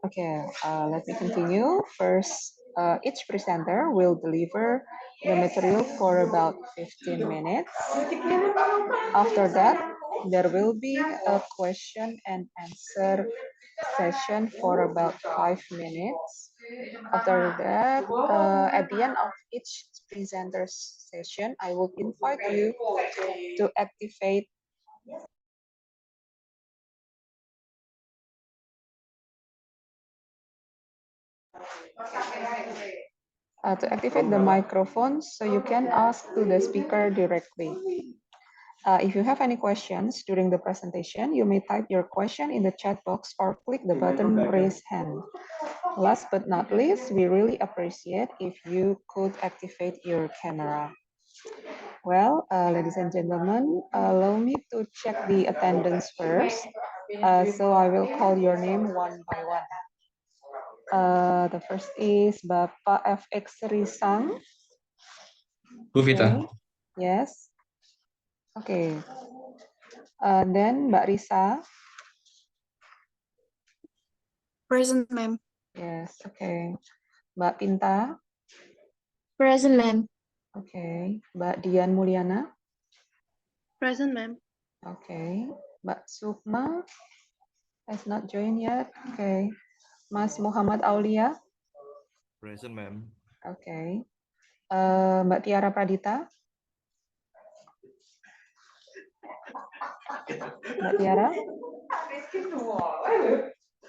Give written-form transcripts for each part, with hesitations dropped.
Okay, let me continue. First, each presenter will deliver the material for about 15 minutes. After that, there will be a question and answer session for about 5 minutes. After that, at the end of each presenter's session, I will invite you to activate the microphone so you can ask to the speaker directly. If you have any questions during the presentation, you may type your question in the chat box or click the button raise hand. Last but not least, we really appreciate if you could activate your camera. Well, ladies and gentlemen, allow me to check the attendance first. So I will call your name one by one. The first is Bapak FX Risang. Buvita. Okay. Yes. Okay. Then Mbak Risa. Present, ma'am. Yes. Okay. Mbak Pinta. Present, ma'am. Okay. Mbak Dian Mulyana. Present, ma'am. Okay. Mbak Sukma has not joined yet. Okay. Mas Muhammad Aulia. Present, ma'am. Okay. Mbak Tiara Pradita. Mbak Tiara.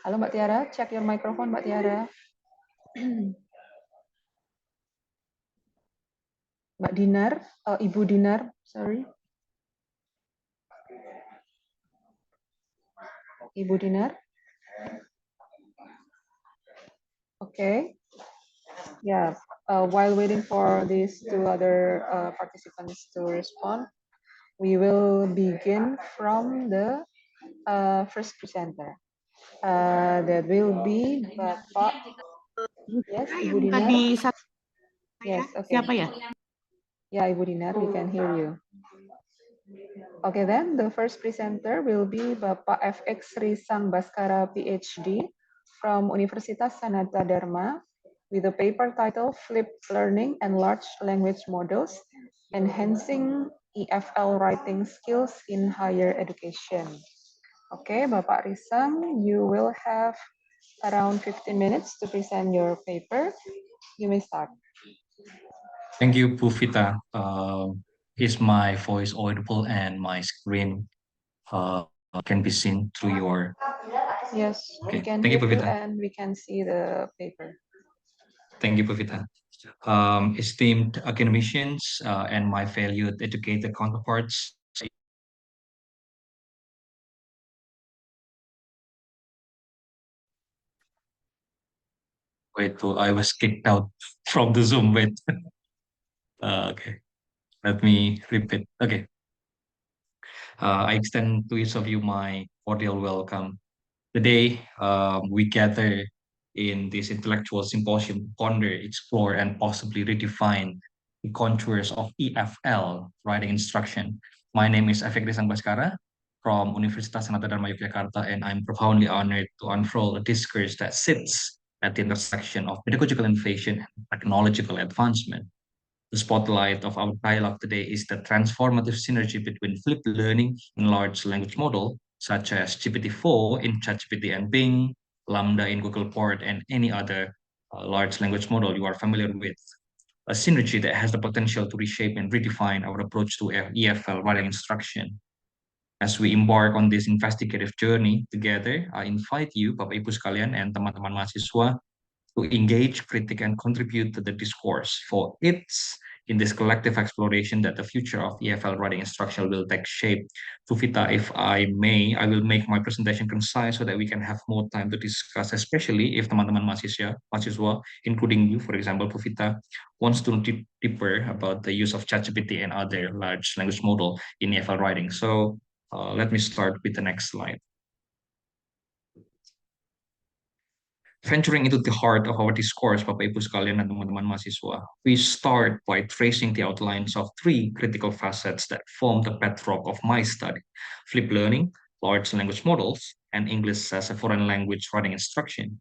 Halo Mbak Tiara, check your microphone Mbak Tiara. Mbak Dinar, Ibu Dinar, sorry. Ibu Dinar. Okay. Yeah, while waiting for these two other participants to respond, we will begin from the first presenter. That will be Bapak. Yes, Ibu Dinar. Yes, okay. Siapa ya? Yeah, Ibu Dinar, we can hear you. Okay, then the first presenter will be Bapak FX Risang Baskara PhD from Universitas Sanata Dharma with a paper title Flipped Learning and Large Language Models, Enhancing EFL Writing Skills in Higher Education. Okay, Bapak Risang, you will have around 15 minutes to present your paper. You may start. Thank you, Buvita. Is my voice audible and my screen can be seen through your... Yes, okay. we can Thank hear you, you Buvita. and we can see the paper. Thank you, Buvita. Esteemed academicians and my valued educated counterparts, wait, I was kicked out from the Zoom. Wait. Okay, let me repeat. Okay. I extend to each of you my cordial welcome. Today, we gather in this intellectual symposium to ponder, explore, and possibly redefine the contours of EFL, writing instruction. My name is Efek Desang Baskara from Universitas Sanata Dharma Yogyakarta, and I'm profoundly honored to unfurl a discourse that sits at the intersection of pedagogical innovation and technological advancement. The spotlight of our dialogue today is the transformative synergy between flipped learning in large language model, such as GPT-4 in ChatGPT and Bing, Lambda in Google Bard, and any other large language model you are familiar with. A synergy that has the potential to reshape and redefine our approach to EFL writing instruction. As we embark on this investigative journey together, I invite you, Bapak Ibu sekalian, and teman-teman mahasiswa to engage, critique, and contribute to the discourse, for it's in this collective exploration that the future of EFL writing instruction will take shape. Buvita, if I may, I will make my presentation concise so that we can have more time to discuss, especially if teman-teman mahasiswa, including you, for example, Buvita, wants to know deeper about the use of ChatGPT and other large language model in EFL writing. So let me start with the next slide. Venturing into the heart of our discourse, Bapak Ibu sekalian dan teman-teman mahasiswa, we start by tracing the outlines of three critical facets that form the bedrock of my study: flipped learning, large language models, and English as a foreign language writing instruction.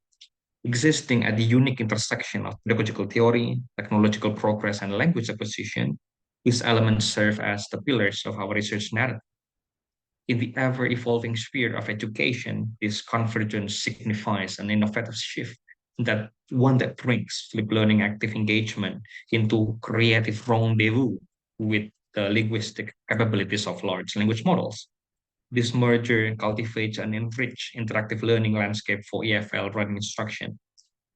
Existing at the unique intersection of pedagogical theory, technological progress, and language acquisition, these elements serve as the pillars of our research narrative. In the ever-evolving sphere of education, this convergence signifies an innovative shift that one that brings flipped learning active engagement into creative rendezvous with the linguistic capabilities of large language models. This merger cultivates an enriched interactive learning landscape for EFL writing instruction.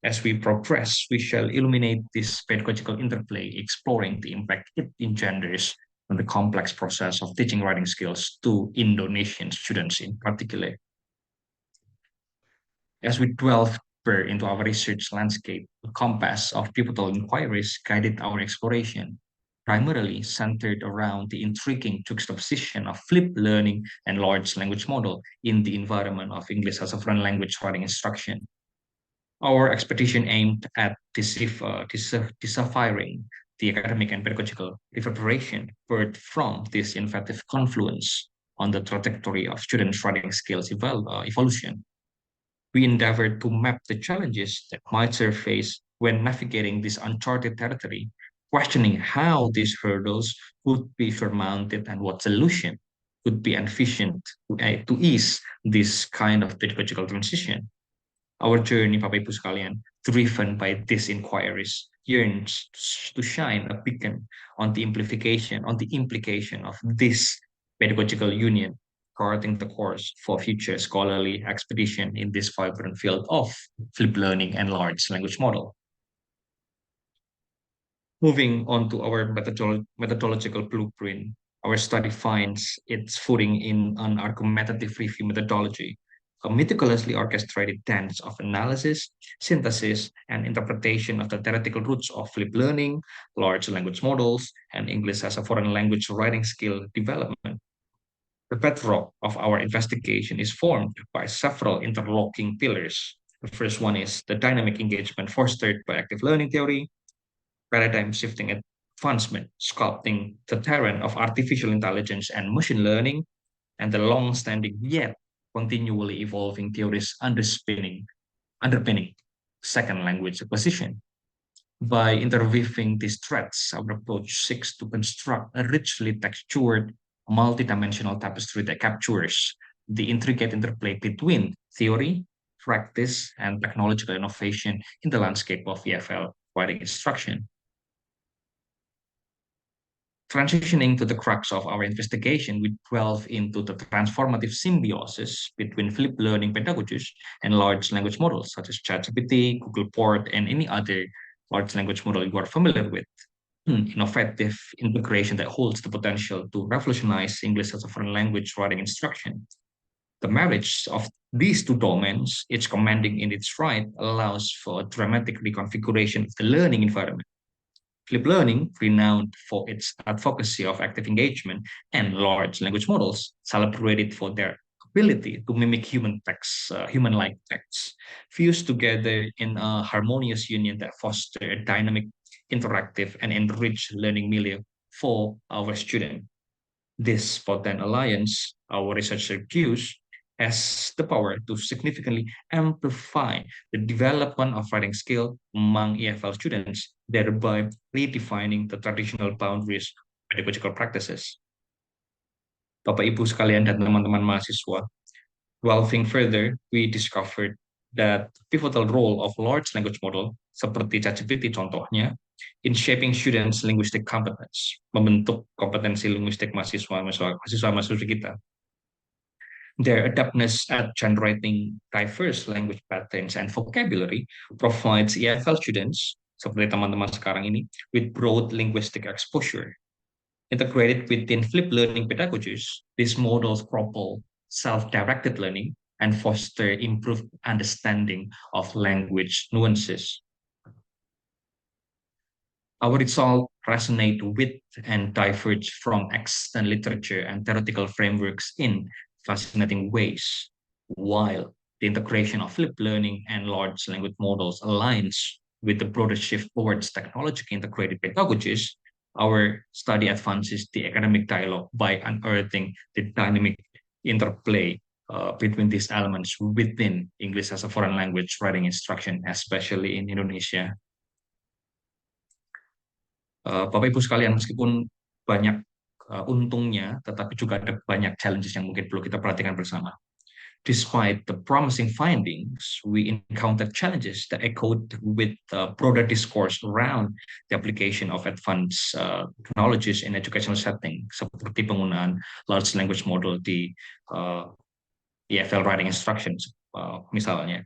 As we progress, we shall illuminate this pedagogical interplay, exploring the impact it engenders on the complex process of teaching writing skills to Indonesian students in particular. As we delve deeper into our research landscape, a compass of pivotal inquiries guided our exploration, primarily centered around the intriguing juxtaposition of flipped learning and large language model in the environment of English as a foreign language writing instruction. Our expedition aimed at deciphering the academic and pedagogical reverberation birthed from this innovative confluence on the trajectory of students' writing skills evolution. We endeavored to map the challenges that might surface when navigating this uncharted territory, questioning how these hurdles could be surmounted and what solution could be envisioned to ease this kind of pedagogical transition. Our journey, Bapak Ibu sekalian, driven by these inquiries, yearns to shine a beacon on the implication of this pedagogical union, charting the course for future scholarly expedition in this vibrant field of flipped learning and large language model. Moving on to our methodological blueprint, our study finds its footing in an argumentative review methodology, a meticulously orchestrated dance of analysis, synthesis, and interpretation of the theoretical roots of flipped learning, large language models, and English as a foreign language writing skill development. The bedrock of our investigation is formed by several interlocking pillars. The first one is the dynamic engagement fostered by active learning theory, paradigm shifting advancement, sculpting the terrain of artificial intelligence and machine learning, and the long-standing yet continually evolving theories underpinning second language acquisition. By interweaving these threads, our approach seeks to construct a richly textured, multidimensional tapestry that captures the intricate interplay between theory, practice, and technological innovation in the landscape of EFL writing instruction. Transitioning to the crux of our investigation, we delve into the transformative symbiosis between flipped learning pedagogies and large language models such as ChatGPT, Google Port, and any other large language model you are familiar with. Innovative integration that holds the potential to revolutionize English as a foreign language writing instruction. The marriage of these two domains, each commanding in its right, allows for a dramatic reconfiguration of the learning environment. Flipped learning, renowned for its advocacy of active engagement, and large language models, celebrated for their ability to mimic human-like texts, fused together in a harmonious union that fosters a dynamic, interactive, and enriched learning milieu for our students. This potent alliance, our research argues, has the power to significantly amplify the development of writing skill among EFL students, thereby redefining the traditional boundaries of pedagogical practices. Bapak Ibu sekalian dan teman-teman mahasiswa, delving further, we discovered that pivotal role of large language model seperti ChatGPT contohnya in shaping students linguistic competence, membentuk kompetensi linguistik mahasiswa-mahasiswi kita. Their adeptness at generating diverse language patterns and vocabulary provides EFL students, seperti teman-teman sekarang ini, with broad linguistic exposure. Integrated within flipped learning pedagogies, these models propel self-directed learning and foster improved understanding of language nuances. Our results resonate with and diverge from extant literature and theoretical frameworks in fascinating ways, while the integration of flipped learning and large language models aligns with the broader shift towards technologically integrated pedagogies. Our study advances the academic dialogue by unearthing the dynamic interplay between these elements within English as a foreign language writing instruction, especially in Indonesia. Bapak Ibu sekalian, meskipun banyak untungnya, tetapi juga ada banyak challenges yang mungkin perlu kita perhatikan bersama. Despite the promising findings, we encountered challenges that echoed with broader discourse around the application of advanced technologies in educational setting, seperti penggunaan large language model di EFL writing instructions, misalnya.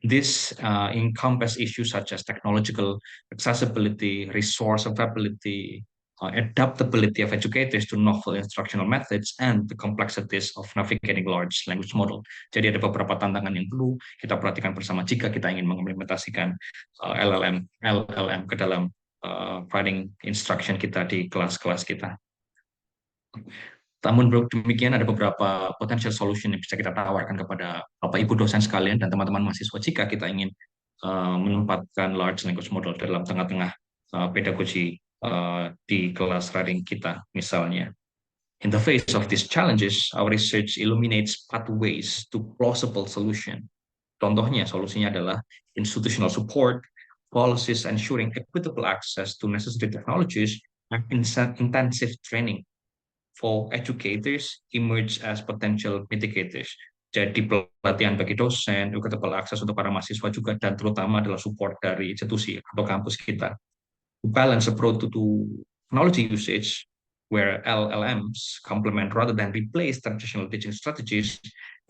This encompass issues such as technological accessibility, resource availability, adaptability of educators to novel instructional methods, and the complexities of navigating large language model. Jadi ada beberapa tantangan yang perlu kita perhatikan bersama jika kita ingin mengimplementasikan LLM ke dalam writing instruction kita di kelas-kelas kita. Namun demikian ada beberapa potential solution yang bisa kita tawarkan kepada Bapak Ibu dosen sekalian dan teman-teman mahasiswa jika kita ingin menempatkan large language model dalam tengah-tengah pedagogi di kelas writing kita misalnya. In the face of these challenges, our research illuminates pathways to plausible solution. Contohnya, solusinya adalah institutional support, policies ensuring equitable access to necessary technologies, and intensive training for educators emerge as potential mitigators. Jadi pelatihan bagi dosen, equitable access untuk para mahasiswa juga, dan terutama adalah support dari institusi atau kampus kita. To balance approach to technology usage, where LLMs complement rather than replace traditional teaching strategies,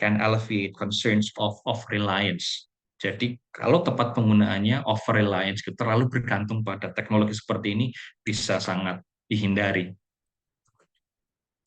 can alleviate concerns of reliance. Jadi kalau tepat penggunaannya, over reliance, terlalu bergantung pada teknologi seperti ini bisa sangat dihindari.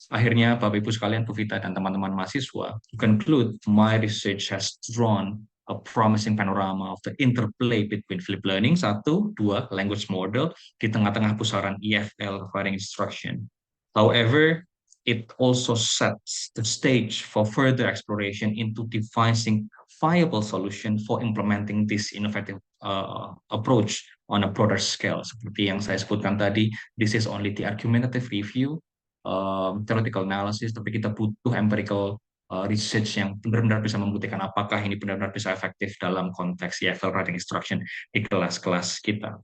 Akhirnya, Bapak Ibu sekalian, Bu Vita dan teman-teman mahasiswa, to conclude, my research has drawn a promising panorama of the interplay between flipped learning, 1, 2, language model, di tengah-tengah pusaran EFL writing instruction. However, it also sets the stage for further exploration into devising viable solution for implementing this innovative approach on a broader scale. Seperti yang saya sebutkan tadi, this is only the argumentative review, theoretical analysis, tapi kita butuh empirical research yang benar-benar bisa membuktikan apakah ini benar-benar bisa efektif dalam konteks EFL writing instruction di kelas-kelas kita.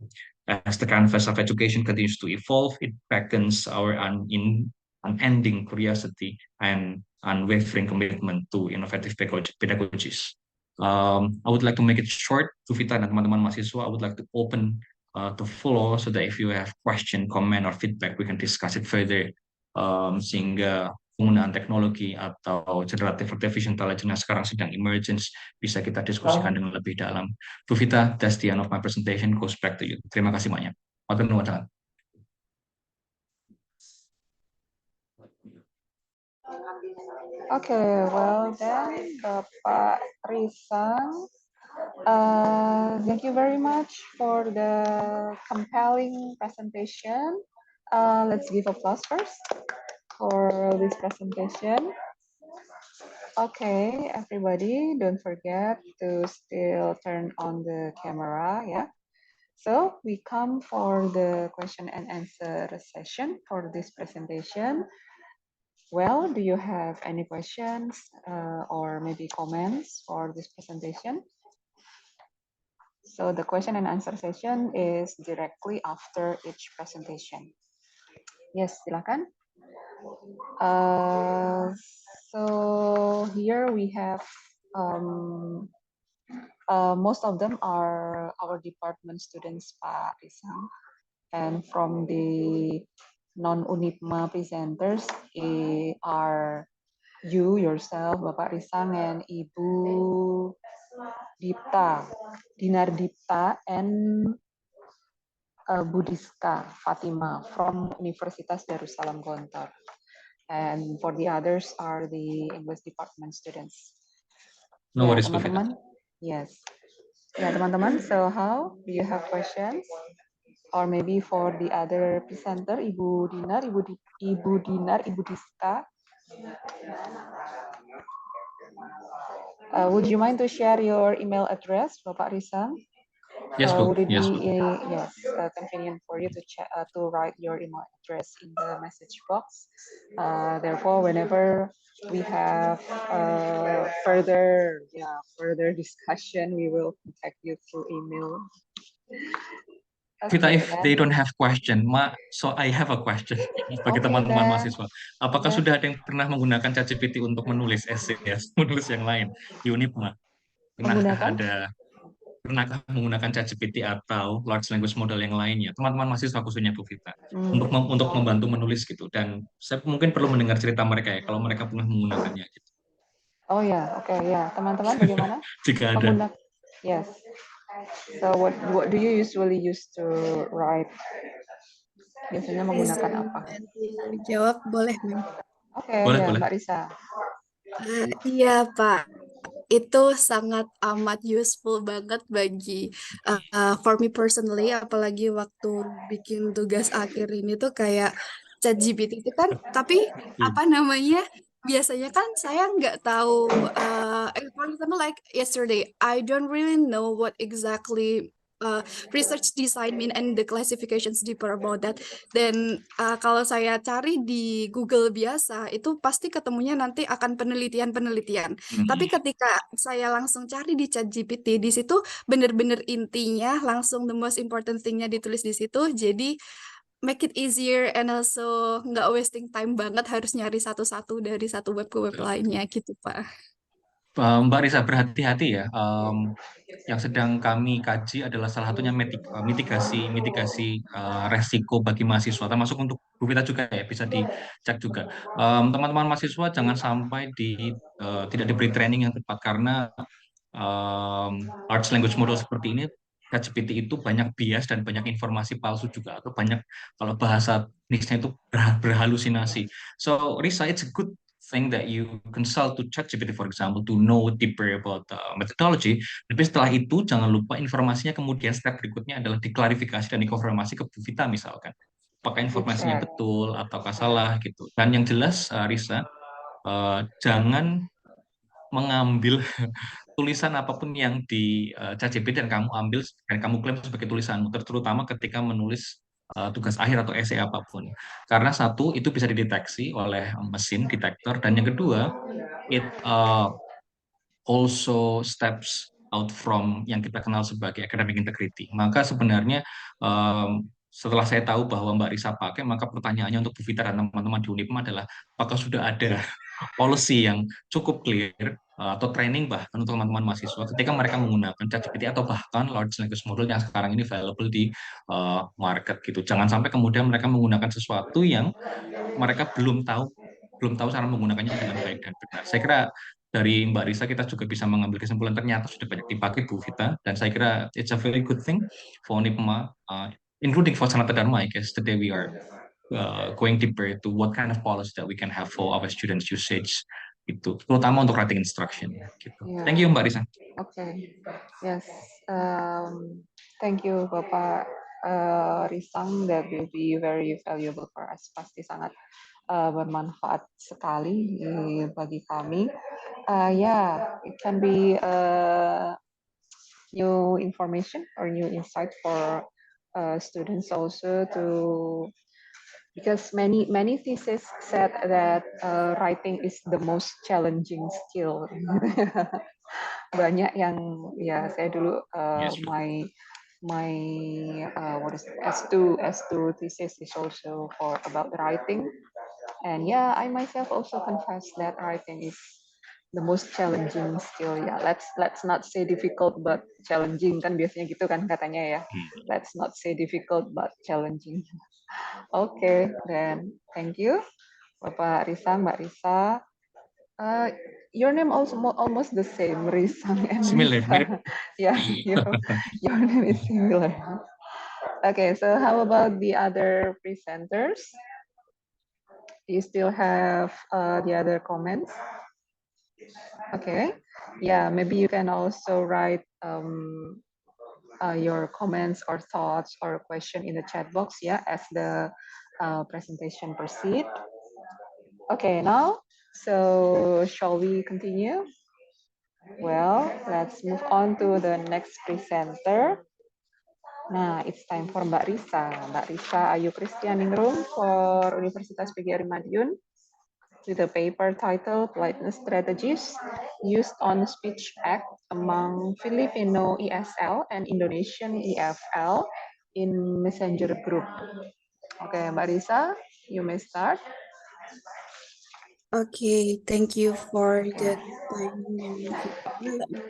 As the canvas of education continues to evolve, it beckons our unending curiosity and unwavering commitment to innovative pedagogies. I would like to make it short. To Vita dan teman-teman mahasiswa, I would like to open the floor so that if you have question, comment, or feedback, we can discuss it further. Sehingga penggunaan teknologi atau generative artificial intelligence yang sekarang sedang emergence bisa kita diskusikan dengan lebih dalam. Bu Vita, that's the end of my presentation. Goes back to you. Terima kasih banyak. Matur nuwun. Okay, well then, Bapak Risang, thank you very much for the compelling presentation. Let's give applause first for this presentation. Okay, everybody, don't forget to still turn on the camera, yeah? So we come for the question and answer session for this presentation. Well, do you have any questions or maybe comments for this presentation? So the question and answer session is directly after each presentation. Yes, silakan. So here we have most of them are our department students, Pak Risang, and from the non-UNIPMA presenters are you yourself, Bapak Risang, and Ibu Dipta, Dinar Dipta, and Budiska Fatima from Universitas Darussalam Gontor. And for the others are the English department students. No worries, teman-teman. Yes. Ya, teman-teman. So how? Do you have questions? Or maybe for the other presenter, Ibu Dinar, Ibu Diska. Would you mind to share your email address, Bapak Risang? Yes, Bu. Would it Yes, be Bu. yes convenient for you to write your email address in the message box? Therefore, whenever we have further discussion, we will contact you through email. Vita, Okay, if they don't have question, so I have a question bagi okay, teman-teman then mahasiswa. Apakah yes, sudah ada yang pernah menggunakan ChatGPT untuk menulis essay, ya, menulis yang lain di Unipma? menggunakan. Pernahkah menggunakan ChatGPT atau large language model yang lainnya? Teman-teman mahasiswa khususnya Bu Vita, Hmm. untuk membantu menulis gitu. Dan saya mungkin perlu mendengar cerita mereka ya, kalau mereka pernah menggunakannya gitu. Oh ya, oke ya, teman-teman bagaimana? Jika ada. Pengguna, yes. So what do you usually use to write? Biasanya menggunakan apa? Jawab boleh, Mem. Oke, Boleh, ya boleh. Mbak Risa. Iya, Pak. Itu sangat amat useful banget bagi for me personally, apalagi waktu bikin tugas akhir ini tuh kayak ChatGPT itu kan, tapi Iya. apa namanya? Biasanya kan saya nggak tahu, for example like yesterday, I don't really know what exactly research design mean and the classifications deeper about that. Dan kalau saya cari di Google biasa, itu pasti ketemunya nanti akan penelitian-penelitian. Tapi ketika saya langsung cari di ChatGPT, di situ bener-bener intinya langsung the most important thing-nya ditulis di situ. Jadi make it easier and also nggak wasting time banget harus nyari satu-satu dari satu web ke web lainnya gitu, Pak. Mbak Risa, berhati-hati ya. Yang sedang kami kaji adalah salah satunya mitigasi mitigasi resiko bagi mahasiswa, termasuk untuk Bu Vita juga ya, bisa dicek juga. Teman-teman mahasiswa jangan sampai tidak diberi training yang tepat karena large language model seperti ini, ChatGPT itu banyak bias dan banyak informasi palsu juga, atau banyak, kalau bahasa teknisnya itu berhalusinasi. So Risa, it's a good thing that you consult to ChatGPT, for example, to know deeper about the methodology. Tapi setelah itu jangan lupa informasinya kemudian step berikutnya adalah diklarifikasi dan dikonfirmasi ke Bu Vita misalkan. Apakah informasinya Dicek. betul ataukah salah gitu. Dan yang jelas, Risa, jangan mengambil tulisan apapun yang di ChatGPT dan kamu ambil dan kamu klaim sebagai tulisanmu, terutama ketika menulis tugas akhir atau esai apapun. Karena satu, itu bisa dideteksi oleh mesin detektor, dan yang kedua, it also steps out from yang kita kenal sebagai academic integrity. Maka sebenarnya setelah saya tahu bahwa Mbak Risa pakai, maka pertanyaannya untuk Bu Vita dan teman-teman di Unipma adalah apakah sudah ada policy yang cukup clear atau training bahkan untuk teman-teman mahasiswa ketika mereka menggunakan ChatGPT atau bahkan large language model yang sekarang ini available di market gitu. Jangan sampai kemudian mereka menggunakan sesuatu yang mereka belum tahu cara menggunakannya dengan baik dan benar. Saya kira dari Mbak Risa kita juga bisa mengambil kesimpulan ternyata sudah banyak dipakai Bu Vita, dan saya kira it's a very good thing for Unipma, including for Sanata Dharma. I guess today we are going deeper to what kind of policy that we can have for our students usage itu, terutama untuk writing instruction gitu. Yeah. Thank you Mbak Risa. Okay. Yes. Thank you Bapak Risang. That will be very valuable for us. Pasti sangat bermanfaat sekali bagi kami. Yeah, it can be new information or new insight for students also because many theses said that writing is the most challenging skill. Banyak yang ya saya dulu Yes, my what is it? S2 thesis is also for about writing, and yeah, I myself also confess that writing is the most challenging skill. Ya, let's not say difficult but challenging, kan biasanya gitu kan katanya ya. Let's not say difficult but challenging. Okay, then thank you Bapak Risa, Mbak Risa. Your name also almost the same, Risang and similar, Risa. mirip. Yeah, your name is similar. Okay, so how about the other presenters? Do you still have the other comments? Okay, yeah, maybe you can also write your comments or thoughts or question in the chat box, yeah, as the presentation proceed. Okay, now, so shall we continue? Well, let's move on to the next presenter. Nah, it's time for Mbak Risa. Mbak Risa, are you Christianing room for Universitas PGRI Madiun with a paper titled Politeness Strategies Used on Speech Act among Filipino ESL and Indonesian EFL in Messenger Group. Okay, Mbak Risa, you may start. Okay, thank you for Okay. the time and let me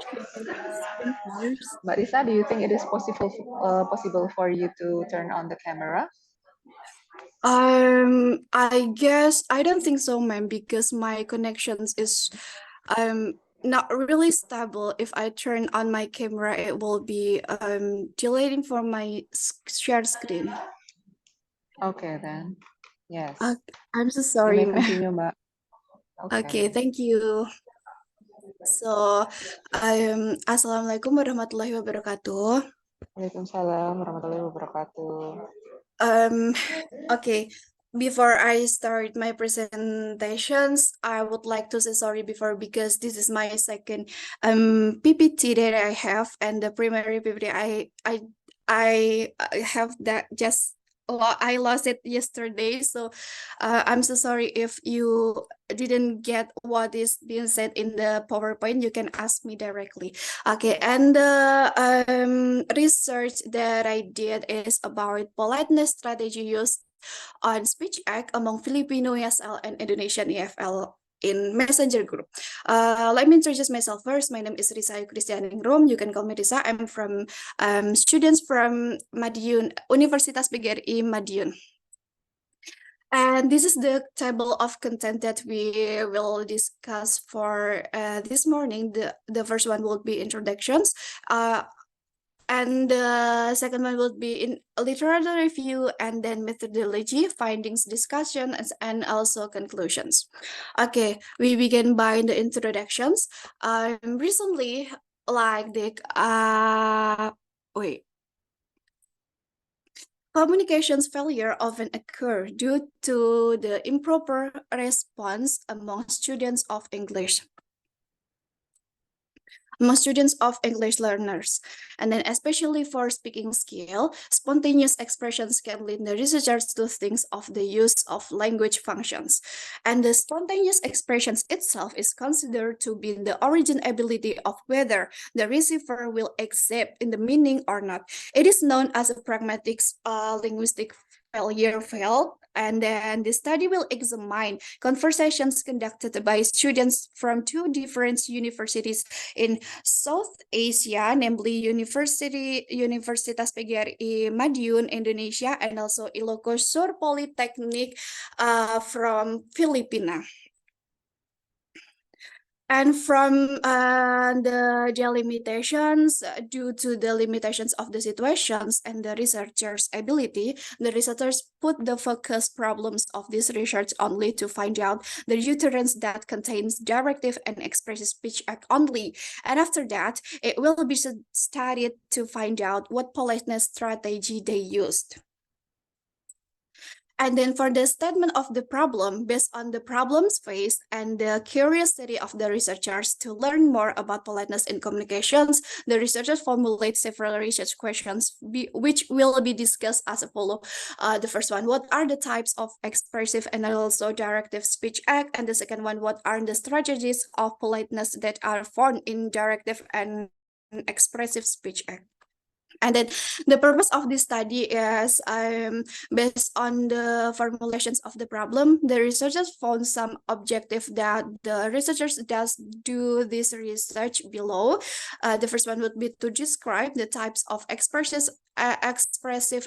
share my screen first. Mbak Risa, do you think it is possible for you to turn on the camera? I guess I don't think so, ma'am, because my connections is not really stable. If I turn on my camera, it will be deleting from my share screen. Okay, then. Yes. I'm so You sorry, may ma'am. continue, Mbak. Okay, thank you. So, Assalamualaikum warahmatullahi wabarakatuh. Waalaikumsalam warahmatullahi wabarakatuh. Okay. Before I start my presentations, I would like to say sorry before because this is my second PPT that I have, and the primary PPT I have that just I lost it yesterday, so I'm so sorry if you didn't get what is being said in the PowerPoint. You can ask me directly. Okay, and the research that I did is about politeness strategy used on speech act among Filipino ESL and Indonesian EFL in Messenger group. Let me introduce myself first. My name is Risa Christianingrum. You can call me Risa. I'm from students from Madiun, Universitas PGRI Madiun. And this is the table of content that we will discuss for this morning. The first one will be introductions. And the second one will be in literature review, and then methodology, findings, discussion, and also conclusions. Okay, we begin by the introductions. Recently, like the communications failure often occur due to the improper response among students of English learners. And then especially for speaking skill, spontaneous expressions can lead the researchers to think of the use of language functions. And the spontaneous expressions itself is considered to be the origin ability of whether the receiver will accept in the meaning or not. It is known as a pragmatic linguistic failed, and then the study will examine conversations conducted by students from two different universities in South Asia, namely Universitas PGRI Madiun, Indonesia, and also Ilocos Polytechnic from Filipina. And from the limitations, due to the limitations of the situations and the researcher's ability, the researchers put the focus problems of this research only to find out the utterance that contains directive and expressive speech act only. And after that, it will be studied to find out what politeness strategy they used. And then for the statement of the problem, based on the problems faced and the curiosity of the researchers to learn more about politeness in communications, the researchers formulate several research questions, which will be discussed as a follow. The first one, what are the types of expressive and also directive speech act? And the second one, what are the strategies of politeness that are found in directive and expressive speech act? And then the purpose of this study is based on the formulations of the problem. The researchers found some objective that the researchers does do this research below. The first one would be to describe the types of expressive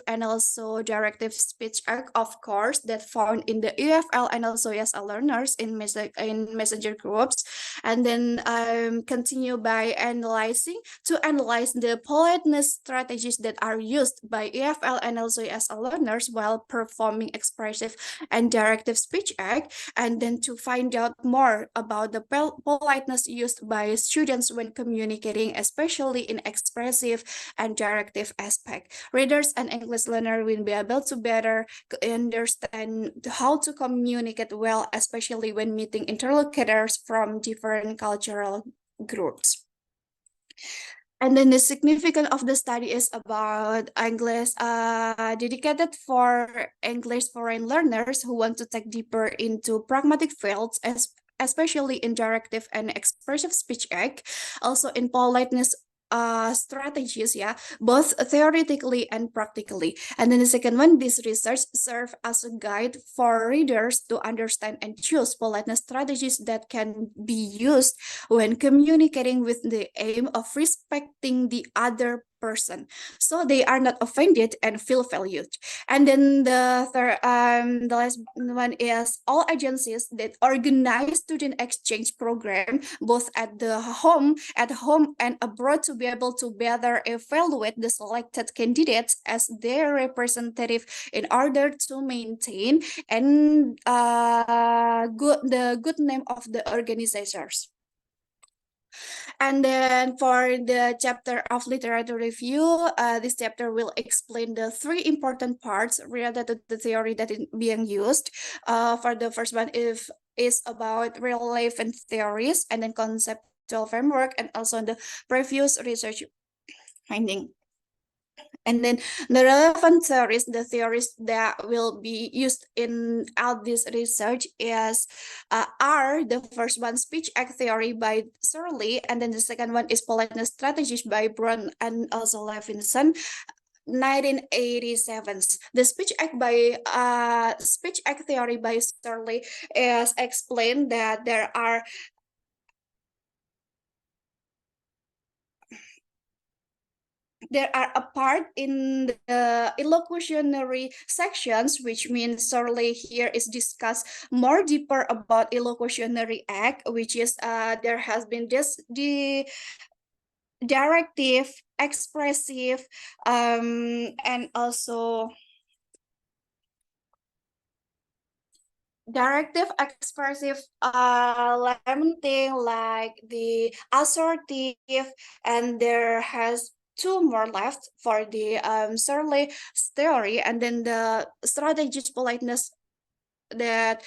and also directive speech act, of course, that found in the EFL and also ESL learners in messenger groups. And then continue by analyze the politeness strategies that are used by EFL and also ESL learners while performing expressive and directive speech act, and then to find out more about the politeness used by students when communicating, especially in expressive and directive aspect. Readers and English learners will be able to better understand how to communicate well, especially when meeting interlocutors from different cultural groups. And then the significance of the study is about English, dedicated for English foreign learners who want to take deeper into pragmatic fields, especially in directive and expressive speech act, also in politeness strategies, yeah, both theoretically and practically. And then the second one, this research serve as a guide for readers to understand and choose politeness strategies that can be used when communicating with the aim of respecting the other person, so they are not offended and feel valued. And then the last one is all agencies that organize student exchange program both at home and abroad to be able to better evaluate the selected candidates as their representative in order to maintain and the good name of the organizers. And then for the chapter of literature review, this chapter will explain the three important parts related to the theory that is being used. For the first one is about relevant theories, and then conceptual framework, and also the previous research finding. And then the relevant theories, the theories that will be used in all this research are the first one, speech act theory by Searle, and then the second one is politeness strategies by Brown and also Levinson, 1987. The speech act theory by Searle is explained that there are a part in the elocutionary sections, which means Sorley here is discussed more deeper about elocutionary act, which is there has been the directive, expressive, and also directive, expressive, lamenting, like the assertive, and there has two more left for the Searle theory, and then the strategist politeness that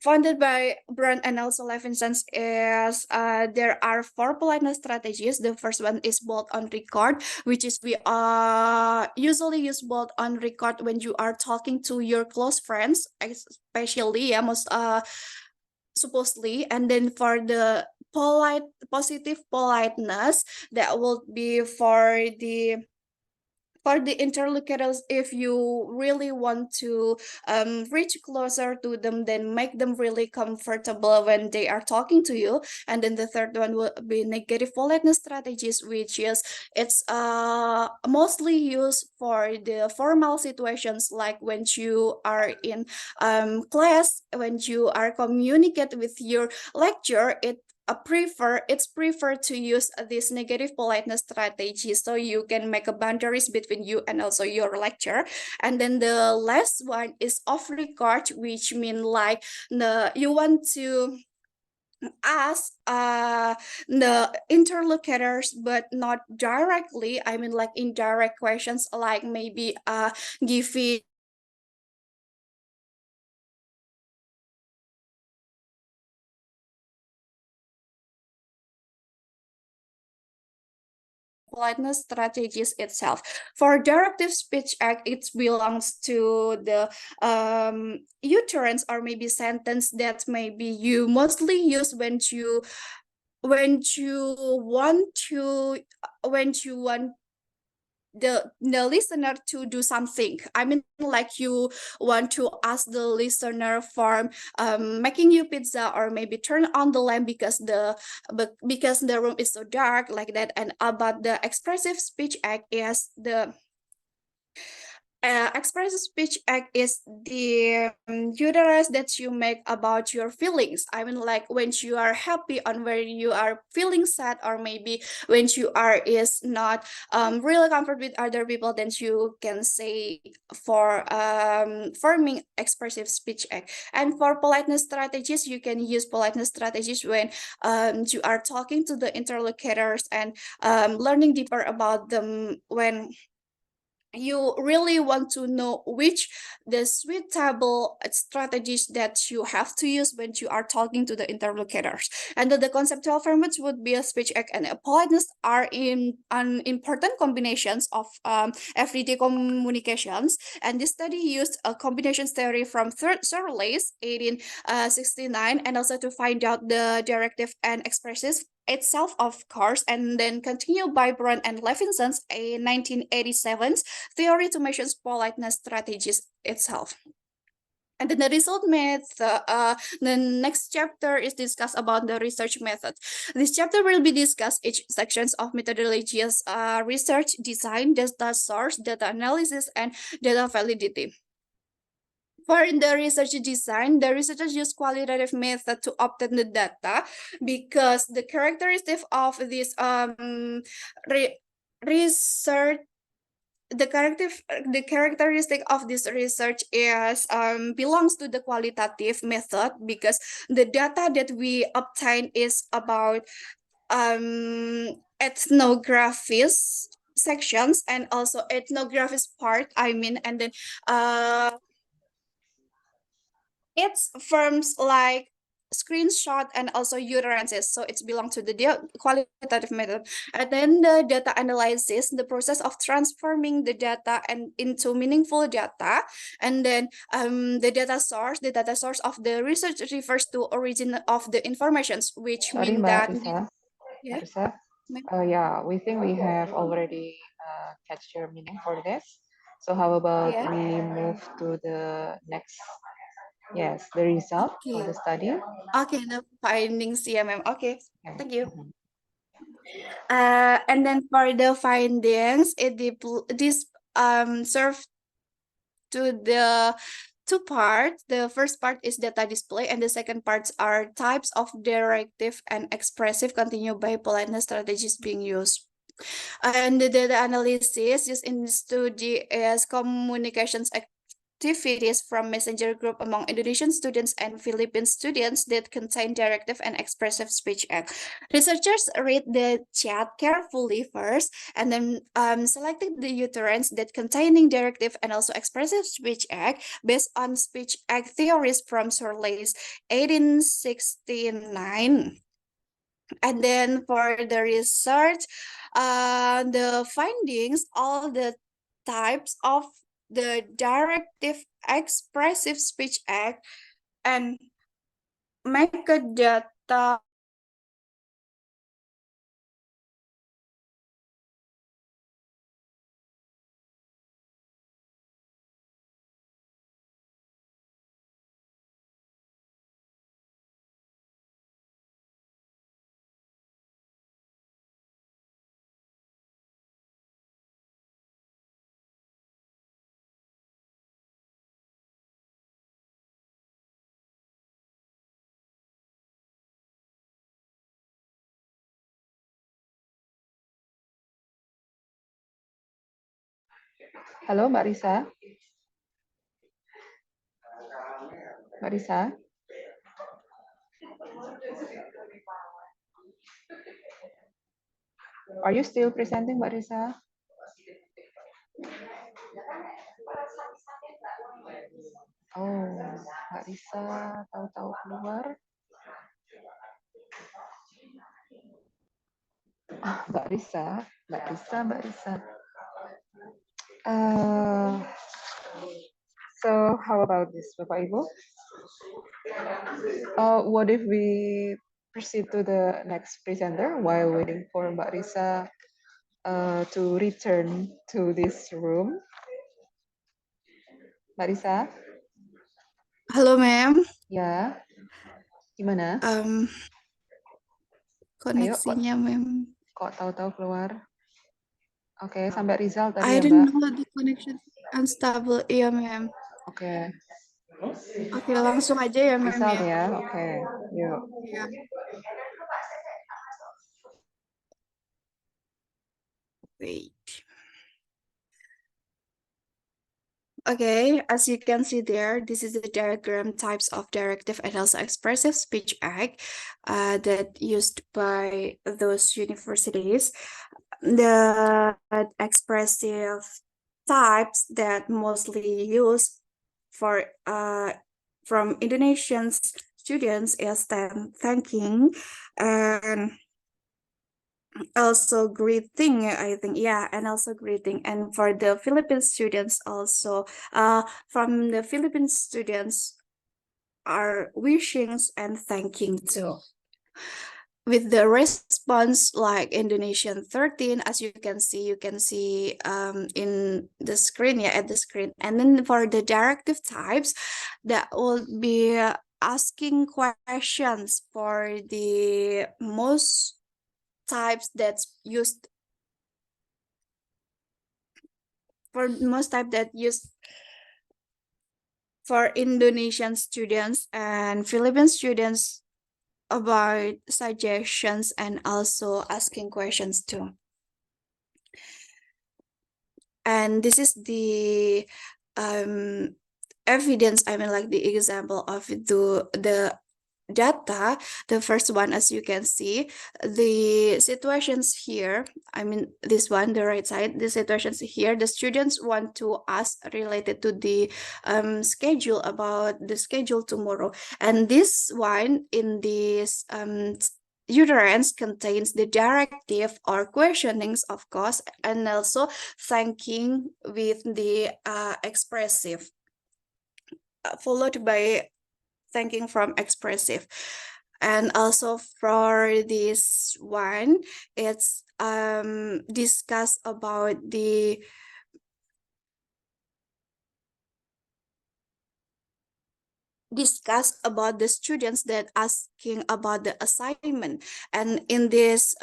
founded by Brown and also Levinson is there are four politeness strategies. The first one is bold on record, which is we usually use bold on record when you are talking to your close friends, especially most supposedly. And then for the positive politeness, that will be for the interlocutors, if you really want to reach closer to them, then make them really comfortable when they are talking to you. And then the third one will be negative politeness strategies, which is it's mostly used for the formal situations, like when you are in class, when you are communicate with your lecturer. It's preferred to use this negative politeness strategy, so you can make a boundaries between you and also your lecturer. And then the last one is off record, which mean like you want to ask the interlocutors, but not directly. I mean, like indirect questions, like maybe giving politeness strategies itself. For directive speech act, it belongs to the utterance or maybe sentence that maybe you mostly use when you want the listener to do something. I mean, like you want to ask the listener for making you pizza, or maybe turn on the lamp because the room is so dark, like that. And about the expressive speech act is the expressive speech act is the utterance that you make about your feelings. I mean, like when you are happy, on where you are feeling sad, or maybe when you are is not really comfort with other people, then you can say for forming expressive speech act. And for politeness strategies, you can use politeness strategies when you are talking to the interlocutors and learning deeper about them, when you really want to know which the suitable strategies that you have to use when you are talking to the interlocutors. And the conceptual frameworks would be a speech act and a politeness are an important combinations of everyday communications. And this study used a combinations theory from Searles 1869 and also to find out the directive and expressive itself, of course, and then continue by Brown and Levinson's a 1987 theory to measure politeness strategies itself. And then the result method, the next chapter is discussed about the research method. This chapter will be discussed each sections of methodologies, research design, data source, data analysis, and data validity. For the research design, the researchers use qualitative method to obtain the data because the characteristic of this research, the characteristic of this research is belongs to the qualitative method because the data that we obtain is about ethnographies sections and also ethnographies part, and then it's firms like screenshot and also utterances, so it belongs to the qualitative method. And then the data analysis, the process of transforming the data and into meaningful data. And then the data source of the research refers to origin of the informations, which Sorry, mean Mbak that Risa. yeah. Risa. Ma'am? Yeah, we think we have already catch your meaning for this. So how about Yeah. we move to the next? Yes, the result for Okay. the study. Okay, the findings, yeah, ma'am. Okay, Okay. thank you. Mhm. And then for the findings, this serve to the two parts. The first part is data display, and the second parts are types of directive and expressive continued by politeness strategies being used. And the data analysis used in the study is communications activities from messenger group among Indonesian students and Philippine students that contain directive and expressive speech act. Researchers read the chat carefully first and then selected the utterance that containing directive and also expressive speech act based on speech act theories from Searles 1869. And then for the research, the findings, all the types of the directive expressive speech act and metadata Halo, Mbak Risa. Mbak Risa. Are you still presenting, Mbak Risa? Oh, Mbak Risa tahu-tahu keluar. Mbak Risa, Mbak Risa, Mbak Risa. So how about this, Bapak Ibu? What if we proceed to the next presenter while waiting for Mbak Risa to return to this room? Mbak Risa? Halo, ma'am. Ya, gimana? Koneksinya, ma'am. Kok tahu-tahu keluar? Oke, sampai result tadi I ya, didn't Mbak? know the connection unstable. Iya, ma'am. Oke. Oke, langsung aja ya, ma'am Result ya. ya, oke. Yuk. Iya. Wait. Okay, as you can see there, this is the diagram types of directive and also expressive speech act that used by those universities. The expressive types that mostly used for from Indonesian students is thanking and also greeting, I think. Yeah, and also greeting. And for the Philippine students also, from the Philippine students are wishings and thanking too. With the response like Indonesian 13, as you can see in the screen, yeah, at the screen. And then for the directive types, that will be asking questions for the most types that's used for most type that used for Indonesian students and Philippine students about suggestions and also asking questions too. And this is the evidence, I mean, like the example of the data. The first one, as you can see, the situations here, I mean this one, the right side, the situations here, the students want to ask related to the schedule, about the schedule tomorrow. And this one in this utterance contains the directive or questionings, of course, and also thanking with the expressive, followed by thanking from expressive. And also for this one, it's discuss about the students that asking about the assignment. And in this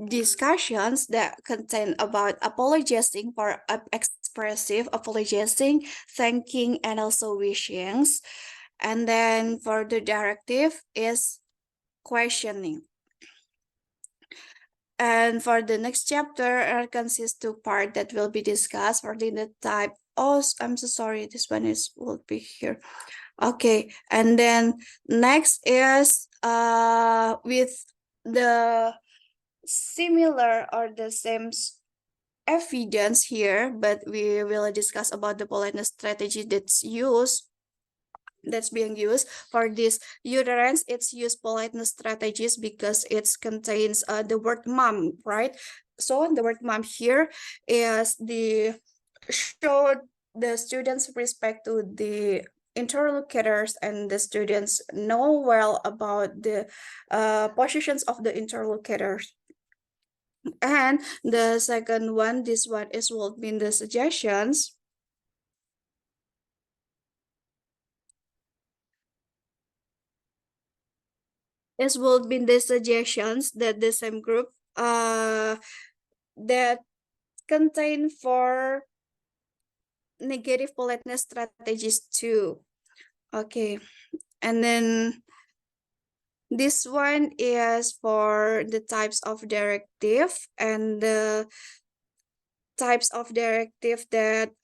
discussions that contain about apologizing for expressive, apologizing, thanking, and also wishings. And then for the directive is questioning. And for the next chapter, consists two part that will be discussed for the type. Oh, I'm so sorry. This one will be here. Okay, and then next is with the similar or the same evidence here, but we will discuss about the politeness strategy that's being used for this utterance. It's used politeness strategies because it contains the word mom, right? So the word mom here is the show the students respect to the interlocutors, and the students know well about the positions of the interlocutors. And the second one, this one is will be the suggestions. This will be the suggestions that the same group that contain for negative politeness strategies too. Okay, and then this one is for the types of directive, and the types of directive that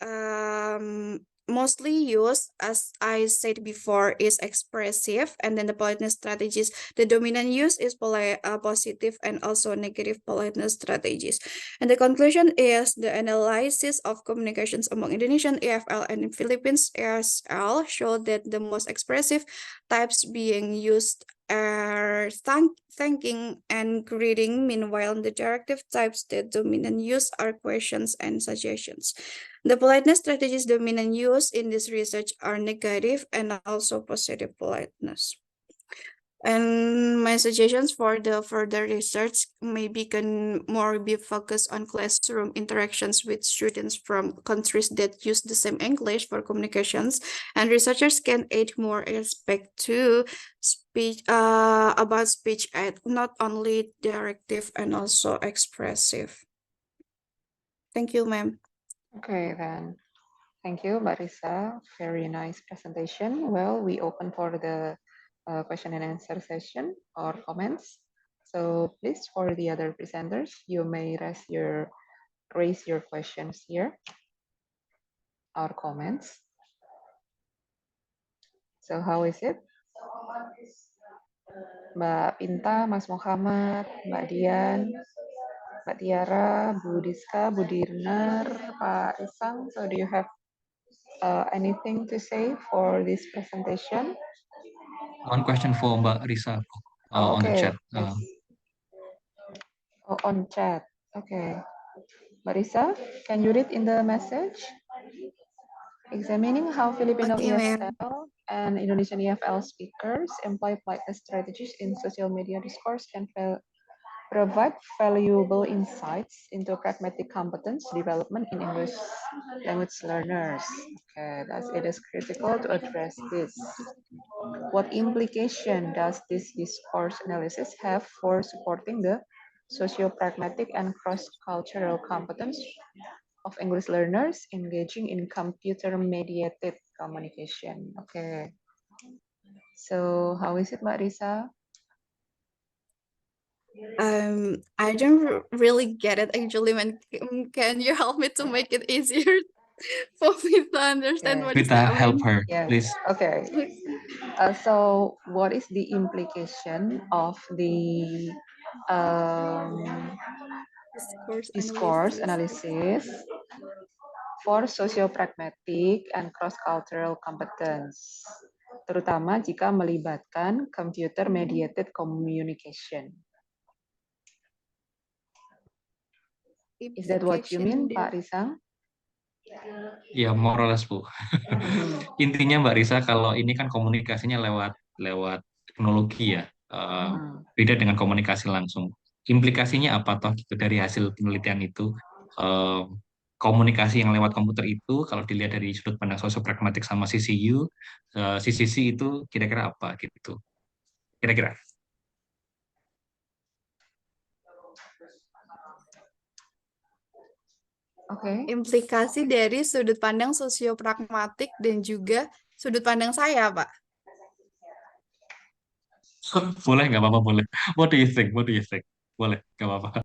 mostly used, as I said before, is expressive. And then the politeness strategies, the dominant use is positive and also negative politeness strategies. And the conclusion is the analysis of communications among Indonesian EFL and in Philippines ASL showed that the most expressive types being used are thanking and greeting. Meanwhile, the directive types that dominant use are questions and suggestions. The politeness strategies dominant use in this research are negative and also positive politeness. And my suggestions for the further research maybe can more be focused on classroom interactions with students from countries that use the same English for communications, and researchers can add more aspect to speech about speech ed, not only directive and also expressive. Thank you, ma'am. Okay, then. Thank you, Barisa. Very nice presentation. Well, we open for the question and answer session or comments. So please, for the other presenters, you may raise your questions here or comments. So how is it? Mbak Pinta, Mas Muhammad, Mbak Dian. Mbak Tiara, Bu Diska, Bu Dirner, Pak Isang. So do you have anything to say for this presentation? One question for Mbak Risa Oh, on the okay. chat. Yes. Oh, on chat. Okay. Marisa, can you read in the message? Examining how Filipino Okay, ma'am. ESL and Indonesian EFL speakers employ politeness strategies in social media discourse can provide valuable insights into pragmatic competence development in English language learners. Okay, thus it is critical to address this. What implication does this discourse analysis have for supporting the socio-pragmatic and cross-cultural competence of English learners engaging in computer-mediated communication? Okay. So how is it, Mbak Risa? I don't really get it actually. Can you help me to make it easier for me to understand Okay. what does Vita, that help mean? her, Yes. please. Okay. So what is the implication of the Discourse discourse analysis. analysis for socio-pragmatic and cross-cultural competence, terutama jika melibatkan computer-mediated communication? Is that what you mean, Pak Risang? Ya, more or less, Bu. Intinya Mbak Risa, kalau ini kan komunikasinya lewat teknologi ya, beda dengan komunikasi langsung. Implikasinya apa toh gitu dari hasil penelitian itu? Eh, Komunikasi yang lewat komputer itu, kalau dilihat dari sudut pandang sosiopragmatik sama CCU, CCC itu kira-kira apa gitu? Kira-kira. Oke. Implikasi dari sudut pandang sosiopragmatik dan juga sudut pandang saya, Pak. Boleh, nggak apa-apa, boleh. What do you think? What do you think? Boleh, nggak apa-apa.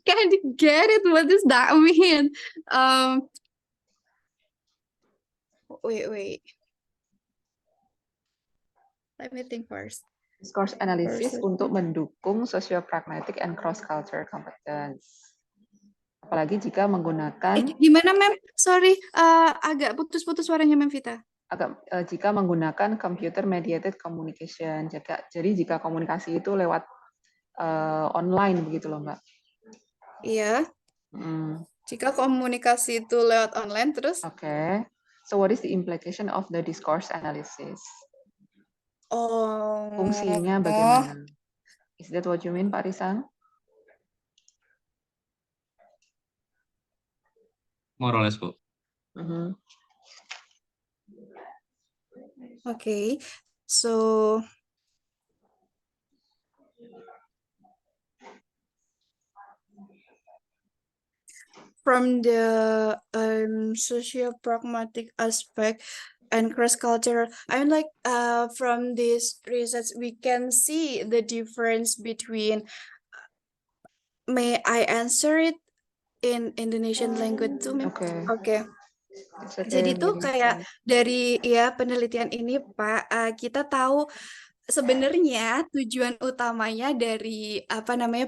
Can't get it. What does that mean? Wait. Let me think first. Discourse analysis untuk mendukung socio-pragmatic and cross-cultural competence. Apalagi jika menggunakan... Gimana, Mem? Sorry, agak putus-putus suaranya, Mem Vita. Jika menggunakan computer-mediated communication. Jadi jika komunikasi itu lewat online begitu loh, Mbak. Iya. Jika komunikasi itu lewat online, terus? Okay. So what is the implication of the discourse analysis? Fungsinya bagaimana? Is that what you mean, Pak Risang? More or less, Bu. Okay. So from the socio-pragmatic aspect and cross-cultural, I mean, like from this research, we can see the difference between. May I answer it in Indonesian language too, Ma'am? Okay. Jadi tuh kayak dari ya penelitian ini, Pak, kita tahu sebenarnya tujuan utamanya dari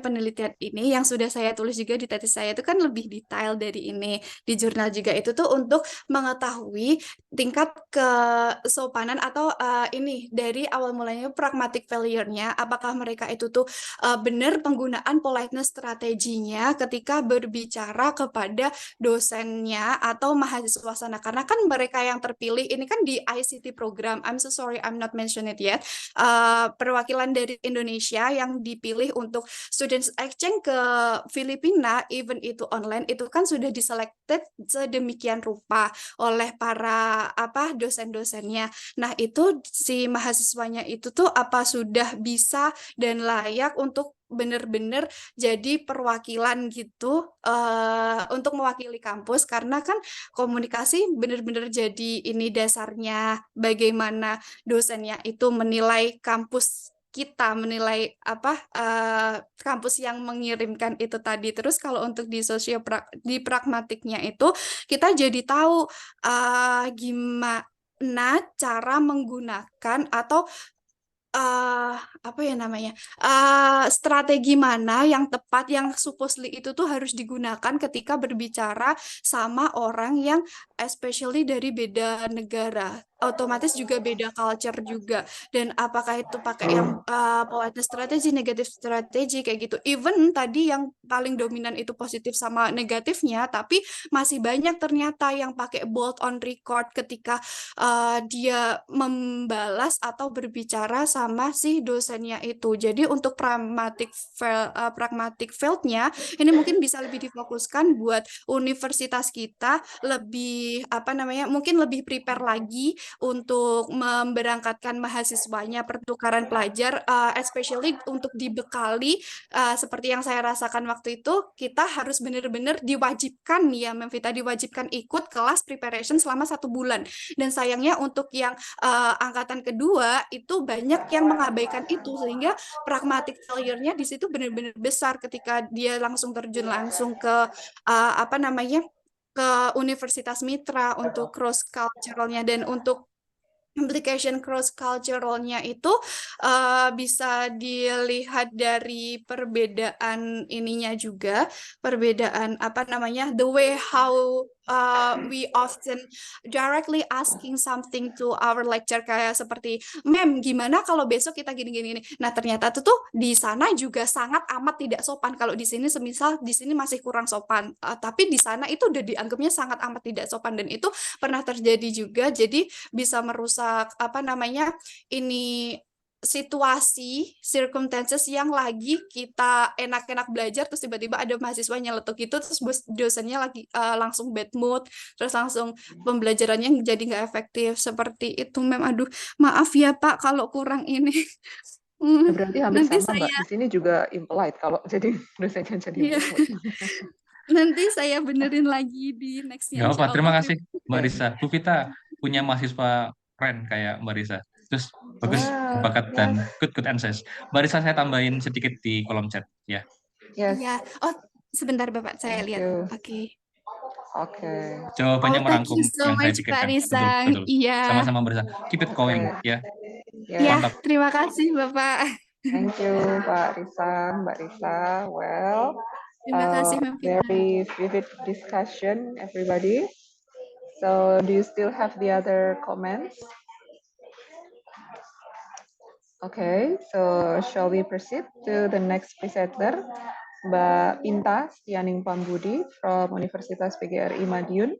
penelitian ini yang sudah saya tulis juga di tesis saya itu kan lebih detail dari ini di jurnal juga, itu tuh untuk mengetahui tingkat kesopanan atau ini dari awal mulanya pragmatic failure-nya, apakah mereka itu tuh benar penggunaan politeness strateginya ketika berbicara kepada dosennya atau mahasiswa sana, karena kan mereka yang terpilih ini kan di ICT program. I'm so sorry I'm not mention it yet. Perwakilan dari Indonesia yang dipilih untuk students exchange ke Filipina, even itu online, itu kan sudah diselected sedemikian rupa oleh para dosen-dosennya. Nah, itu si mahasiswanya itu tuh apa sudah bisa dan layak untuk benar-benar jadi perwakilan gitu untuk mewakili kampus, karena kan komunikasi benar-benar jadi ini dasarnya bagaimana dosennya itu menilai kampus kita, menilai kampus yang mengirimkan itu tadi. Terus kalau untuk di pragmatiknya itu kita jadi tahu gimana cara menggunakan atau apa ya namanya, strategi mana yang tepat yang supposedly itu tuh harus digunakan ketika berbicara sama orang yang especially dari beda negara, otomatis juga beda culture juga, dan apakah itu pakai yang politeness strategi, negatif strategi kayak gitu. Even tadi yang paling dominan itu positif sama negatifnya, tapi masih banyak ternyata yang pakai bold on record ketika dia membalas atau berbicara sama si dosennya itu. Jadi untuk pragmatic field-nya ini mungkin bisa lebih difokuskan buat universitas kita lebih apa namanya, mungkin lebih prepare lagi untuk memberangkatkan mahasiswanya pertukaran pelajar, especially untuk dibekali seperti yang saya rasakan waktu itu, kita harus benar-benar diwajibkan ya, Memvita, diwajibkan ikut kelas preparation selama 1 bulan. Dan sayangnya untuk yang angkatan kedua itu banyak yang mengabaikan itu, sehingga pragmatic failure-nya di situ benar-benar besar ketika dia langsung terjun langsung ke apa namanya, ke universitas mitra untuk cross culturalnya. Dan untuk implication cross culturalnya itu bisa dilihat dari perbedaan ininya juga, perbedaan apa namanya, the way how we often directly asking something to our lecture, kayak seperti, "Mem, gimana kalau besok kita gini-gini?" Nah, ternyata itu tuh di sana juga sangat amat tidak sopan. Kalau di sini semisal di sini masih kurang sopan, tapi di sana itu udah dianggapnya sangat amat tidak sopan, dan itu pernah terjadi juga. Jadi bisa merusak apa namanya, ini situasi circumstances yang lagi kita enak-enak belajar, terus tiba-tiba ada mahasiswa nyeletuk itu, terus dosennya lagi langsung bad mood, terus langsung pembelajarannya jadi nggak efektif seperti itu, Mem. Aduh, maaf ya Pak kalau kurang ini. Ya, berarti hampir Nanti sama, Mbak. saya Di sini juga impolite kalau jadi dosennya jadi ya, bad mood. nanti saya benerin lagi di nextnya Nggak apa, insya terima Allah. kasih Mbak Oke. Risa. Bu Vita punya mahasiswa keren kayak Mbak Risa. Terus bagus, Wow, bakat dan yes, good answers. Mbak Risa saya tambahin sedikit di kolom chat ya. yes. Iya. Oh, sebentar Bapak, saya Thank lihat. you. Oke. Oke, Jawabannya Oh, thank merangkum you so yang saya much, Pak pikirkan. Betul, Risang. betul. Iya. Sama-sama Mbak Risa. Keep it oke, going ya. Ya, yes. Mantap. terima kasih Bapak. Thank you, Pak Risa, Mbak Risa. Well, Terima kasih, Memvita. very vivid discussion, everybody. So, do you still have the other comments? Okay, so shall we proceed to the next presenter, Mbak Pinta Stianing Pambudi from Universitas PGRI Madiun,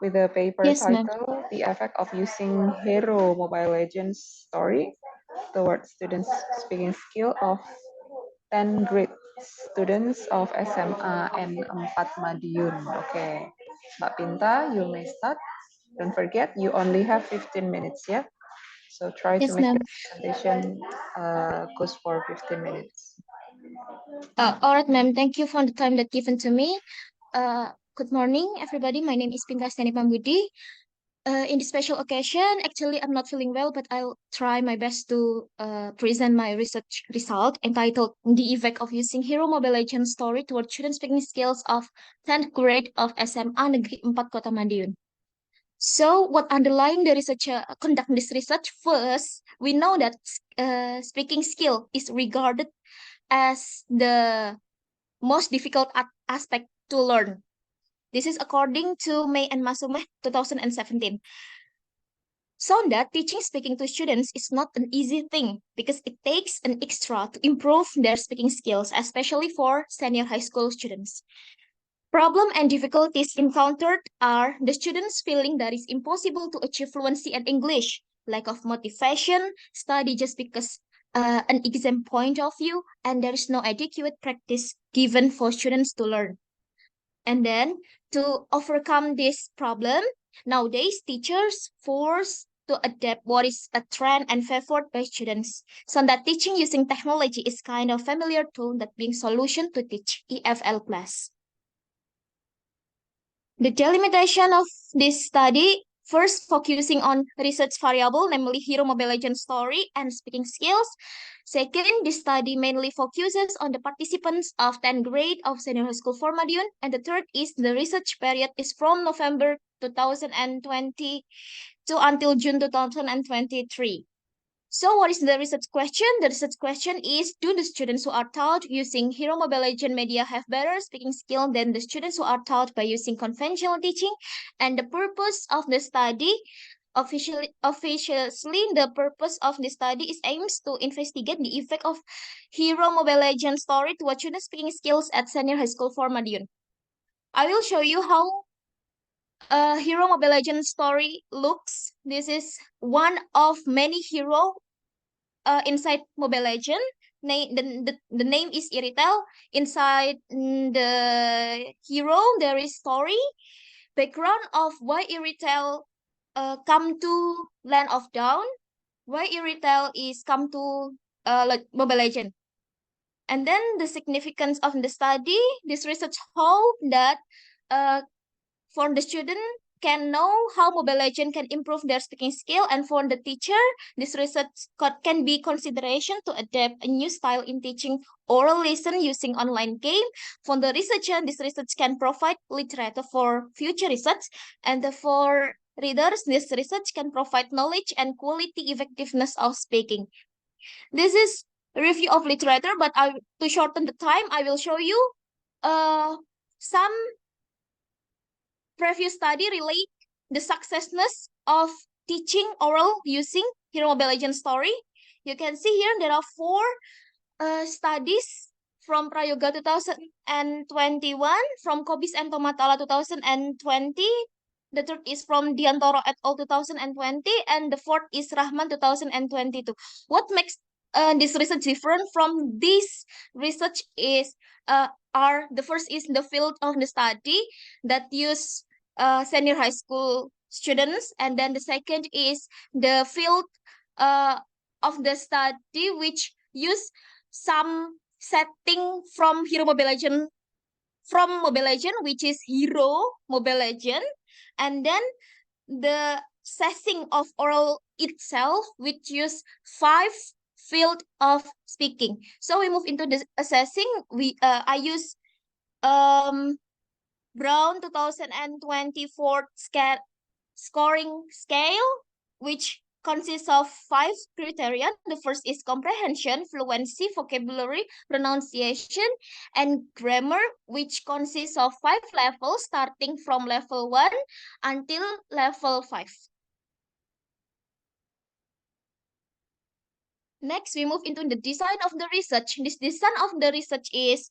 with the paper Yes, ma'am. title, The Effect of Using Hero Mobile Legends Story Towards Students' Speaking Skill of 10 grade students of SMA N4 Madiun. Okay, Mbak Pinta, you may start. Don't forget, you only have 15 minutes, yeah? So try to Yes, make the ma'am. presentation goes for 15 minutes. All right, ma'am. Thank you for the time that given to me. Good morning, everybody. My name is Pinta Stani Pambudi. In this special occasion, actually, I'm not feeling well, but I'll try my best to present my research result entitled "The Effect of Using Hero Mobile Legends Story Toward Student Speaking Skills of 10th Grade of SMA Negeri 4 Kota Madiun." So, what underlying the researcher conduct this research? First, we know that speaking skill is regarded as the most difficult aspect to learn. This is according to May and Masume 2017. So that teaching speaking to students is not an easy thing because it takes an extra to improve their speaking skills, especially for senior high school students. Problem and difficulties encountered are the students feeling that it's impossible to achieve fluency in English, lack of motivation, study just because an exam point of view, and there is no adequate practice given for students to learn. And then to overcome this problem, nowadays teachers forced to adapt what is a trend and favored by students. So that teaching using technology is kind of familiar tool that being solution to teach EFL class. The delimitation of this study, first focusing on research variable, namely hero mobilization story and speaking skills. Second, this study mainly focuses on the participants of 10th grade of senior high school for Madiun. And the third is the research period is from November 2022 until June 2023. So what is the research question? The research question is, do the students who are taught using Hero Mobile Legend media have better speaking skill than the students who are taught by using conventional teaching? And the purpose of the study, officially, the purpose of the study is aims to investigate the effect of Hero Mobile Legend story to students speaking skills at senior high school for Madiun. I will show you how Hero Mobile Legend story looks. This is one of many hero inside Mobile Legend. The name is Iritel. Inside the hero, there is story, background of why Iritel come to Land of Dawn, why Iritel is come to Mobile Legend. And then the significance of the study, this research hope that for the student can know how Mobile Legend can improve their speaking skill, and for the teacher, this research can be consideration to adapt a new style in teaching oral lesson using online game. For the researcher, this research can provide literature for future research, and for readers, this research can provide knowledge and quality effectiveness of speaking. This is a review of literature, but to shorten the time, I will show you some previous study relate the successness of teaching oral using Hero Mobile Legends story. You can see here there are 4 studies from Prayoga 2021, from Kobis and Tomatala 2020. The third is from Diantoro et al. 2020, and the fourth is Rahman 2022. What makes this research different from this research is the first is the field of the study that use senior high school students, and then the second is the field of the study which use some setting from Hero Mobile Legend, which is Hero Mobile Legend, and then the setting of oral itself, which use 5 field of speaking. So we move into the assessing. I use Brown 2024 scoring scale, which consists of 5 criteria. The first is comprehension, fluency, vocabulary, pronunciation, and grammar, which consists of 5 levels, starting from level 1 until level 5. Next, we move into the design of the research. This design of the research is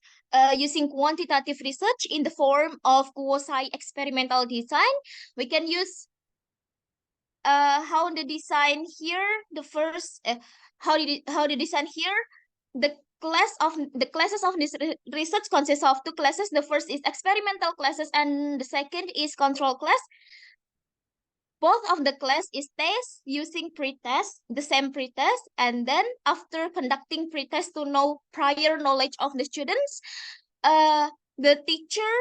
using quantitative research in the form of quasi-experimental design. We can use how the design here. The first, how the design here. The classes of this research consists of 2 classes. The first is experimental classes, and the second is control class. Both of the class is test using pretest, the same pretest, and then after conducting pretest to know prior knowledge of the students, the teacher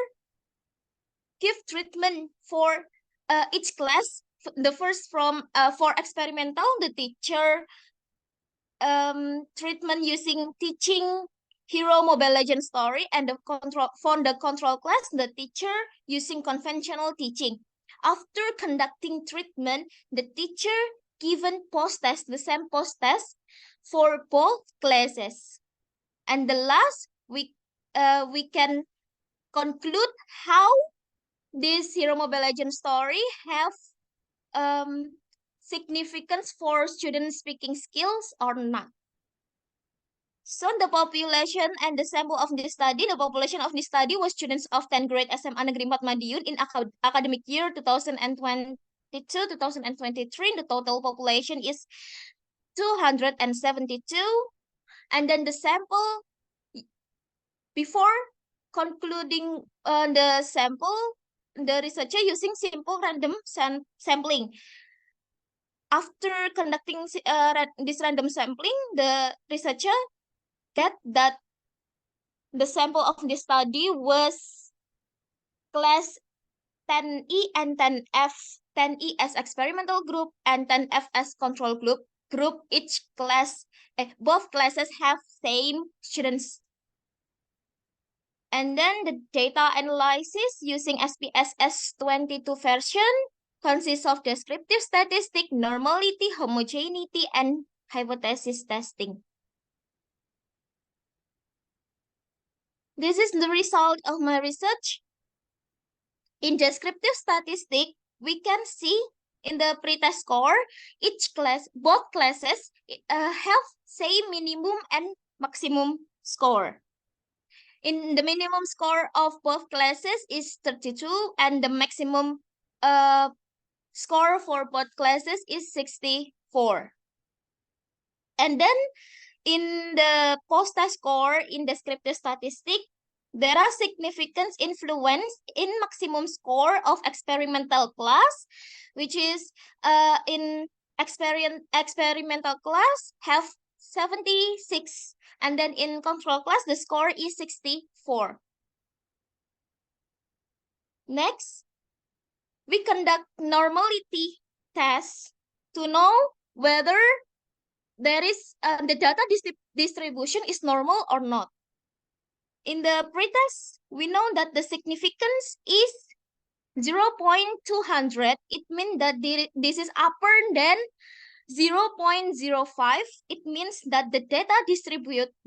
give treatment for each class. The first from for experimental, the teacher treatment using teaching Hero Mobile Legends story, and the control class, the teacher using conventional teaching. After conducting treatment, the teacher given post-test, the same post-test for both classes. And the last, we can conclude how this Hero Mobile Legends story have significance for student speaking skills or not. So the population and the sample of this study, the population of this study was students of 10th grade SMA Negeri 4 Madiun in academic year 2022-2023. The total population is 272. And then the sample, before concluding the sample, the researcher using simple random sampling. After conducting this random sampling, the researcher that the sample of this study was class 10E and 10F, 10E as experimental group and 10F as control group. Each class, both classes have same students. And then the data analysis using SPSS 22 version consists of descriptive statistic, normality, homogeneity, and hypothesis testing. This is the result of my research. In descriptive statistic, we can see in the pretest score, both classes have same minimum and maximum score. In the minimum score of both classes is 32 and the maximum score for both classes is 64. And then in the post-test score in descriptive statistic, there are significant influence in maximum score of experimental class, which is in experimental class have 76, and then in control class the score is 64. Next, we conduct normality tests to know whether there is the data distribution is normal or not. In the pretest, we know that the significance is 0.200. It means that this is upper than 0.05. It means that the data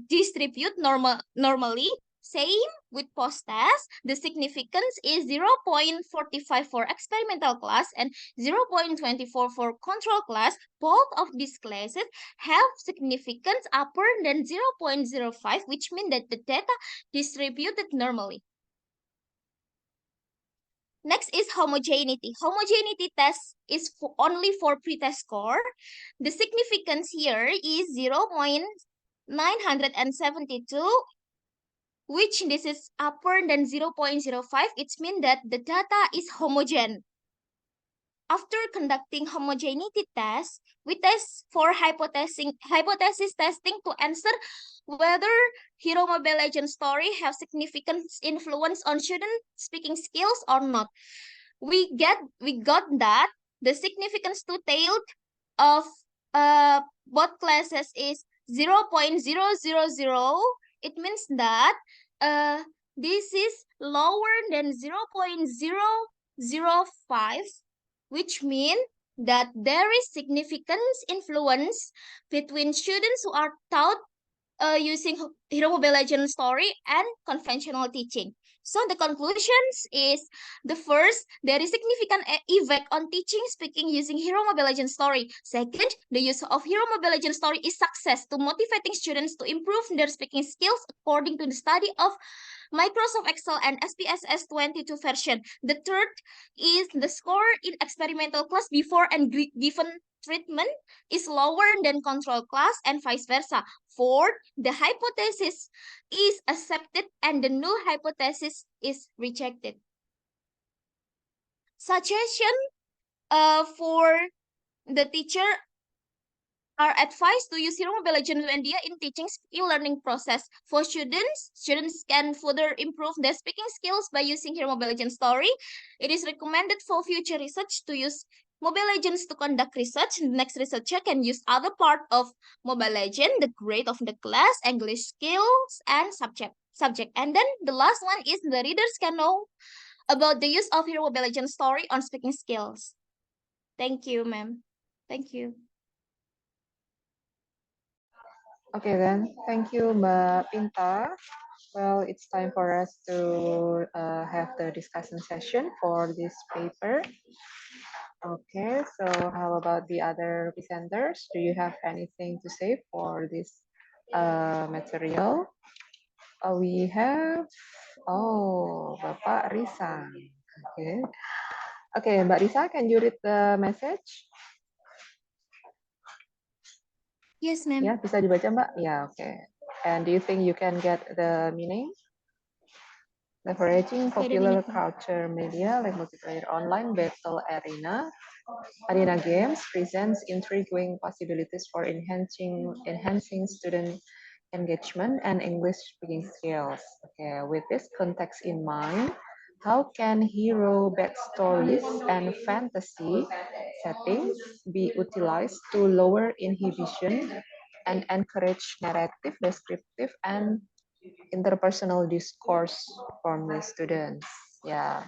distribute normally. Same with post-test, the significance is 0.45 for experimental class and 0.24 for control class. Both of these classes have significance upper than 0.05, which means that the data distributed normally. Next is homogeneity. Homogeneity test is only for pretest score. The significance here is 0.972, which this is upper than 0.05. It means that the data is homogeneous. After conducting homogeneity test, we test for hypothesis testing to answer whether Hero Mobile Legends story have significant influence on student speaking skills or not. We got that the significance detailed of both classes is 0.000. It means that this is lower than 0.005, which means that there is significant influence between students who are taught using Hero Mobile Legends story and conventional teaching. So the conclusions is the first, there is significant effect on teaching speaking using Hero Mobile Legends story. Second, the use of Hero Mobile Legends story is success to motivating students to improve their speaking skills according to the study of Microsoft Excel and SPSS 22 version. The third is the score in experimental class before and given treatment is lower than control class and vice versa. Fourth, the hypothesis is accepted and the null hypothesis is rejected. Suggestion for the teacher are advised to use Hero Mobile Legends India in teaching e-learning process. For students can further improve their speaking skills by using Hero Mobile Legends story. It is recommended for future research to use Mobile Legends to conduct research. The next researcher can use other part of Mobile Legends, the grade of the class, English skills, and subject. And then the last one is the readers can know about the use of Hero Mobile Legends story on speaking skills. Thank you, ma'am. Thank you. Okay then, thank you, Mbak Pinta. Well, it's time for us to have the discussion session for this paper. Okay, so how about the other presenters? Do you have anything to say for this material? We have, Bapak Risa. Okay. Okay, Mbak Risa, can you read the message? Yes, ma'am. Ya, bisa dibaca, Mbak? Ya, okay. And do you think you can get the meaning? Leveraging popular culture media like multiplayer online battle arena games presents intriguing possibilities for enhancing student engagement and English speaking skills. Okay, with this context in mind, how can hero backstories and fantasy settings be utilized to lower inhibition and encourage narrative, descriptive, and interpersonal discourse from the students? Yeah.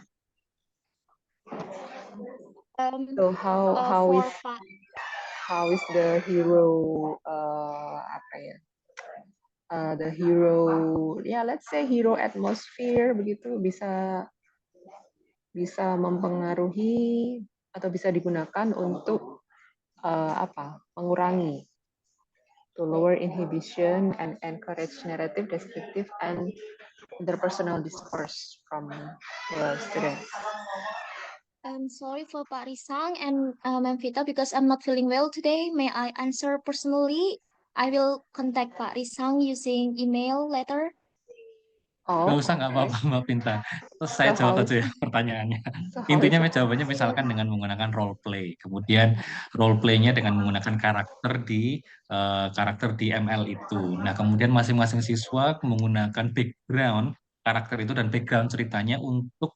So how is how is the hero apa ya? The hero, ya let's say hero atmosphere begitu bisa mempengaruhi atau bisa digunakan untuk mengurangi, to lower inhibition and encourage narrative, descriptive, and interpersonal discourse from the students. I'm sorry for Pak Risang and Ma'am Vita because I'm not feeling well today. May I answer personally? I will contact Pak Risang using email later. Oh, Gak usah, nggak apa-apa Mbak Pinta. Terus saya So jawab how aja ya pertanyaannya. So how Intinya is it? jawabannya misalkan dengan menggunakan role play. Kemudian role play-nya dengan menggunakan karakter di ML itu. Nah, kemudian masing-masing siswa menggunakan background karakter itu dan background ceritanya untuk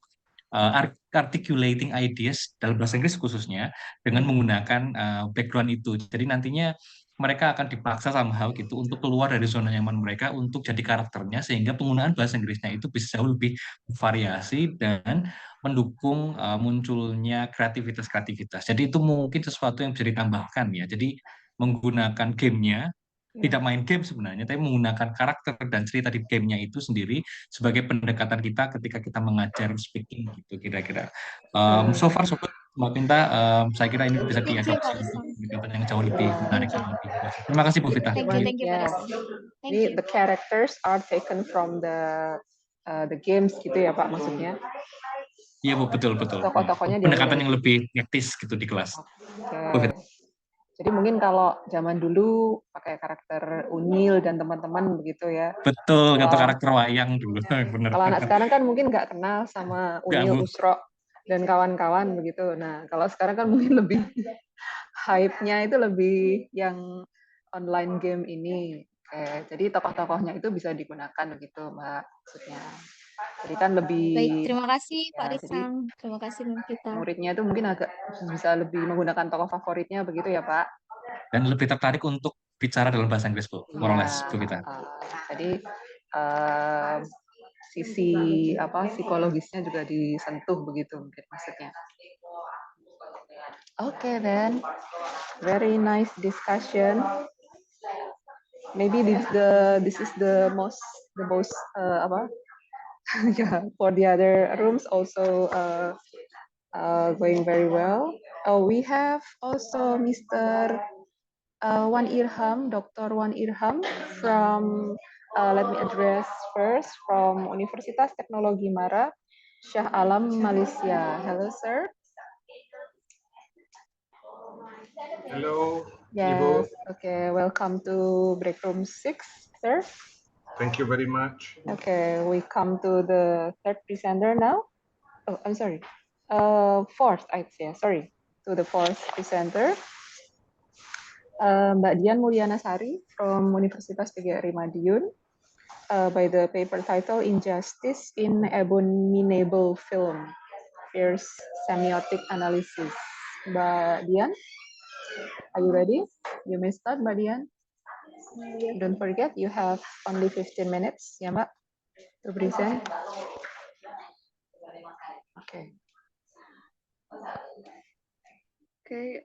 articulating ideas dalam bahasa Inggris khususnya dengan menggunakan background itu. Jadi nantinya mereka akan dipaksa somehow gitu untuk keluar dari zona nyaman mereka untuk jadi karakternya sehingga penggunaan bahasa Inggrisnya itu bisa jauh lebih variasi dan mendukung munculnya kreativitas-kreativitas. Jadi itu mungkin sesuatu yang bisa ditambahkan ya. Jadi menggunakan gamenya, tidak main game sebenarnya, tapi menggunakan karakter dan cerita di gamenya itu sendiri sebagai pendekatan kita ketika kita mengajar speaking gitu kira-kira. So far so good, Mbak Pinta, saya kira ini bisa Thank you, Pak diadopsi untuk Risang. pendekatan yang jauh lebih menarik Thank you. dan lebih luas. Terima kasih Bu Vita. Thank you, Pak Risang. Thank you. The characters are taken from the games gitu ya Pak maksudnya. Iya Bu, betul. Tokoh-tokohnya Pendekatan diambil yang lebih praktis gitu di kelas. Bu Oke. Vita. Jadi mungkin kalau zaman dulu pakai karakter Unyil dan teman-teman begitu ya. Betul, kata Kalau karakter wayang dulu. Bener. kalau anak sekarang kan mungkin nggak kenal sama Nggak, Unyil, Bu. Usro dan kawan-kawan begitu. Nah, kalau sekarang kan mungkin lebih hype-nya itu lebih yang online game ini. Oke, jadi tokoh-tokohnya itu bisa digunakan begitu, Mbak, maksudnya. Jadi kan lebih Baik, terima kasih Pak jadi Risang. Terima kasih Ma'am Vita. muridnya itu mungkin agak bisa lebih menggunakan tokoh favoritnya begitu ya, Pak. Dan lebih tertarik untuk bicara dalam bahasa Inggris, Bu. More or less, Bu Vita. Jadi sisi psikologisnya juga disentuh begitu mungkin maksudnya. Okay, then very nice discussion. Maybe this is the most yeah, for the other rooms also going very well. We have also Mr. Wan Irham, Dr. Wan Irham from, let me address first, from Universitas Teknologi Mara, Shah Alam, Malaysia. Hello, sir. Hello. Yes, okay, welcome to break room 6, sir. Thank you very much. Okay, we come to the third presenter now. Oh, I'm sorry. Fourth, I'd say, sorry, to the fourth presenter. Mbak Dian Mulyanasari from Universitas PGRI Madiun by the paper title Injustice in Abominable Film, Fierce Semiotic Analysis. Mbak Dian, are you ready? You may start, Mbak Dian. Yes. Don't forget, you have only 15 minutes, ya Mbak, to present. Okay. Okay.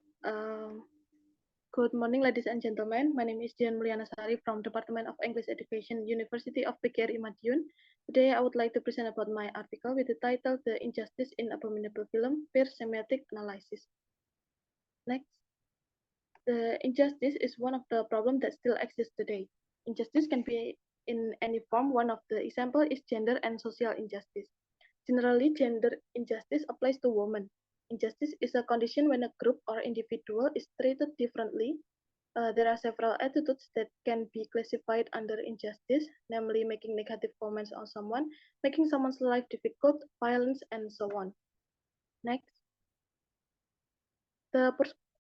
Good morning, ladies and gentlemen. My name is Dian Mulyanasari from Department of English Education, University of PGRI Madiun. Today, I would like to present about my article with the title "The Injustice in Abominable Film: Fierce Semiotic Analysis." Next. The injustice is one of the problems that still exists today. Injustice can be in any form. One of the examples is gender and social injustice. Generally, gender injustice applies to women. Injustice is a condition when a group or individual is treated differently. There are several attitudes that can be classified under injustice, namely making negative comments on someone, making someone's life difficult, violence, and so on. Next.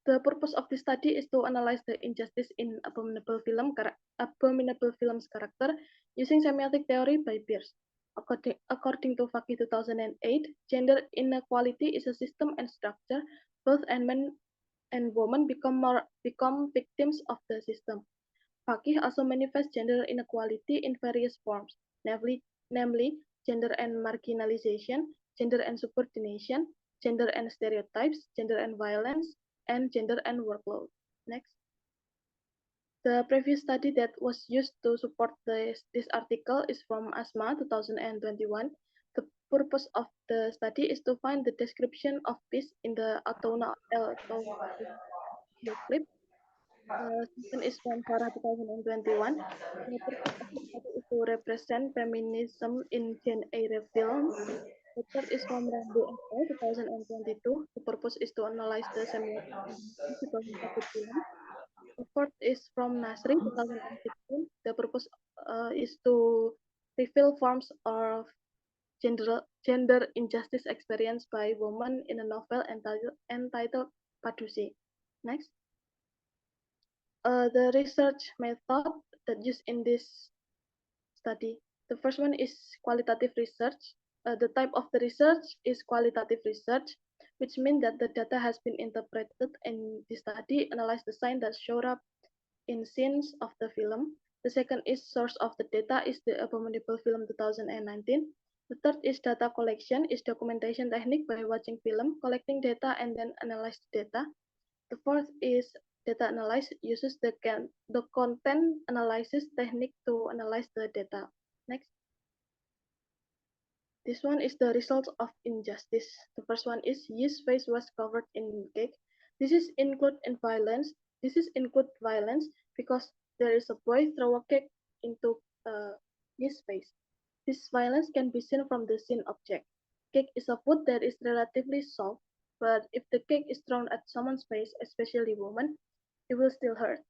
The purpose of this study is to analyze the injustice in abominable films character using semiotic theory by Peirce. According to Fakih 2008, gender inequality is a system and structure. Both men and women become victims of the system. Fakih also manifests gender inequality in various forms, namely gender and marginalization, gender and subordination, gender and stereotypes, gender and violence, and gender and workload. Next. The previous study that was used to support this article is from ASMA 2021. The purpose of the study is to find the description of peace in the Atona clip. Second is from Farah 2021. The purpose of the study is to represent feminism in Gen A film. The third is from Rambo FL 2022. The purpose is to analyze the semiotics of the 2014 film. The fourth is from Nasri 2016. The purpose is to reveal forms of gender injustice experienced by women in a novel entitled Padusi. Next. The research method that used in this study. The first one is qualitative research. The type of the research is qualitative research, which means that the data has been interpreted and the study analyze the signs that show up in scenes of the film. The second is source of the data is the Abominable Film 2019. The third is data collection is documentation technique by watching film, collecting data and then analyze the data. The fourth is data analysis uses the content analysis technique to analyze the data. Next. This one is the result of injustice. The first one is his face was covered in cake. This is include in violence. This is include violence because there is a boy throw a cake into his face. This violence can be seen from the scene object. Cake is a food that is relatively soft, but if the cake is thrown at someone's face, especially woman, it will still hurt.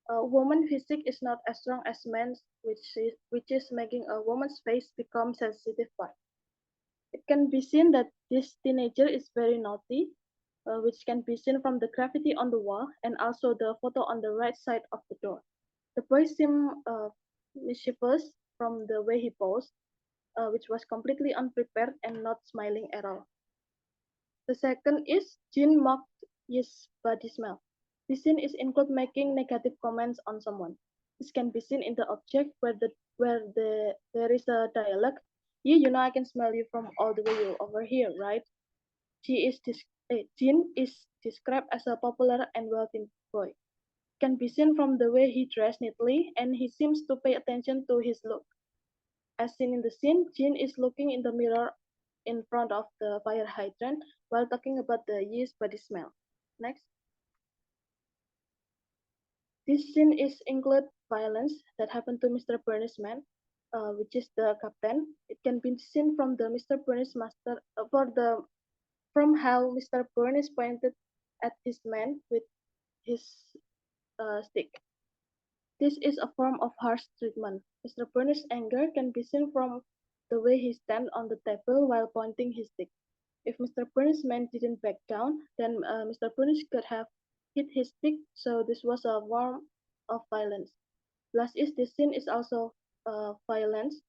A woman's physique is not as strong as men's, which is making a woman's face become sensitive part. It can be seen that this teenager is very naughty, which can be seen from the graffiti on the wall and also the photo on the right side of the door. The boy seemed mischievous from the way he posed, which was completely unprepared and not smiling at all. The second is Jean mocked his body smell. This scene is include making negative comments on someone. This can be seen in the object where there is a dialogue. You know I can smell you from all the way over here, right? Jean is described as a popular and wealthy boy. Can be seen from the way he dressed neatly and he seems to pay attention to his look. As seen in the scene, Jean is looking in the mirror in front of the fire hydrant while talking about the yeast body smell. Next. This scene is include violence that happened to Mr. Burns' man, which is the captain. It can be seen from the Mr. Burns master from how Mr. Burns pointed at his man with his stick. This is a form of harsh treatment. Mr. Burns' anger can be seen from the way he stands on the table while pointing his stick. If Mr. Burns' man didn't back down, then Mr. Burns could have hit his stick, so this was a form of violence. Last is this scene is also violence.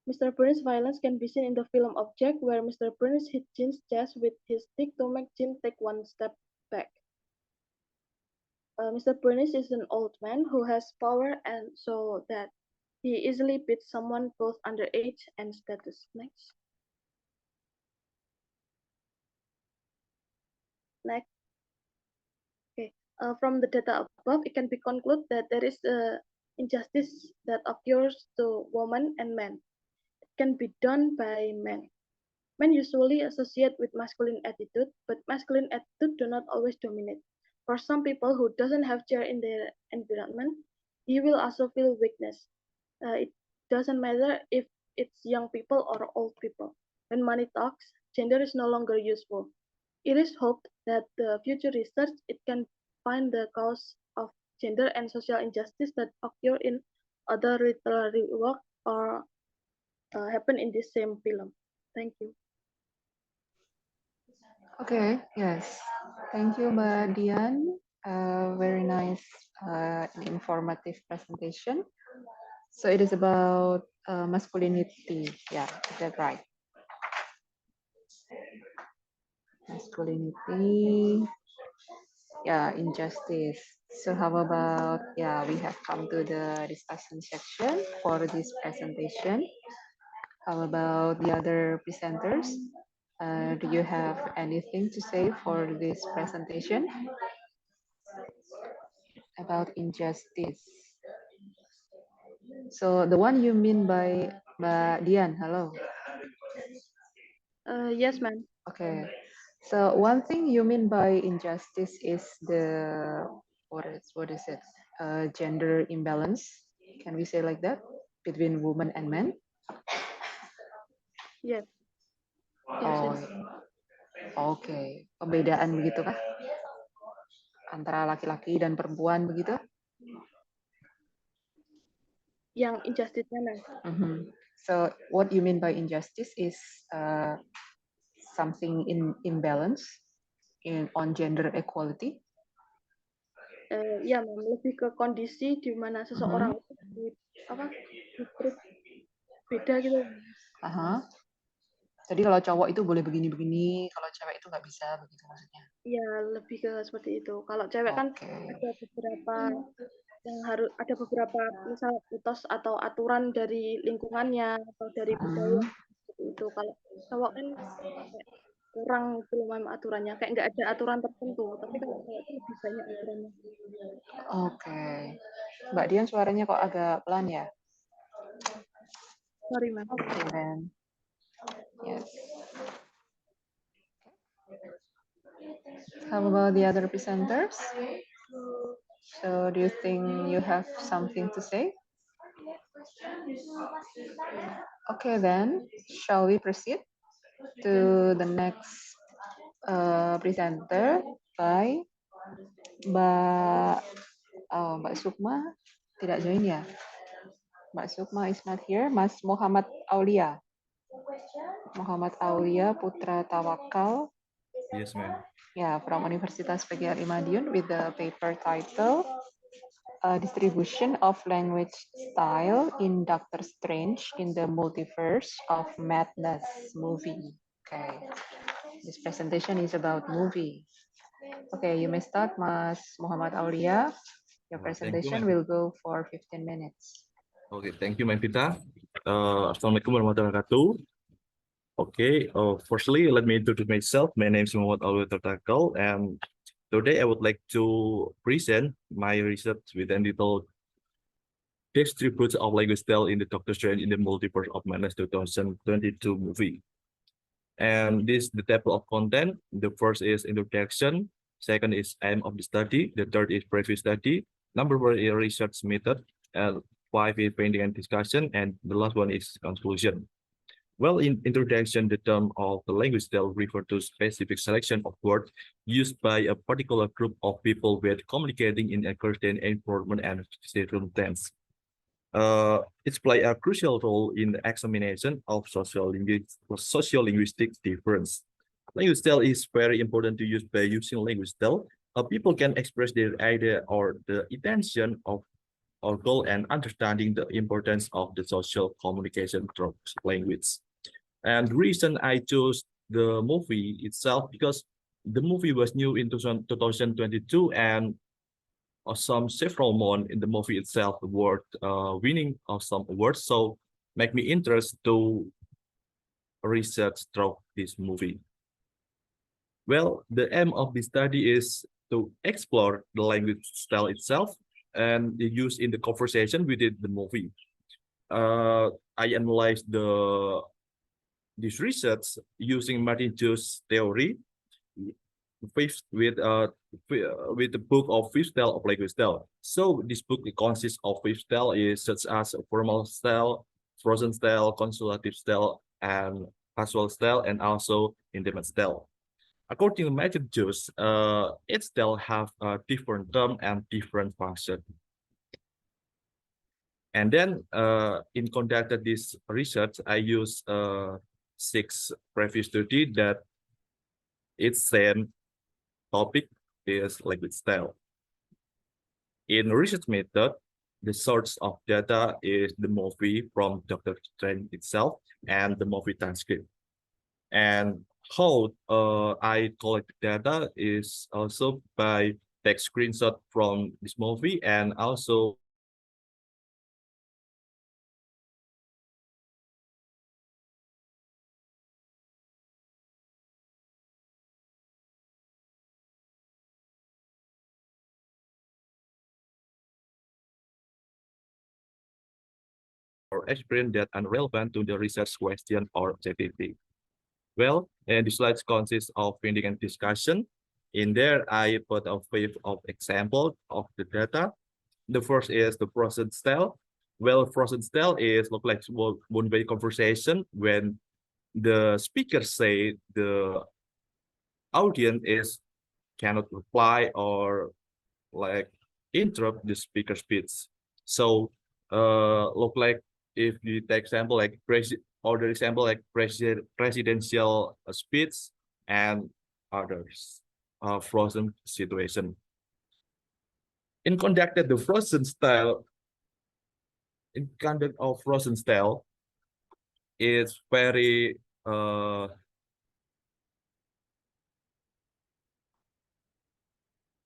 Mr. Burns' violence can be seen in the film Object, where Mr. Burns hit Jean's chest with his stick to make Jean take one step back. Mr. Burns is an old man who has power and so that he easily beats someone both under age and status. Next. Next. Okay. From the data above, it can be concluded that there is injustice that occurs to women and men. It can be done by men. Men usually associate with masculine attitude, but masculine attitude do not always dominate. For some people who doesn't have chair in their environment, he will also feel weakness. It doesn't matter if it's young people or old people. When money talks, gender is no longer useful. It is hoped that the future research it can find the cause of gender and social injustice that occur in other literary work or happen in this same film. Thank you. Okay, yes. Thank you, Mbak Dian. Very nice and informative presentation. So it is about masculinity. Yeah, is that right? Masculinity. Yeah, injustice. So how about, yeah, we have come to the discussion section for this presentation. How about the other presenters? Do you have anything to say for this presentation? about injustice. So the one you mean by Mbak Dian, hello. Yes, ma'am. Okay. So one thing you mean by injustice is the what is it? Gender imbalance. Can we say like that between women and men? Yes. Yes, Oh, yes. oke. Pembedaan begitu kah? Antara laki-laki dan perempuan begitu? Yang injustice-nya, ma'am. So what you mean by injustice is something imbalance on gender equality. Ya, ma'am, lebih ke kondisi di mana seseorang itu di-treat beda gitu. Jadi kalau cowok itu boleh begini-begini, kalau cewek itu nggak bisa begitu maksudnya. Ya, lebih ke seperti itu. Kalau cewek kan ada beberapa yang harus ada beberapa misal mitos atau aturan dari lingkungannya atau dari budaya seperti itu. Kalau cowok kan kayak kurang belum aturannya, kayak nggak ada aturan tertentu. Tapi kalau cewek itu lebih banyak aturannya. Oke. Mbak Dian suaranya kok agak pelan ya? Sorry, ma'am. Okay, then. Yes. How about the other presenters? So do you think you have something to say? Okay, then shall we proceed to the next presenter by Mbak Sukma tidak join ya? Mbak Sukma is not here. Mas Muhammad Aulia. Muhammad Aulia Putra Tawakal. Yes, ma'am. Yeah, from Universitas PGRI Madiun with the paper title Distribution of Language Style in Doctor Strange in the Multiverse of Madness movie. Okay, this presentation is about movie. Okay, you may start, Mas Muhammad Aulia. Your presentation will go for 15 minutes. Okay, thank you, M.Pd. Assalamualaikum warahmatullahi wabarakatuh. Okay, firstly, let me introduce myself. My name is Muhammad Alwi Tertakal, and today I would like to present my research with the title Distribution of Language Style in the Doctor Strange in the Multiverse of Madness 2022 movie. And this the table of content. The first is introduction, second is aim of the study, the third is previous study, number 4 is research method, and 5 is finding and discussion, and the last one is conclusion. Well, in introduction, the term of the language style refers to specific selection of words used by a particular group of people with communicating in a certain environment and circumstance. It plays a crucial role in the examination of sociolinguistic difference. Language style is very important to use by using language style. People can express their idea or the intention of our goal and understanding the importance of the social communication through language. And the reason I chose the movie itself because the movie was new in 2022 and several months in the movie itself were winning some awards. So make me interested to research through this movie. Well, the aim of this study is to explore the language style itself and the use in the conversation within the movie. I analyzed this research using Martin Jo's theory with the book of fifth style of language style. So this book consists of fifth style is such as formal style, frozen style, consultative style, and casual style, and also intimate style. According to Martin Jo's, each style have a different term and different function. And then in conducted this research, I used 6 previous study that its same topic is language style. In research method, the source of data is the movie from Dr. Strange itself and the movie transcript. And how I collect data is also by take screenshot from this movie and also or experience that are relevant to the research question or objective. Well, and the slides consist of finding and discussion. In there, I put a few of example of the data. The first is the frozen style. Well, frozen style is look like one-way conversation when the speaker say the audience is cannot reply or like interrupt the speaker speech. So look like if you take example like presidential speech and others frozen situation. In conducted the frozen style, in conduct of frozen style is very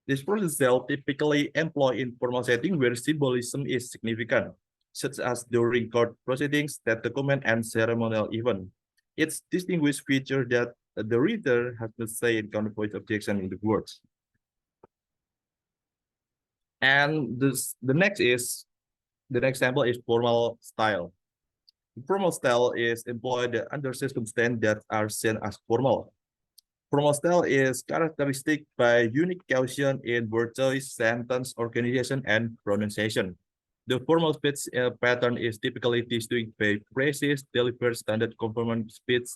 this frozen style typically employed in formal setting where symbolism is significant, such as during court proceedings, that document, and ceremonial event. Its distinguished feature that the reader has to say in counterpoint objection in the words. And the next example is formal style. Formal style is employed under circumstances that are seen as formal. Formal style is characteristic by unique caution in word choice, sentence organization, and pronunciation. The formal speech pattern is typically distinguished by phrases, delivered standard conformant speech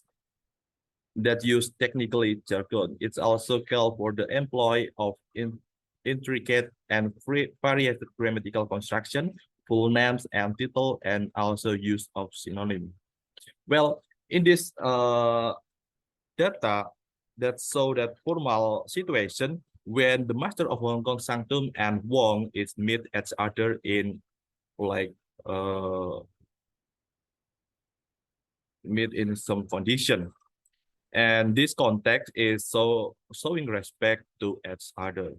that use technically jargon. It's also called for the employ of intricate and varied grammatical construction, full names and title, and also use of synonym. Well, in this data that show that formal situation when the master of Hong Kong Sanctum and Wong is meet each other in like meet in some condition, and this context is showing respect to each other.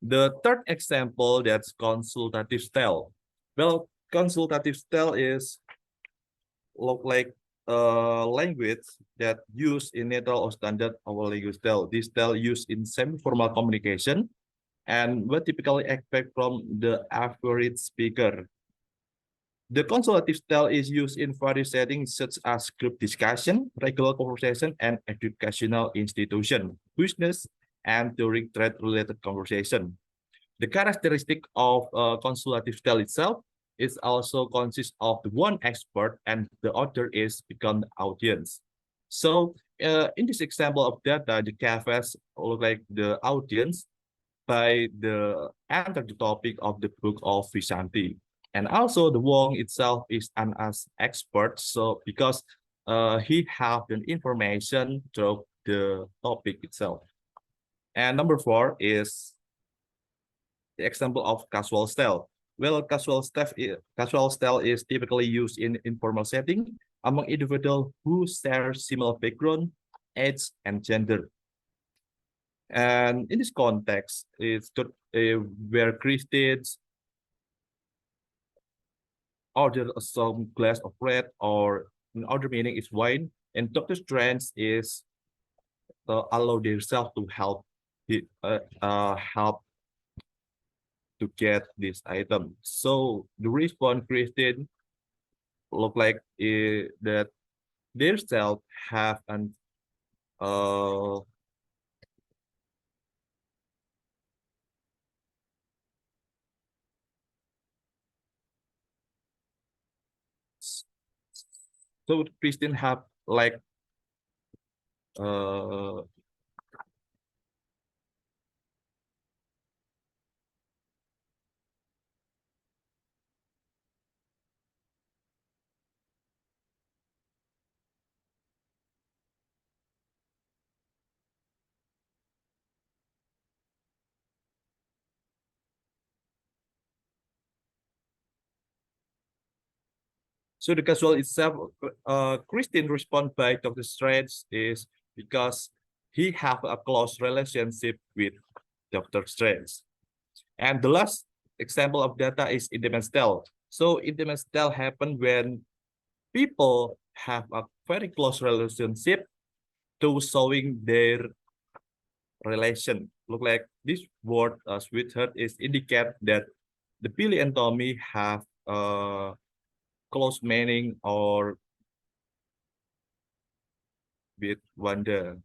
The third example, that's consultative style. Well, consultative style is look like language that used in neutral or standard our language style. This style used in semi-formal communication and what typically expect from the average speaker. The consultative style is used in various settings such as group discussion, regular conversation, and educational institution, business, and during trade-related conversation. The characteristic of consultative style itself is also consists of the one expert and the other is become the audience. So in this example of data, the CAFES look like the audience by the enter the topic of the book of Vishanti. And also the Wong itself is an as expert, so because he have the information through the topic itself. And number 4 is the example of casual style. Well, casual style is typically used in informal setting among individuals who share similar background, age, and gender. And in this context, it's where Christians order some glass of bread, or in other meaning is wine, and Dr. Strange is allow themselves to help to get this item. So the response Christian look like that their self have an so Christian have like so the casual itself, Christian respond by Dr. Strange is because he have a close relationship with Dr. Strange. And the last example of data is intimate style. So intimate style happen when people have a very close relationship to showing their relation. Look like this word sweetheart is indicate that the Billy and Tommy have close meaning or with wonder.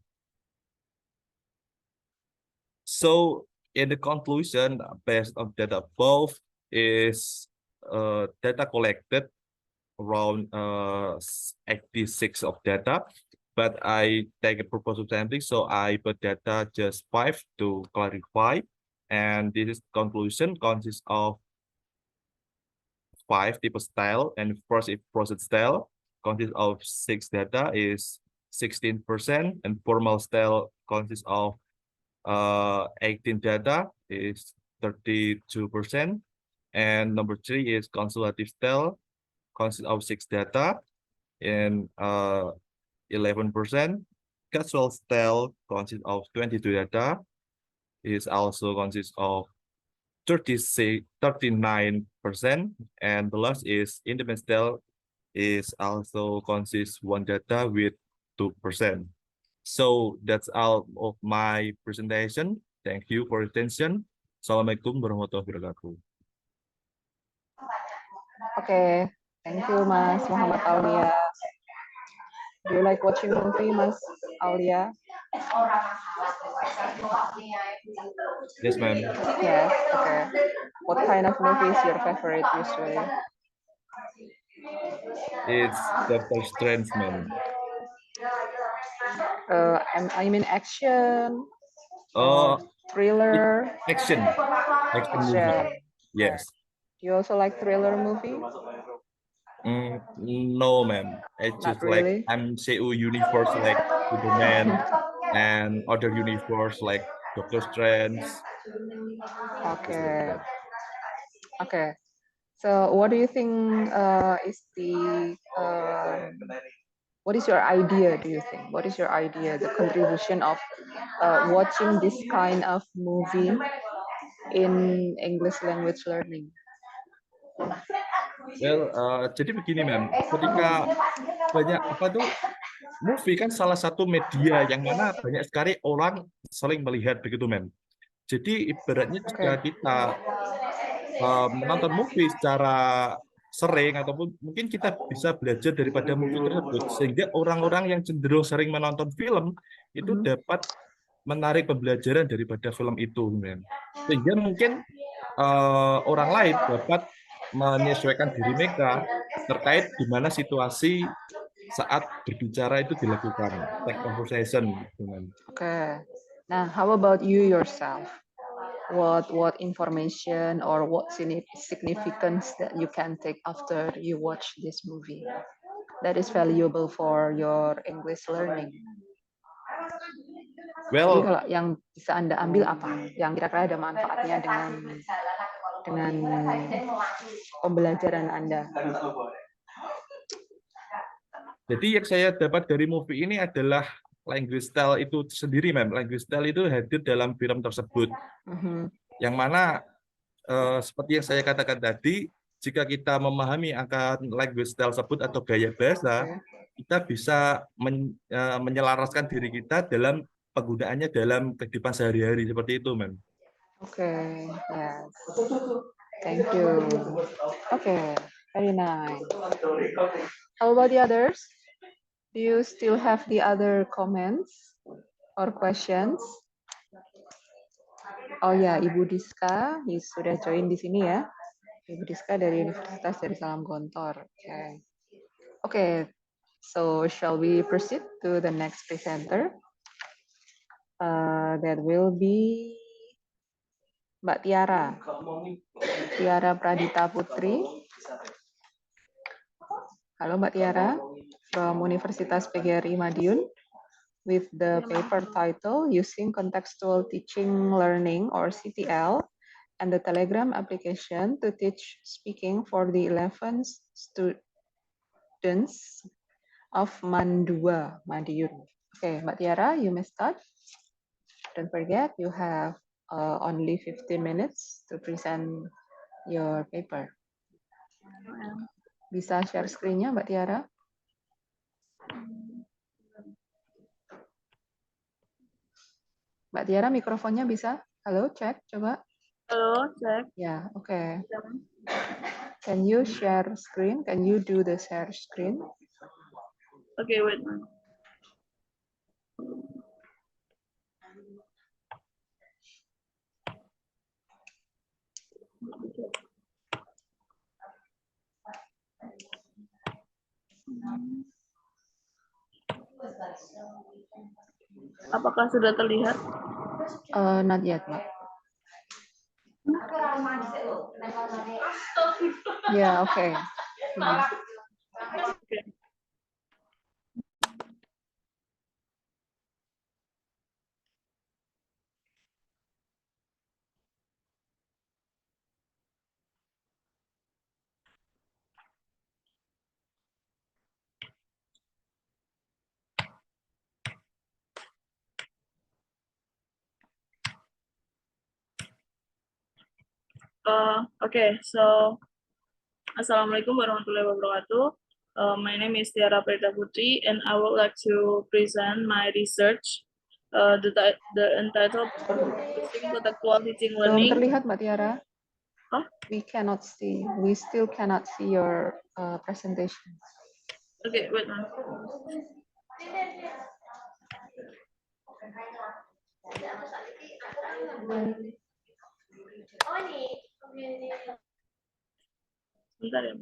So in the conclusion, based on data above is data collected around 86 of data, but I take a proposal sampling, so I put data just 5 to clarify, and this is conclusion consists of 5 type of style, and first if process style consists of 6 data is 16%, and formal style consists of 18 data is 32%, and number 3 is consultative style consists of 6 data and 11%. Casual style consists of 22 data, is also consists of 39%, and the last is intimate style is also consists 1 data with 2%. So that's all of my presentation. Thank you for your attention. Assalamualaikum warahmatullahi wabarakatuh. Okay, thank you, Mas Muhammad Aulia. Do you like watching movie, Mas Aulia? Yes, ma'am. Yes, okay. What kind of movie is your favorite usually? It's Doctor Strange, ma'am. I mean action, Uh, thriller. action movie. Yes. Do you also like thriller movie? No, ma'am. It's Not just like really. MCU universe like Superman and other universe like Doctor Strange. Okay. Okay. So what do you think is the what is your idea, do you think? What is your idea, the contribution of watching this kind of movie in English language learning? Well, jadi begini, ma'am. Ketika banyak apa tuh movie kan salah satu media yang mana banyak sekali orang saling melihat begitu, ma'am. Jadi ibaratnya jika kita menonton movie secara sering ataupun mungkin kita bisa belajar daripada movie tersebut sehingga orang-orang yang cenderung sering menonton film itu dapat menarik pembelajaran daripada film itu, ma'am. Sehingga mungkin orang lain dapat menyesuaikan diri mereka terkait di mana situasi saat berbicara itu dilakukan, like conversation, dengan. Okay. Now, how about you yourself? What information or what significance that you can take after you watch this movie that is valuable for your English learning? Jadi kalau yang bisa Anda ambil apa? Yang kira-kira ada manfaatnya dengan pembelajaran Anda? Jadi yang saya dapat dari movie ini adalah language style itu sendiri, ma'am. Language style itu hadir dalam film tersebut. Yang mana seperti yang saya katakan tadi, jika kita memahami akan language style tersebut atau gaya bahasa, kita bisa menyelaraskan diri kita dalam penggunaannya dalam kehidupan sehari-hari seperti itu, ma'am. Okay, yes. Thank you. Okay, very nice. How about the others? Do you still have the other comments or questions? Oh ya, Ibu Diska sudah join di sini ya. Ibu Diska dari Universitas dari Salam Gontor. Okay. Okay, so shall we proceed to the next presenter? That will be Mbak Tiara. Tiara Pradita Putri. Halo Mbak Tiara, from Universitas PGRI Madiun, with the paper title Using Contextual Teaching Learning or CTL and the Telegram application to teach speaking for the 11 students of Mandua, Madiun. Okay, Mbak Tiara, you may start. Don't forget, you have only 15 minutes to present your paper. Bisa share screen-nya, Mbak Tiara? Mbak Tiara, mikrofonnya bisa? Halo, cek, coba. Halo, cek. Ya, oke. Can you share screen? Can you do the share screen? Okay, wait. Apakah sudah terlihat? Not yet, Mbak. Yeah, okay. Okay. Okay, so Assalamualaikum warahmatullahi wabarakatuh. My name is Tiara Putri, and I would like to present my research, the entitled Using Contextual Teaching Belum Learning. terlihat, Mbak Tiara. Huh? We cannot see. We still cannot see your presentation. Okay, wait. Bentar ya.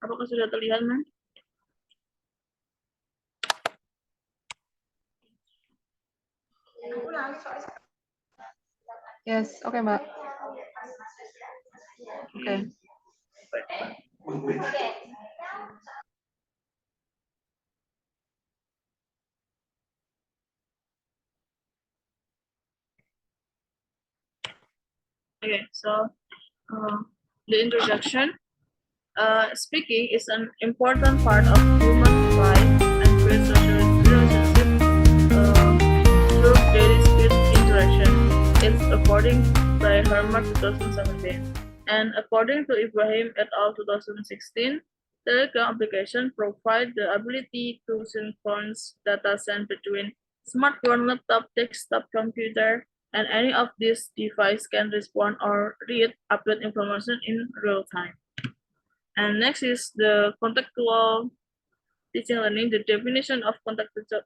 Apakah sudah terlihat, Man? Yes, okay, Mbak. Okay. Okay, so the introduction. Speaking is an important part of human life and creates social relationships through daily speech interaction. It's according by Herman 2017. And according to Ibrahim et al. 2016, Telegram application provide the ability to synchronize data sent between smartphone, laptop, desktop computer, and any of these devices can respond or read upload information in real time. And next is the contextual teaching learning. The definition of contextual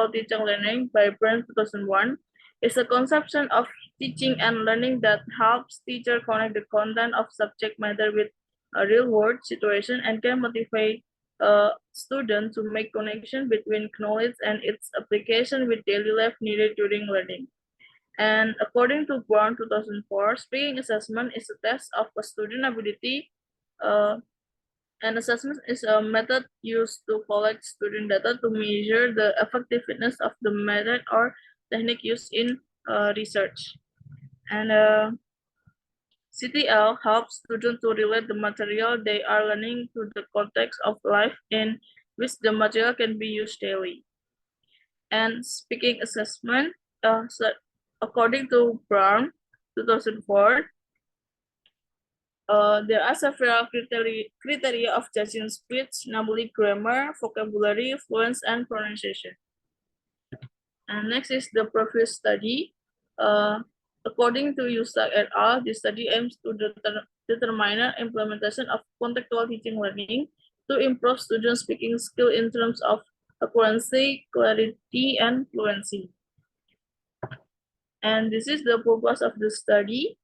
teaching learning by Brand 2001 is a conception of teaching and learning that helps teacher connect the content of subject matter with a real world situation and can motivate a student to make connection between knowledge and its application with daily life needed during learning. And according to Brown 2004, speaking assessment is a test of a student ability. An assessment is a method used to collect student data to measure the effectiveness of the method or technique used in research. And CTL helps students to relate the material they are learning to the context of life in which the material can be used daily. And speaking assessment, according to Brown 2004, there are several criteria of judging speech, namely grammar, vocabulary, fluence, and pronunciation. And next is the previous study. According to Yusak et al., this study aims to determine implementation of contextual teaching learning to improve student speaking skill in terms of accuracy, clarity, and fluency. And this is the purpose of the study.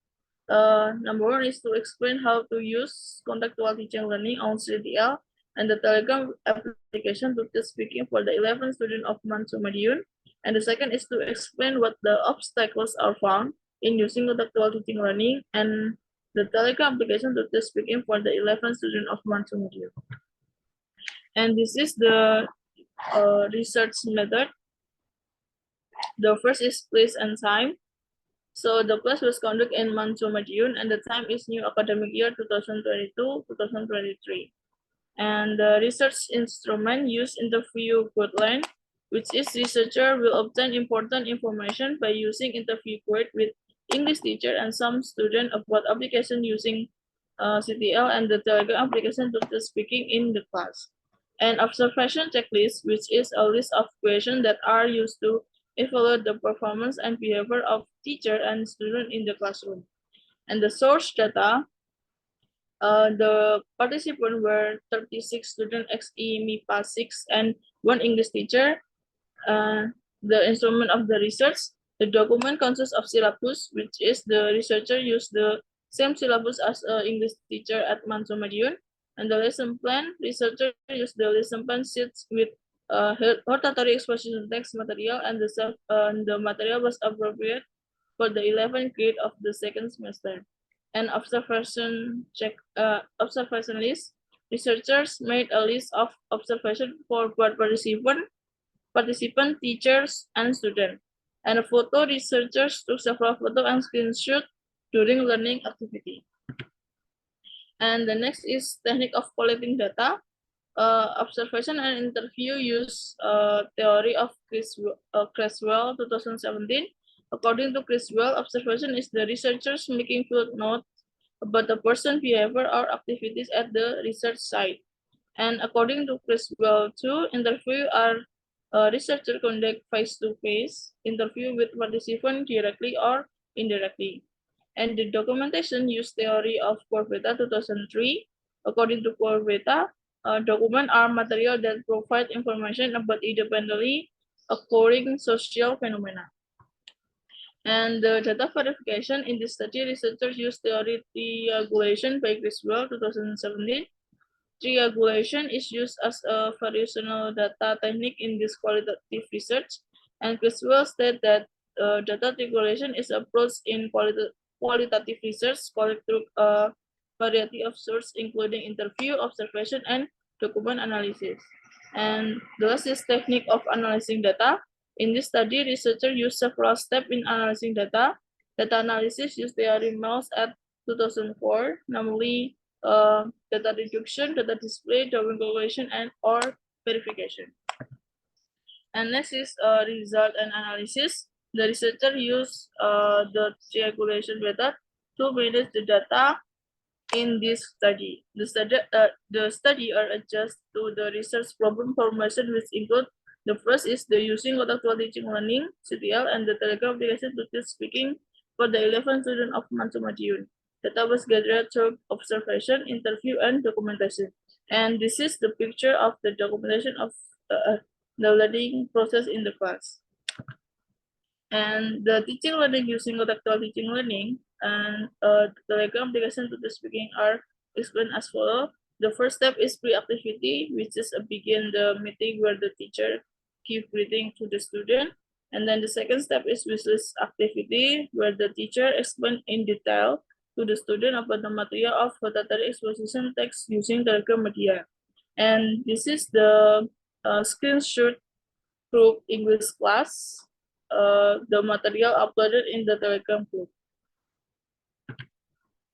Number one is to explain how to use contextual teaching learning on CTL and the Telegram application to teach speaking for the 11 students of Madiun. And the second is to explain what the obstacles are found in using contextual teaching learning and the Telegram application to teach speaking for the 11 students of Madiun. And this is the research method. The first is place and time. So the class was conducted in Madiun, and the time is new academic year 2022-2023. And the research instrument used interview guideline, which is researcher will obtain important information by using interview grid with English teacher and some student about application using CTL and the Telegram application to speaking in the class. An observation checklist, which is a list of questions that are used to evaluate the performance and behavior of teacher and student in the classroom. And the source data, the participants were 36 students XE MIPA 6 and 1 English teacher. The instrument of the research, the document consists of syllabus, which is the researcher used the same syllabus as an English teacher at Madiun. And the lesson plan, researcher used the lesson plan sheets with hortatory exposition text material, and the material was appropriate for the 11th grade of the second semester. And observation list, researchers made a list of observation for participant, teachers, and students. And a photo, researchers took several photos and screenshots during learning activity. And the next is technique of collecting data. Observation and interview use theory of Creswell 2017. According to Creswell, observation is the researchers making field notes about the person, behavior, or activities at the research site. And according to Creswell 2, interview are researcher conduct face-to-face interview with participants directly or indirectly. And the documentation use theory of Corvetta 2003. According to Corvetta, documents are material that provide information about independently occurring social phenomena. And the data verification in this study, researchers use theory triangulation by Creswell 2017. Triangulation is used as a variational data technique in this qualitative research, and Creswell stated that data triangulation is approached in qualitative research collected through a variety of sources, including interview, observation, and document analysis. And the last is technique of analyzing data. In this study, researchers used several steps in analyzing data. Data analysis used theory models at 2004, namely data reduction, data display, drawing calculation, and or verification. And next is result and analysis. The researcher used the triangulation method to manage the data in this study. The study are adjusted to the research problem formation, which include the first is the using contextual teaching learning (CTL) and the Telegram application to teach speaking for the 11 students of Madiun. Data was gathered through observation, interview, and documentation. And this is the picture of the documentation of the learning process in the class. And the teaching learning using contextual teaching learning and the Telegram application to the speaking are explained as follows. The first step is pre-activity, which is begin the meeting where the teacher give greeting to the student. And then the second step is wishlist activity, where the teacher explain in detail to the student about the material of hortatory exposition text using Telegram media. And this is the screenshot group English class, the material uploaded in the Telegram group.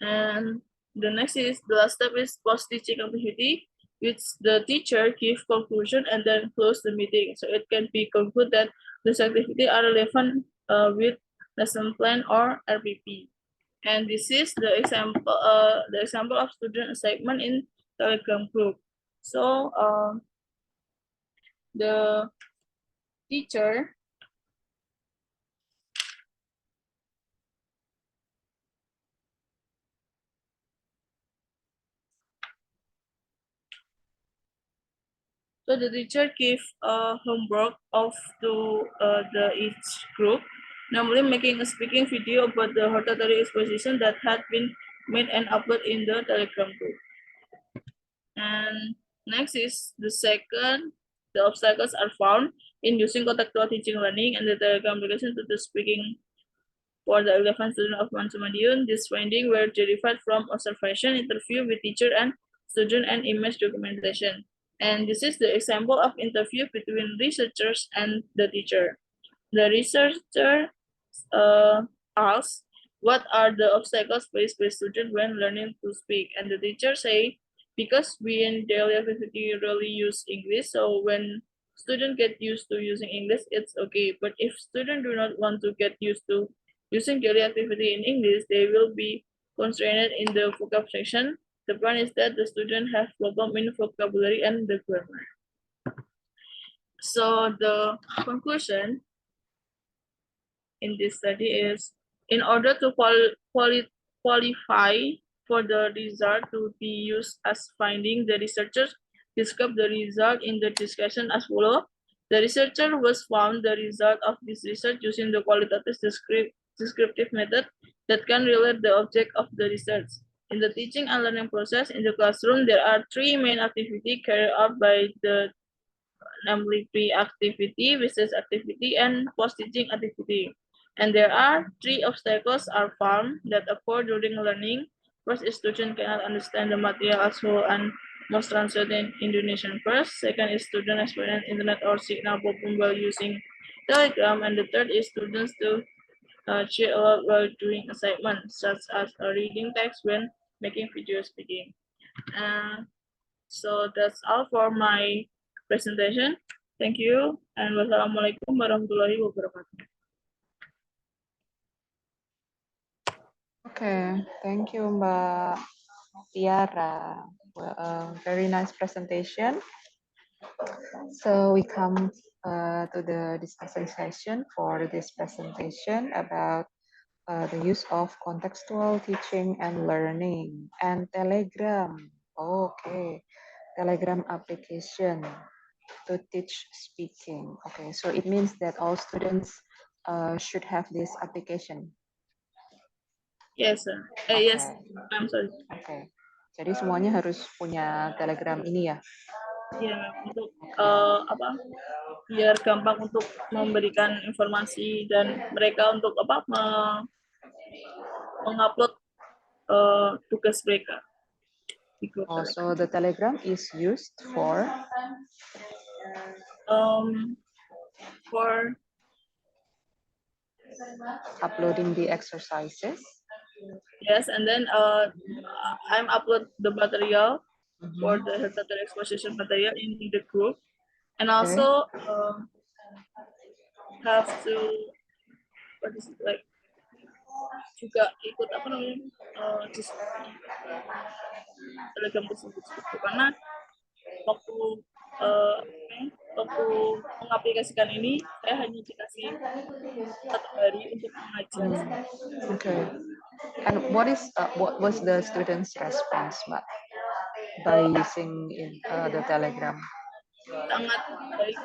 And the next is the last step is post-teaching activity, which the teacher give conclusion and then close the meeting. So it can be concluded that this activity are relevant with lesson plan or RPP. And this is the example of student assignment in Telegram group. So the teacher gave homework of to each group, namely making a speaking video about the hortatory exposition that had been made and uploaded in the Telegram group. And next is the second, the obstacles are found in using contextual teaching learning and the Telegram application to the speaking for the 11 students of Madiun. This finding were derived from observation, interview with teacher and student, and image documentation. And this is the example of interview between researchers and the teacher. The researcher asks, what are the obstacles faced by students when learning to speak? And the teacher say, because we in daily activity really use English, so when students get used to using English, it's okay. But if students do not want to get used to using daily activity in English, they will be constrained in the vocab section. The point is that the student have problem in vocabulary and the grammar. So the conclusion in this study is, in order to qualify for the result to be used as finding, the researchers describe the result in the discussion as follows. The researcher was found the result of this research using the qualitative descriptive method that can relate the object of the research. In the teaching and learning process in the classroom, there are three main activities carried out by the, namely pre-activity, business activity, and post-teaching activity. And there are three obstacles are found that occur during learning. First, a student cannot understand the material as whole and must translate in Indonesian first. Second is student experience internet or signal problem while using Telegram. And the third is students to cheat a lot while doing assignments, such as reading text when making video speaking. So that's all for my presentation. Thank you, and wassalamualaikum warahmatullahi wabarakatuh. Okay, thank you, Mbak Tiara. Well, very nice presentation. So we come to the discussion session for this presentation about the use of contextual teaching and learning and Telegram. Okay, Telegram application to teach speaking. Okay, so it means that all students should have this application. Yes, sir. Okay. Yes, I'm sorry. Okay. Jadi semuanya harus punya Telegram ini ya? Ya, untuk apa? Biar gampang untuk memberikan informasi dan mereka untuk apa? Mengupload tugas mereka di grup Oh, Telegram. so the Telegram is used for uploading the exercises. Yes, and then I'm upload the material for the health exposition material in the group, and also have to what is it, like juga ikut apa namanya diskusi Telegram tersebut gitu. Karena waktu waktu mengaplikasikan ini saya hanya dikasih 1 hari untuk mengajar. Okay. And what was the students' response, Mbak, by using the Telegram? Sangat baik,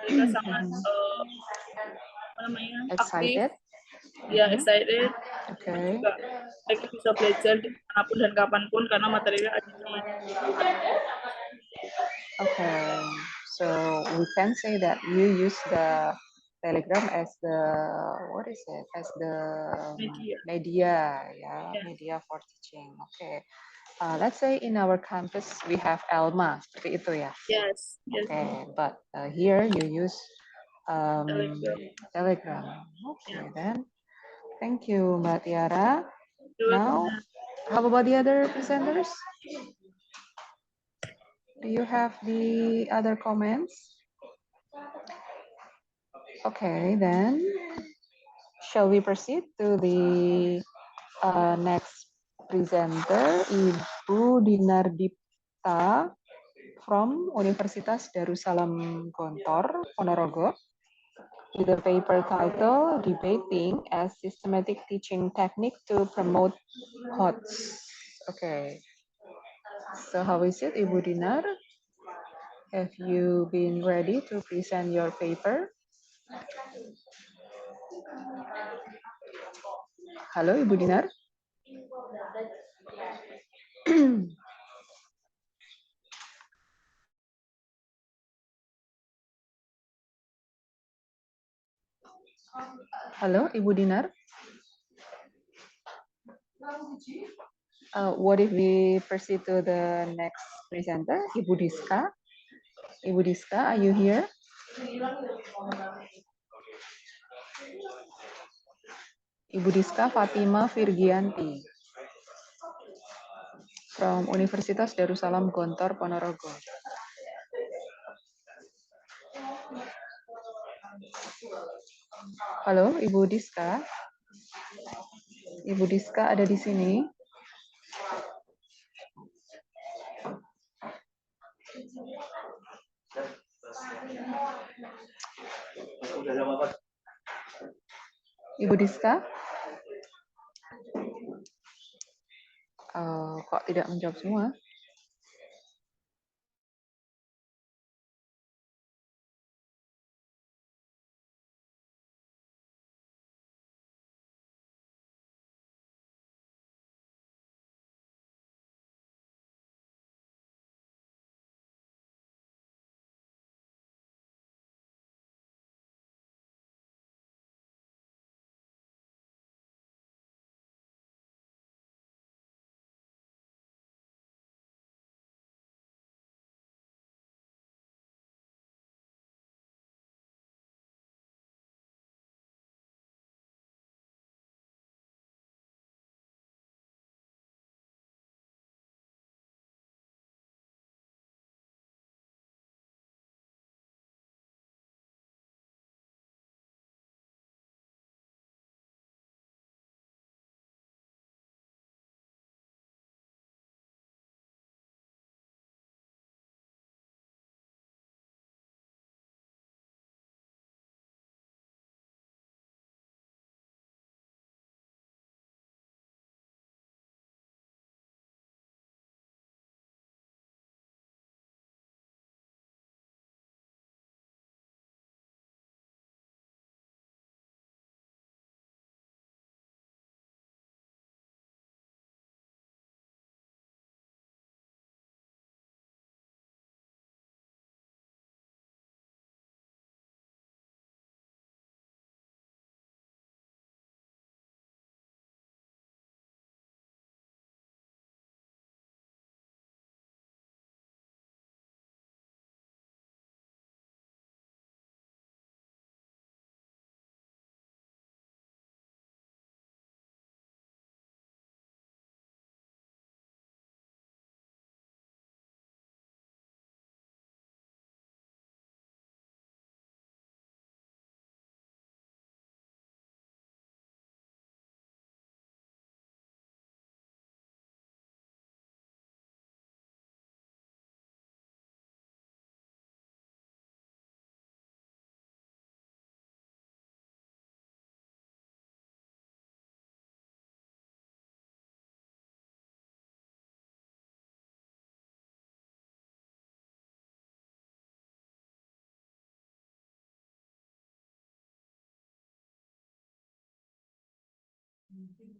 mereka sangat apa namanya Excited? aktif, ya excited. Okay. Juga mereka bisa belajar dimanapun dan kapanpun karena materinya ada di. Okay, so we can say that you use the Telegram as the as the media, yeah, media for teaching. Okay, let's say in our campus we have Elma, seperti itu ya. Yes. Okay, but here you use Telegram. Okay, then thank you, Mbak Tiara. Now, how about the other presenters? Do you have the other comments? Okay, then shall we proceed to the next presenter, Ibu Dinardipta from Universitas Darussalam Gontor, Ponorogo, with the paper title Debating as Systematic Teaching Technique to Promote HOTS. Okay. So how is it, Ibu Dinar? Have you been ready to present your paper? Halo, Ibu Dinar. Halo, Ibu Dinar. What if we proceed to the next presenter, Ibu Diska? Ibu Diska, are you here? Ibu Diska Fatima Virgianti from Universitas Darussalam Gontor, Ponorogo. Halo, Ibu Diska. Ibu Diska ada di sini. Ibu Diska? Kok tidak menjawab semua?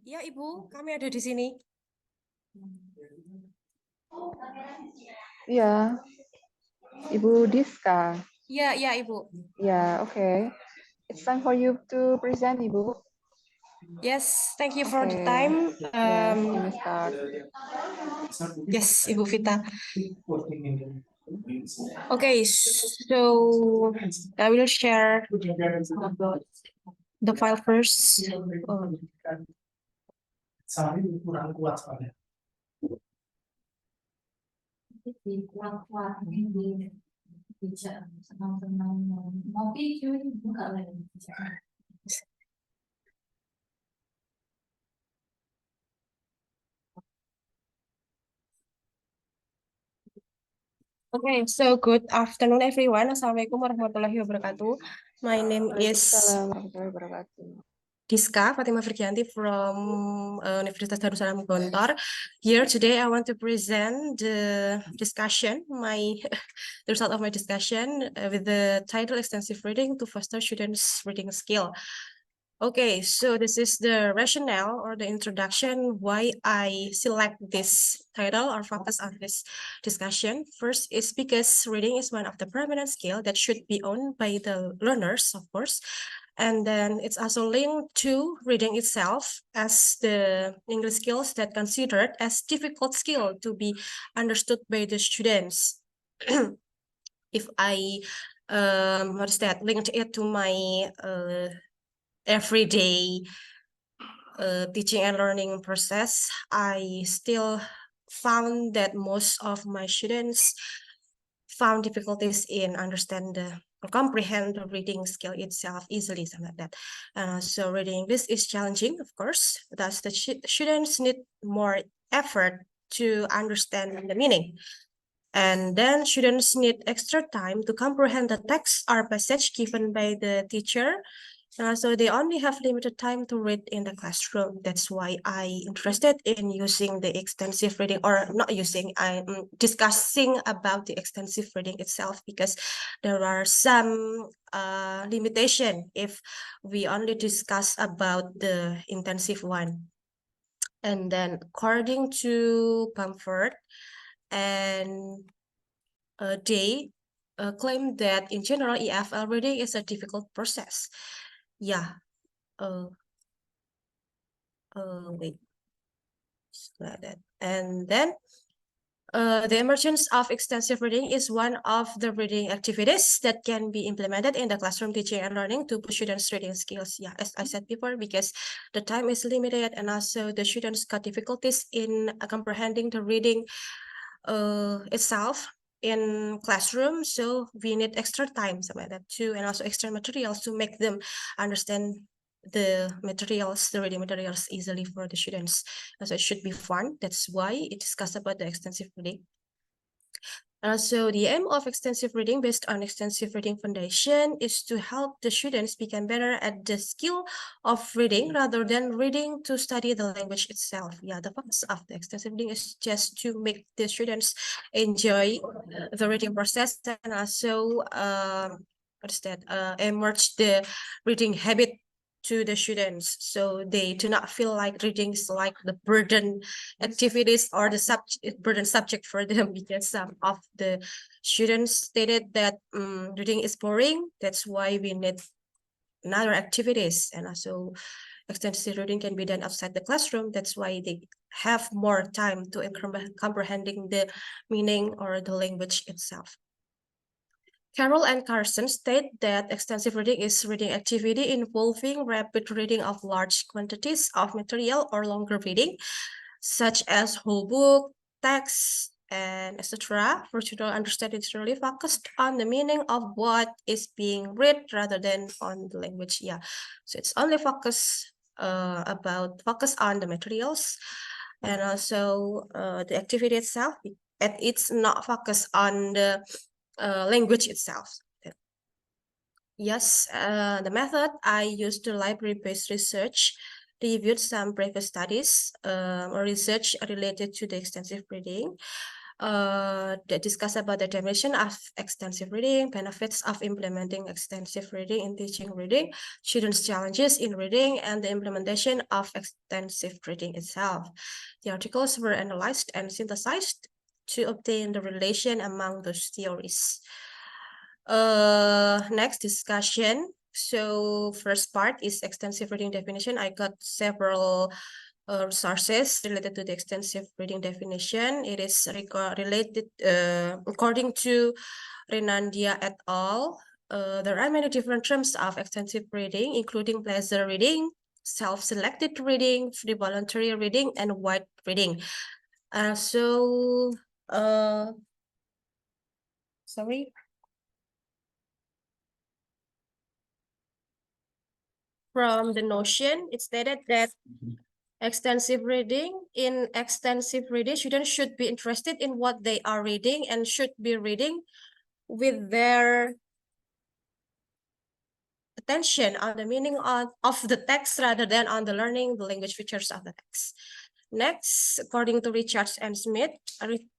Ya, Ibu, kami ada di sini. Iya. Ibu Diska. Ya, ya, Ibu. Yeah, okay. It's time for you to present, Ibu. Yes, thank you for the Okay. time. Yes, you may start. Yes, Ibu Vita. Okay, so I will share the file first. Okay, so good afternoon, everyone. Assalamualaikum warahmatullahi wabarakatuh. My name is Waalaikumsalam warahmatullahi wabarakatuh. Diska Fatima Firkianti from Universitas Darussalam Gontor. Here today, I want to present the discussion, the result of my discussion with the title "Extensive Reading to Foster Students' Reading Skill." Okay, so this is the rationale or the introduction why I select this title or focus on this discussion. First is because reading is one of the permanent skill that should be owned by the learners, of course. And then it's also linked to reading itself as the English skills that considered as difficult skill to be understood by the students. If I linked it to my everyday teaching and learning process, I still found that most of my students found difficulties in understand or comprehend the reading skill itself easily, something like that. So reading English is challenging, of course. Thus, the students need more effort to understand the meaning. And then students need extra time to comprehend the text or passage given by the teacher. So they only have limited time to read in the classroom. That's why I interested in using the extensive reading, or not using, I'm discussing about the extensive reading itself, because there are some limitation if we only discuss about the intensive one. And then according to Comfort and they claim that in general EFL reading is a difficult process. Yeah. Wait. Like that. And then the emergence of extensive reading is one of the reading activities that can be implemented in the classroom teaching and learning to push students' reading skills. Yeah, as I said before, because the time is limited and also the students got difficulties in comprehending the reading itself in classroom, so we need extra time, something like that too, and also extra materials to make them understand the materials, the reading materials easily for the students. So it should be fun. That's why it discussed about the extensive reading. So the aim of extensive reading based on extensive reading foundation is to help the students become better at the skill of reading rather than reading to study the language itself. Yeah, the focus of the extensive reading is just to make the students enjoy the reading process and also emerge the reading habit to the students, so they do not feel like reading is like the burden activities or the burden subject for them, because some of the students stated that reading is boring. That's why we need another activities, and also extensive reading can be done outside the classroom. That's why they have more time to comprehending the meaning or the language itself. Carroll and Carson state that extensive reading is reading activity involving rapid reading of large quantities of material or longer reading, such as whole book, text, and etc. For general understanding, it's really focused on the meaning of what is being read rather than on the language. Yeah, so it's only focus on the materials, and also the activity itself. It's not focused on the language itself. Yes, the method I used to library-based research reviewed some previous studies or research related to the extensive reading that discuss about the definition of extensive reading, benefits of implementing extensive reading in teaching reading, students' challenges in reading, and the implementation of extensive reading itself. The articles were analyzed and synthesized to obtain the relation among those theories. Next discussion. So first part is extensive reading definition. I got several sources related to the extensive reading definition. It is related according to Renandia et al. There are many different terms of extensive reading, including pleasure reading, self-selected reading, free voluntary reading, and wide reading. Sorry. From the notion, it stated that extensive reading, students should be interested in what they are reading and should be reading with their attention on the meaning of the text rather than on the learning the language features of the text. Next, according to Richards and Smith,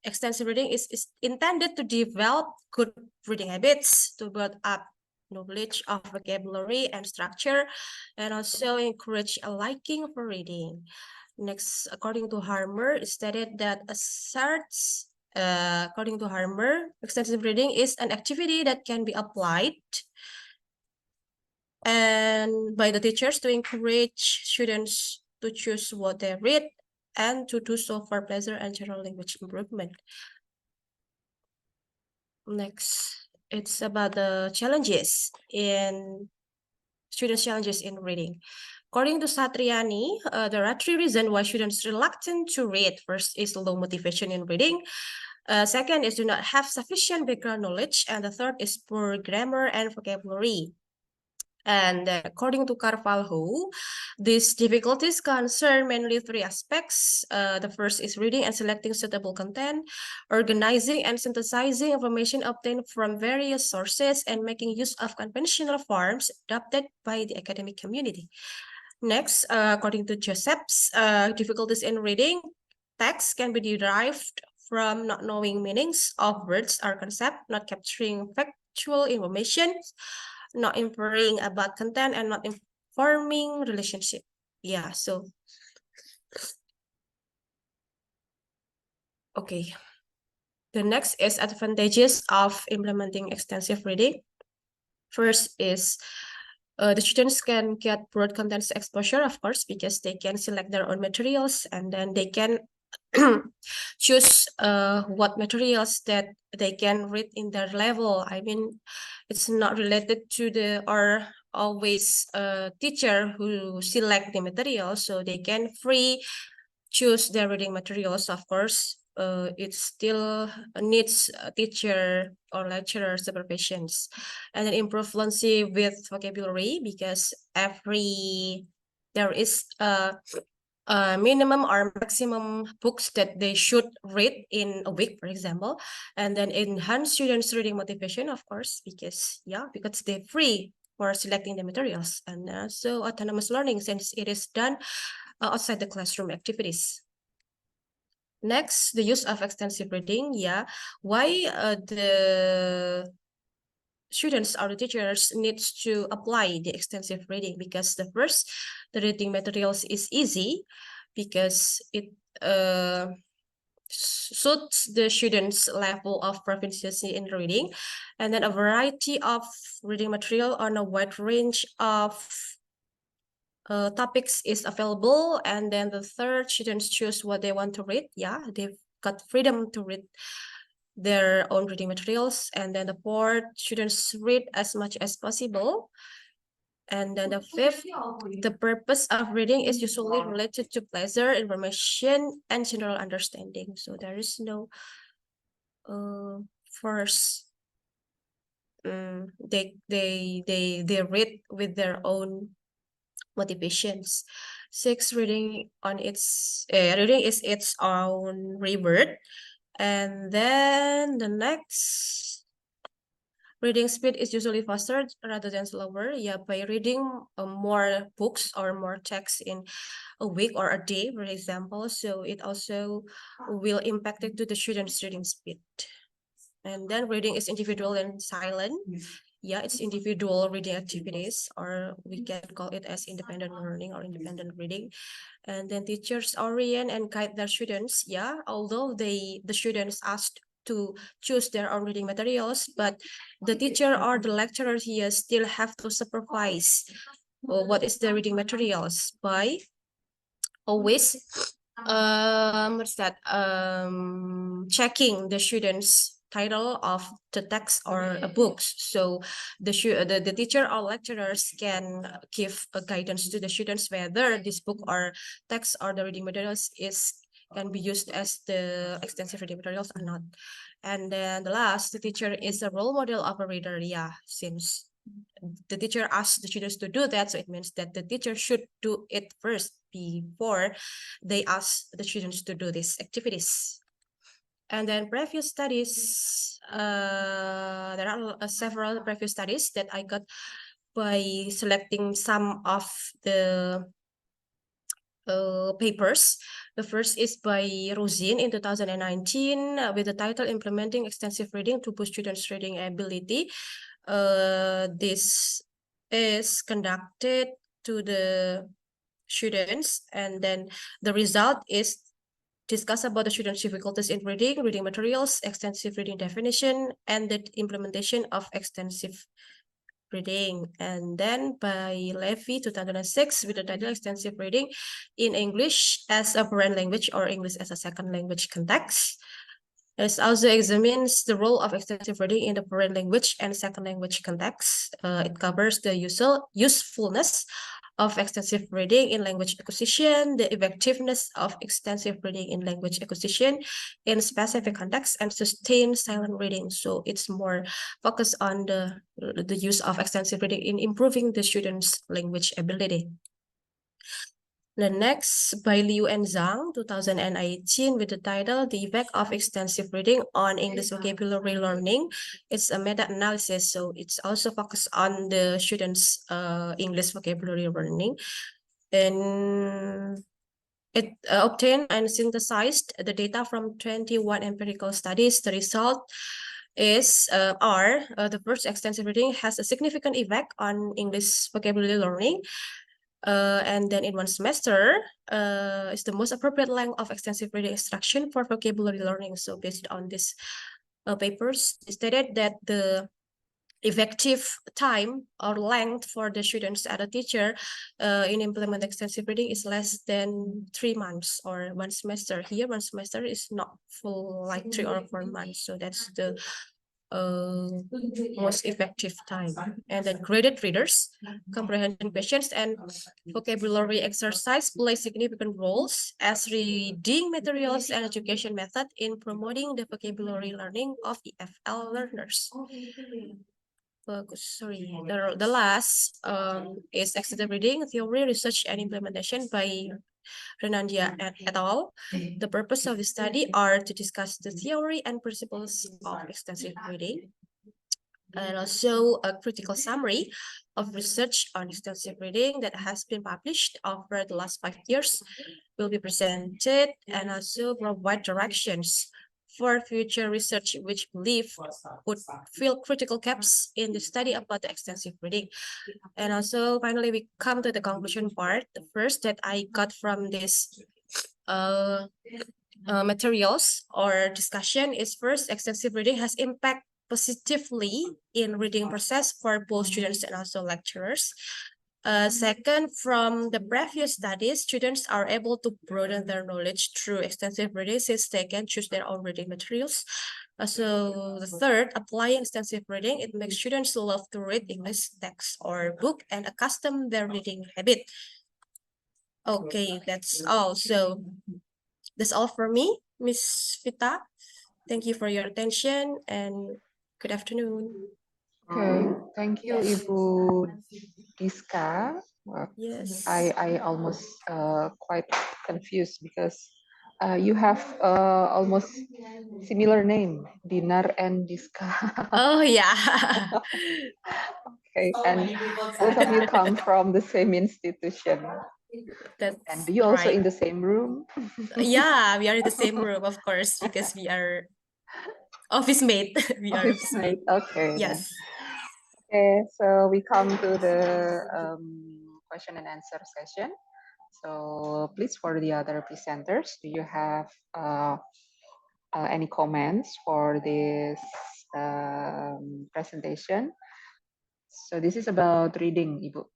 extensive reading is intended to develop good reading habits, to build up knowledge of vocabulary and structure, and also encourage a liking for reading. Next, according to Harmer, it stated that according to Harmer, extensive reading is an activity that can be applied and by the teachers to encourage students to choose what they read and to do so for pleasure and general language improvement. Next, it's about the students' challenges in reading. According to Satriani, there are 3 reasons why students are reluctant to read. First is low motivation in reading. Second is do not have sufficient background knowledge. And the third is poor grammar and vocabulary. And according to Carvalho, these difficulties concern mainly three aspects. The first is reading and selecting suitable content, organizing and synthesizing information obtained from various sources, and making use of conventional forms adopted by the academic community. Next, according to Josephs, difficulties in reading text can be derived from not knowing meanings of words or concepts, not capturing factual information, not inferring about content, and not informing relationship. Yeah, so okay. The next is advantages of implementing extensive reading. First is the students can get broad contents exposure, of course, because they can select their own materials and then they can choose what materials that they can read in their level. I mean, it's not related to the or always a teacher who select the materials, so they can free choose their reading materials. Of course, it still needs a teacher or lecturer supervisions, and then improve fluency with vocabulary, because there is a minimum or maximum books that they should read in a week, for example, and then enhance students' reading motivation, of course, because they're free for selecting the materials, and so autonomous learning, since it is done outside the classroom activities. Next, the use of extensive reading. Why the students or the teachers needs to apply the extensive reading? Because the reading materials is easy, because it suits the students' level of proficiency in reading, and then a variety of reading material on a wide range of topics is available. And then the third, students choose what they want to read. They've got freedom to read their own reading materials. And then the fourth, students read as much as possible. And then the fifth, the purpose of reading is usually related to pleasure, information, and general understanding. So there is no force. They read with their own motivations. Six, reading is its own reward. And then the next, reading speed is usually faster rather than slower. By reading more books or more text in a week or a day, for example, so it also will impact it to the students' reading speed. And then reading is individual and silent. It's individual reading activities, or we can call it as independent learning or independent reading. And then teachers orient and guide their students. Although the students asked to choose their own reading materials, but the teacher or the lecturer here still have to supervise what is the reading materials by always checking the students' title of the text or books. So the teacher or lecturers can give a guidance to the students whether this book or text or the reading materials can be used as the extensive reading materials or not. And then the last, the teacher is a role model of a reader. Since the teacher asks the students to do that, so it means that the teacher should do it first before they ask the students to do these activities. And then previous studies, there are several previous studies that I got by selecting some of the papers. The first is by Rosin in 2019 with the title Implementing Extensive Reading to Boost Students' Reading Ability. This is conducted to the students, and then the result is discuss about the students' difficulties in reading materials, extensive reading definition, and the implementation of extensive reading. And then by Levy 2006 with the title Extensive Reading in English as a Foreign Language or English as a Second Language Context. It also examines the role of extensive reading in the foreign language and second language context. It covers the usefulness of extensive reading in language acquisition, the effectiveness of extensive reading in language acquisition in specific contexts, and sustained silent reading. So it's more focused on the use of extensive reading in improving the students' language ability. The next by Leeuwen 2018 with the title The Effect of Extensive Reading on English Vocabulary Learning. It's a meta-analysis, so it's also focused on the students' English vocabulary learning. And it obtained and synthesized the data from 21 empirical studies. The result is the first, extensive reading has a significant effect on English vocabulary learning. And then in one semester is the most appropriate length of extensive reading instruction for vocabulary learning. So based on this papers, it stated that the effective time or length for the students and a teacher in implement extensive reading is less than 3 months or 1 semester. Here, 1 semester is not full like 3 or 4 months. So that's the most effective time. And then graded readers, comprehension questions, and vocabulary exercise play significant roles as reading materials and education method in promoting the vocabulary learning of EFL learners. The last is extensive reading, theory, research, and implementation by Renandia et al. The purpose of the study are to discuss the theory and principles of extensive reading, and also a critical summary of research on extensive reading that has been published over the last 5 years will be presented, and also provide directions for future research which believe would fill critical gaps in the study about the extensive reading. And also finally we come to the conclusion part. The first that I got from this materials or discussion is, first, extensive reading has impact positively in reading process for both students and also lecturers. Second, from the previous studies, students are able to broaden their knowledge through extensive reading since they can choose their own reading materials. So the third, applying extensive reading, it makes students love to read English text or book and accustom their reading habit. Okay, that's all. So that's all for me, Miss Vita. Thank you for your attention and good afternoon. Okay, thank you, Ibu Giska. Yes. I almost quite confused because you have almost similar name, Dinar and Giska. Oh yeah. Okay, and both of you come from the same institution. That's and do you also right. in the same room? Yeah, we are in the same room, of course, because we are office mate. We are Office mate. Okay. then. Yes. Okay, so we come to the question and answer session. So please, for the other presenters, do you have any comments for this presentation? So this is about reading, Ibu.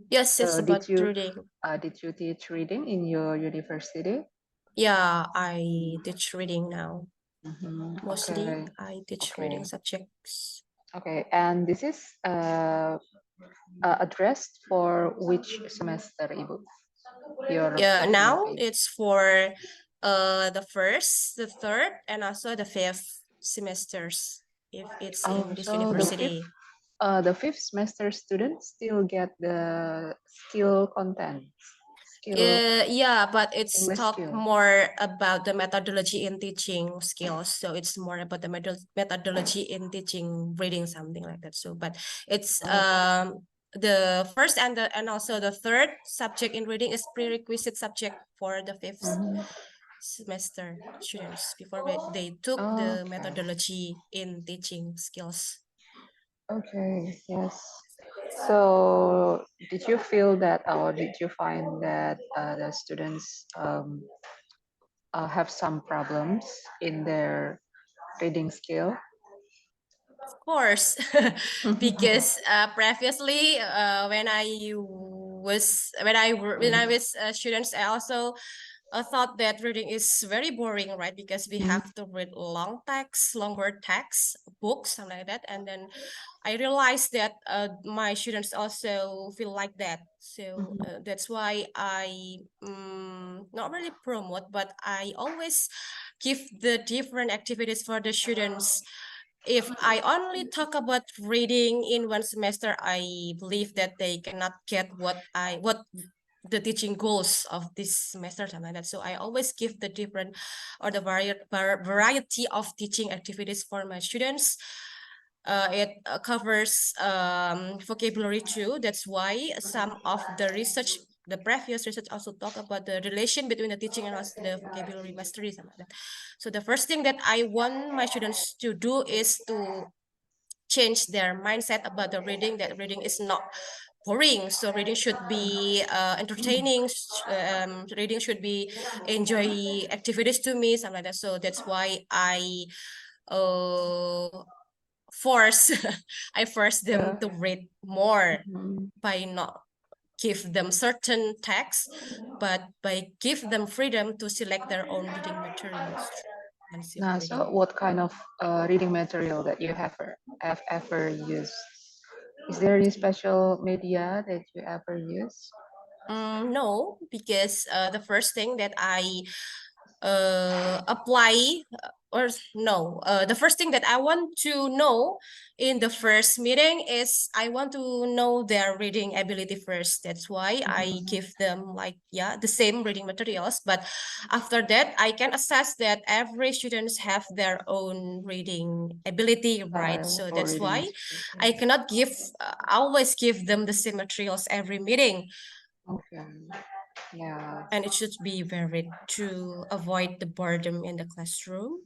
Yes, it's So about reading. did you teach reading in your university? Yeah, I teach reading now. Mostly, Okay. I teach Okay. reading subjects. Okay, and this is addressed for which semester, Ibu? Yeah, now it's for the first, the third, and also the fifth semesters if it's in this so university. The fifth semester students still get the skill content. Yeah, but it's English talk skill. more about the methodology in teaching skills. So it's more about the methodology in teaching reading, something like that. So, but it's the first and also the third subject in reading is prerequisite subject for the fifth semester students before they took the methodology in teaching skills. Okay, yes. So did you feel that, or did you find that the students have some problems in their reading skill? Of course, because previously when I was students, I also thought that reading is very boring, right? Because we have to read long texts, longer texts, books, something like that. And then I realized that my students also feel like that. So that's why I not really promote, but I always give the different activities for the students. If I only talk about reading in one semester, I believe that they cannot get what the teaching goals of this semester, something like that. So I always give the different or the variety of teaching activities for my students. It covers vocabulary too. That's why some of the research, the previous research also talk about the relation between the teaching and also the vocabulary mastery, something like that. So the first thing that I want my students to do is to change their mindset about the reading, that reading is not boring. So reading should be entertaining. Reading should be enjoy activities to me, something like that. So that's why I force I force them to read more by not give them certain texts, but by give them freedom to select their own reading materials. Nah, so what kind of reading material that you have ever used? Is there any special media that you ever use? No, because the first thing that I apply or no, the first thing that I want to know in the first meeting is I want to know their reading ability first. That's why I give them like, yeah, the same reading materials. But after that, I can assess that every students have their own reading ability, right? So that's why I cannot always give them the same materials every meeting. Okay. Yeah. And it should be varied to avoid the boredom in the classroom.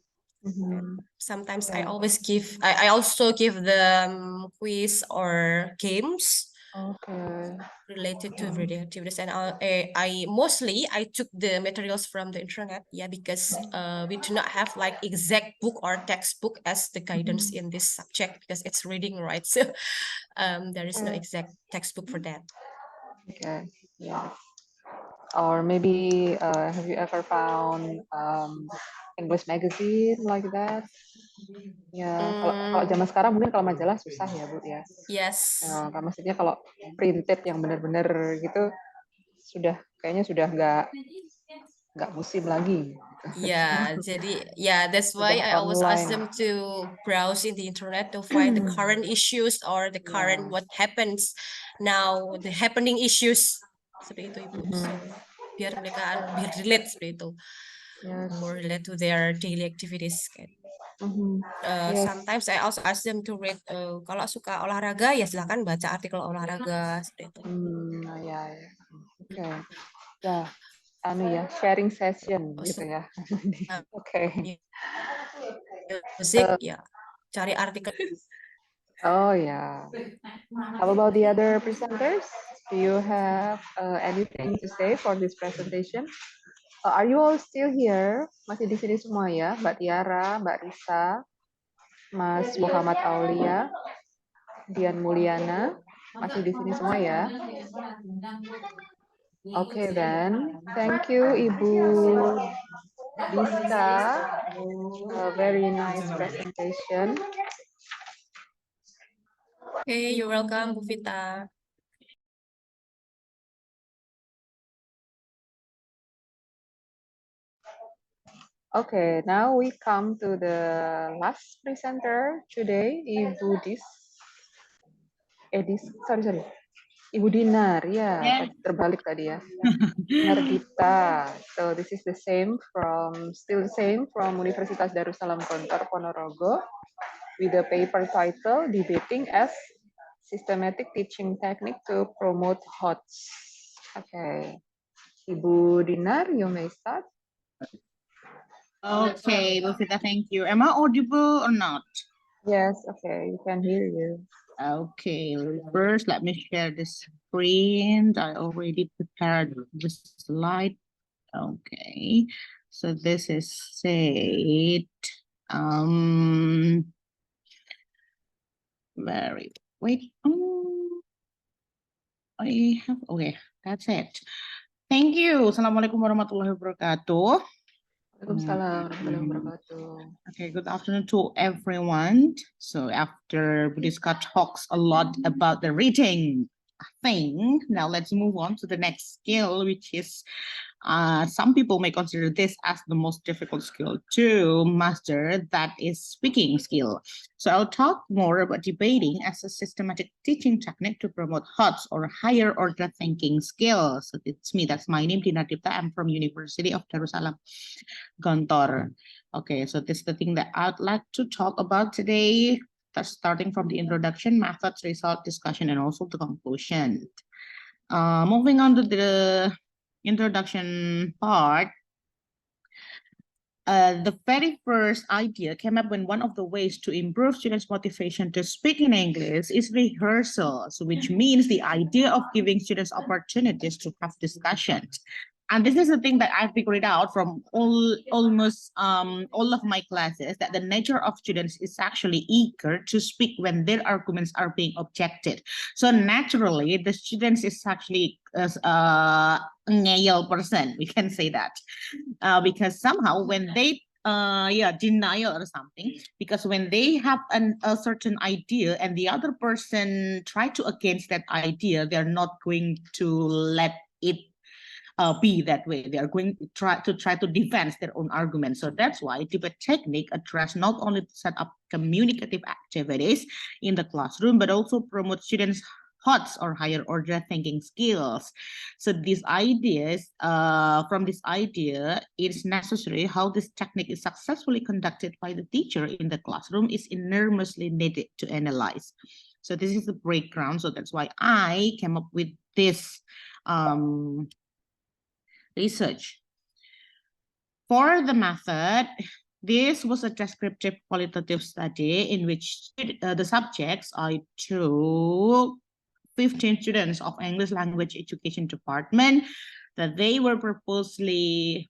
Sometimes I also give them quiz or games related to reading activities. And I mostly took the materials from the internet, yeah, because we do not have like exact book or textbook as the guidance in this subject, because it's reading, right? So there is no exact textbook for that. Okay. Yeah. Or maybe have you ever found English magazine like that? Ya, kalau zaman sekarang mungkin kalau majalah susah ya, Bu ya. Yes. Maksudnya kalau printed yang benar-benar gitu kayaknya sudah nggak musim lagi. Yeah, jadi that's why I always ask them to browse in the internet to find the current issues or the current what happens now, the happening issues seperti itu, Ibu. So biar mereka lebih relate seperti itu, more relate to their daily activities. Sometimes I also ask them to read. Kalau suka olahraga ya silakan baca artikel olahraga seperti itu. Ya. Oke. Ya, sharing session gitu ya. Oke. Musik ya, cari artikel. Oh yeah. How about the other presenters? Do you have anything to say for this presentation? Are you all still here? Masih di sini semua ya, Mbak Tiara, Mbak Risa, Mas Muhammad Aulia, Dian Mulyana, masih di sini semua ya? Okay then, thank you Ibu Diska, a very nice presentation. Okay, you're welcome, Bu Vita. Okay, now we come to the last presenter today, Ibu sorry. Ibu Dinar, ya, terbalik tadi ya. Nardita. So this is still the same from Universitas Darussalam Gontor Ponorogo with the paper title Debating as Systematic Teaching Technique to Promote HOTS. Okay. Ibu Dinar, you may start. Okay, Bufita, thank you. Am I audible or not? Yes, okay, you can hear you. Okay, first let me share the screen. I already prepared the slide. Okay, so this is said. Wait. I have, okay, that's it. Thank you. Assalamualaikum warahmatullahi wabarakatuh. Waalaikumsalam warahmatullahi wabarakatuh. Okay, good afternoon to everyone. So after Budiska talks a lot about the reading thing, now let's move on to the next skill, which is some people may consider this as the most difficult skill to master, that is speaking skill. So I'll talk more about debating as a systematic teaching technique to promote HOTS or higher order thinking skills. So it's me, that's my name, Dina Dipta. I'm from University of Darussalam, Gontor. Okay, so this is the thing that I'd like to talk about today, starting from the introduction, methods, result, discussion, and also the conclusion. Moving on to the introduction part, the very first idea came up when one of the ways to improve students' motivation to speak in English is rehearsals, which means the idea of giving students opportunities to have discussions. And this is the thing that I figured out from almost all of my classes, that the nature of students is actually eager to speak when their arguments are being objected. So naturally, the students is actually a ngeyel person, we can say that, because somehow when they denial or something, because when they have a certain idea and the other person try to against that idea, they're not going to let it be that way. They are going to try to defend their own argument. So that's why debate technique address not only to set up communicative activities in the classroom, but also promote students' HOTS or higher order thinking skills. So these ideas, from this idea, it is necessary how this technique is successfully conducted by the teacher in the classroom is enormously needed to analyze. So this is the breakground. So that's why I came up with this research. For the method, this was a descriptive qualitative study in which the subjects I took 15 students of English language education department, that they were purposely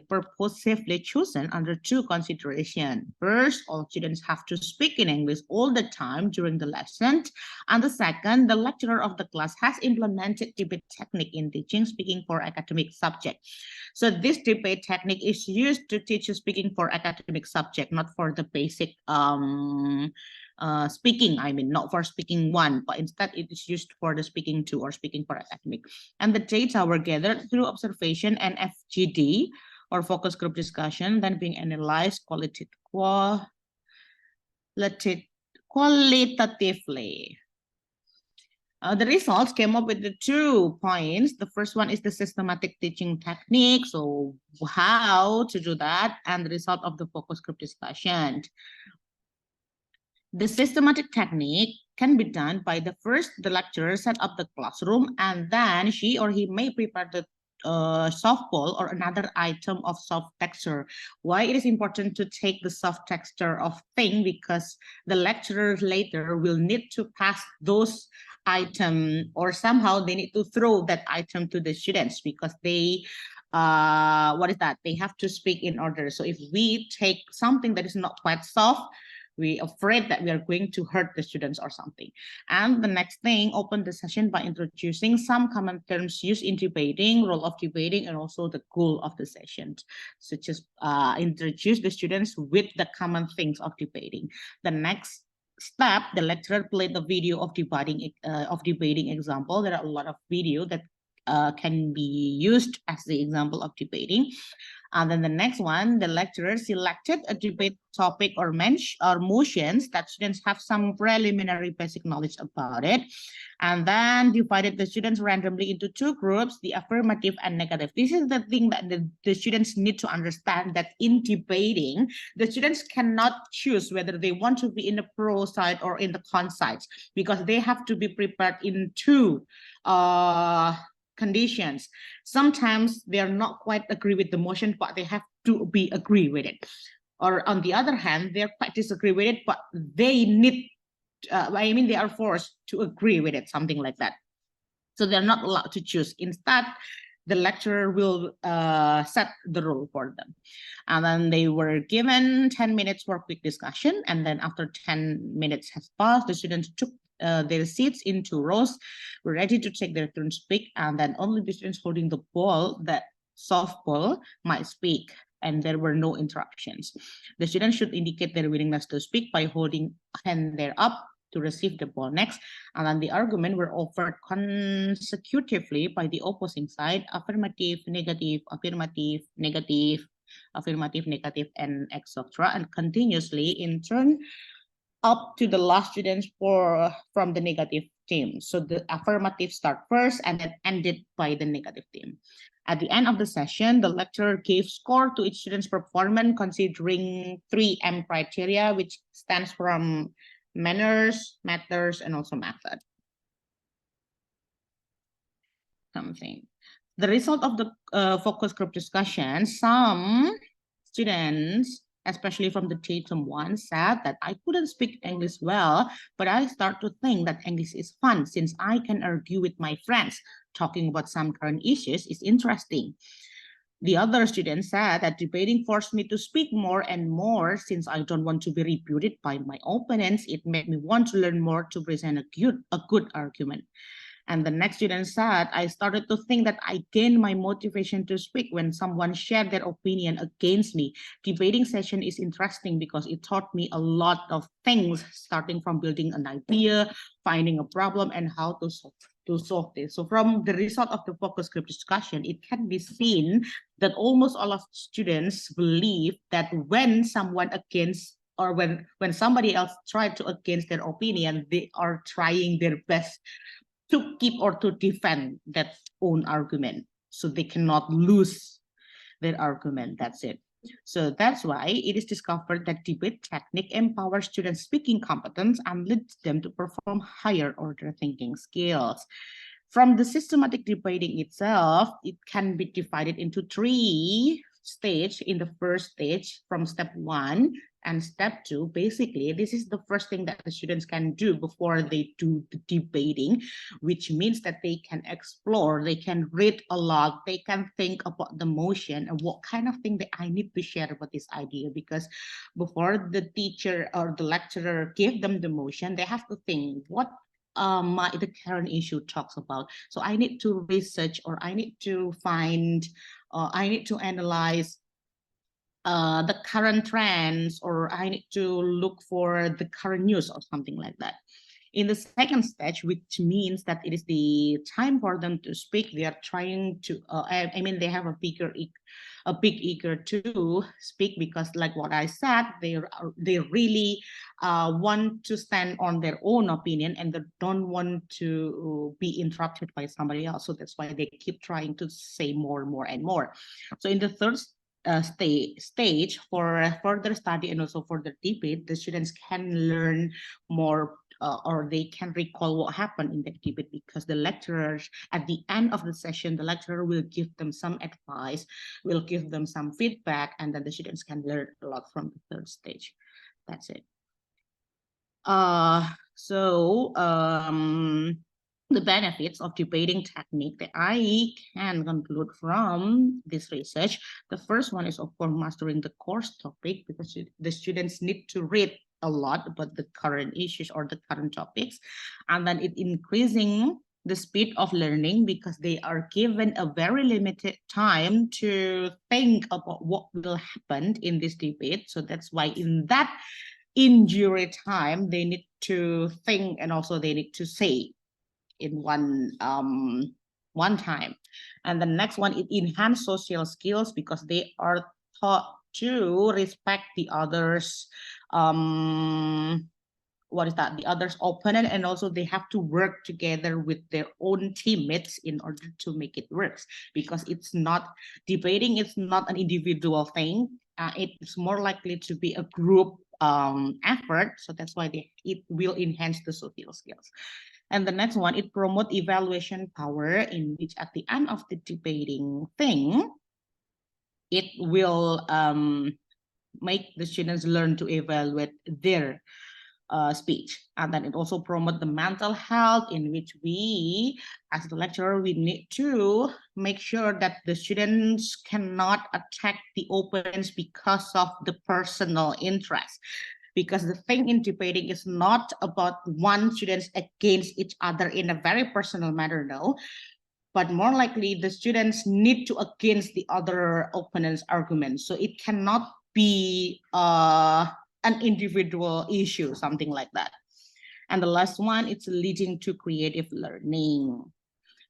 purposefully chosen under two considerations. First, all students have to speak in English all the time during the lesson. And the second, the lecturer of the class has implemented debate technique in teaching speaking for academic subject. So this debate technique is used to teach speaking for academic subject, not for the basic speaking, I mean, not for speaking one, but instead it is used for the speaking two or speaking for academic. And the data were gathered through observation and FGD or focus group discussion, then being analyzed qualitatively. The results came up with the 2 points. The first one is the systematic teaching technique. So how to do that, and the result of the focus group discussion. The systematic technique can be done by the lecturer set up the classroom, and then she or he may prepare the softball or another item of soft texture. Why it is important to take the soft texture of thing? Because the lecturer later will need to pass those item, or somehow they need to throw that item to the students, because they they have to speak in order. So if we take something that is not quite soft, we're afraid that we are going to hurt the students or something. And the next thing, open the session by introducing some common terms used in debating, role of debating, and also the goal of the session, such as introduce the students with the common things of debating. The next step, the lecturer played the video of debating example. There are a lot of video that can be used as the example of debating. And then the next one, the lecturer selected a debate topic or motions that students have some preliminary basic knowledge about it, and then divided the students randomly into 2 groups, the affirmative and negative. This is the thing that the students need to understand, that in debating, the students cannot choose whether they want to be in the pro side or in the con side, because they have to be prepared in 2 conditions. Sometimes they are not quite agree with the motion, but they have to be agree with it. Or on the other hand, they're quite disagree with it, but they need, they are forced to agree with it, something like that. So they're not allowed to choose. Instead, the lecturer will set the rule for them. And then they were given 10 minutes for quick discussion. And then after 10 minutes has passed, the students took their seats into rows, ready to take their turn to speak, and then only the students holding the ball, that softball, might speak, and there were no interruptions. The students should indicate their willingness to speak by holding a hand there up to receive the ball next, and then the argument were offered consecutively by the opposing side: affirmative, negative, affirmative, negative, affirmative, negative, and etc., and continuously in turn up to the last students from the negative team. So the affirmative start first and then ended by the negative team. At the end of the session, the lecturer gave score to each student's performance considering 3M criteria, which stands from manners, matters, and also method. The result of the focus group discussion, some students, especially from the Tatum one, said that I couldn't speak English well, but I start to think that English is fun since I can argue with my friends. Talking about some current issues is interesting. The other student said that debating forced me to speak more and more since I don't want to be refuted by my opponents. It made me want to learn more to present a good argument. And the next student said, I started to think that I gained my motivation to speak when someone shared their opinion against me. Debating session is interesting because it taught me a lot of things, starting from building an idea, finding a problem, and how to solve this. So from the result of the focus group discussion, it can be seen that almost all of students believe that when someone against or when somebody else tried to against their opinion, they are trying their best to keep or to defend that own argument, so they cannot lose their argument. That's it. So that's why it is discovered that debate technique empowers students' speaking competence and leads them to perform higher order thinking skills. From the systematic debating itself, it can be divided into 3 stages. In the first stage, from step 1 and step 2, basically, this is the first thing that the students can do before they do the debating, which means that they can explore, they can read a lot, they can think about the motion and what kind of thing that I need to share about this idea, because before the teacher or the lecturer give them the motion, they have to think what the current issue talks about. So I need to research, or I need to find, I need to analyze the current trends, or I need to look for the current news or something like that. In the second stage, which means that it is the time for them to speak, they are trying to, I mean, they have a big eager to speak, because like what I said, they really want to stand on their own opinion and they don't want to be interrupted by somebody else. So that's why they keep trying to say more and more and more. So in the third stage, for further study and also for the debate, the students can learn more, or they can recall what happened in the debate, because the lecturers at the end of the session, the lecturer will give them some advice, will give them some feedback, and then the students can learn a lot from the third stage. That's it. The benefits of debating technique that I can conclude from this research. The first one is, of course, mastering the course topic, because the students need to read a lot about the current issues or the current topics, and then it increasing the speed of learning, because they are given a very limited time to think about what will happen in this debate. So that's why in that injury time, they need to think, and also they need to say in one time. And the next one, it enhance social skills, because they are taught to respect the others, the other's opponent, and also they have to work together with their own teammates in order to make it work, because it's not debating, it's not an individual thing, it's more likely to be a group effort. So that's why it will enhance the social skills. And the next one, it promotes evaluation power, in which at the end of the debating thing, it will make the students learn to evaluate their speech. And then it also promotes the mental health, in which we, as the lecturer, we need to make sure that the students cannot attack the opponents because of the personal interest. because the thing in debating is not about one students against each other in a very personal manner, no, but more likely the students need to against the other opponent's arguments. So it cannot be an individual issue, something like that. And the last one, it's leading to creative learning.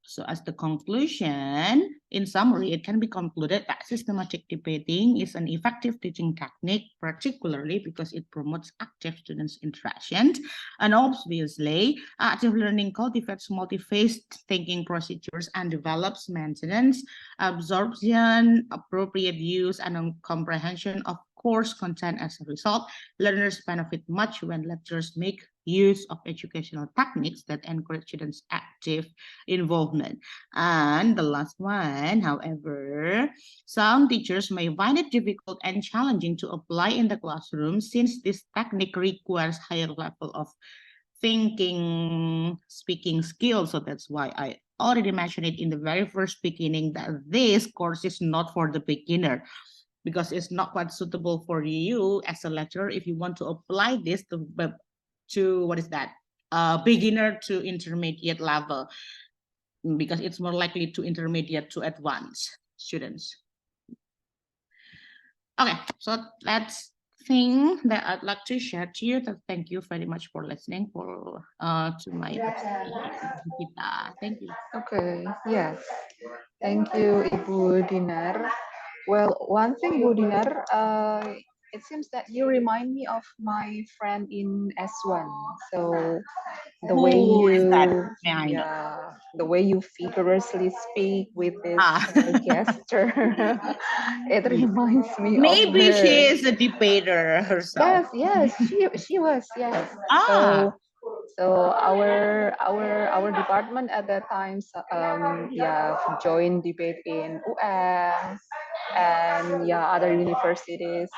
So as the conclusion, in summary, it can be concluded that systematic debating is an effective teaching technique, particularly because it promotes active students' interactions. And obviously, active learning cultivates multi-phase thinking procedures and develops maintenance, absorption, appropriate use, and comprehension of course content. As a result, learners benefit much when lecturers make use of educational techniques that encourage students' active involvement. And the last one, however, some teachers may find it difficult and challenging to apply in the classroom since this technique requires higher level of thinking, speaking skills. So that's why I already mentioned it in the very first beginning that this course is not for the beginner, because it's not quite suitable for you as a lecturer if you want to apply this to what is that? Beginner to intermediate level, because it's more likely to intermediate to advanced students. Okay, so that's thing that I'd like to share to you. Thank you very much for listening to my presentation. Thank you. Okay, yes. Thank you, Ibu Dinar. Well, one thing, Ibu Dinar, it seems that you remind me of my friend in S1. So the way Who is that? you, May I know? yeah, the way you vigorously speak with this gesture, it reminds me of Maybe her. she is a debater herself. Yes, she was, yes. So our department at that time, joined debate in UN and other universities.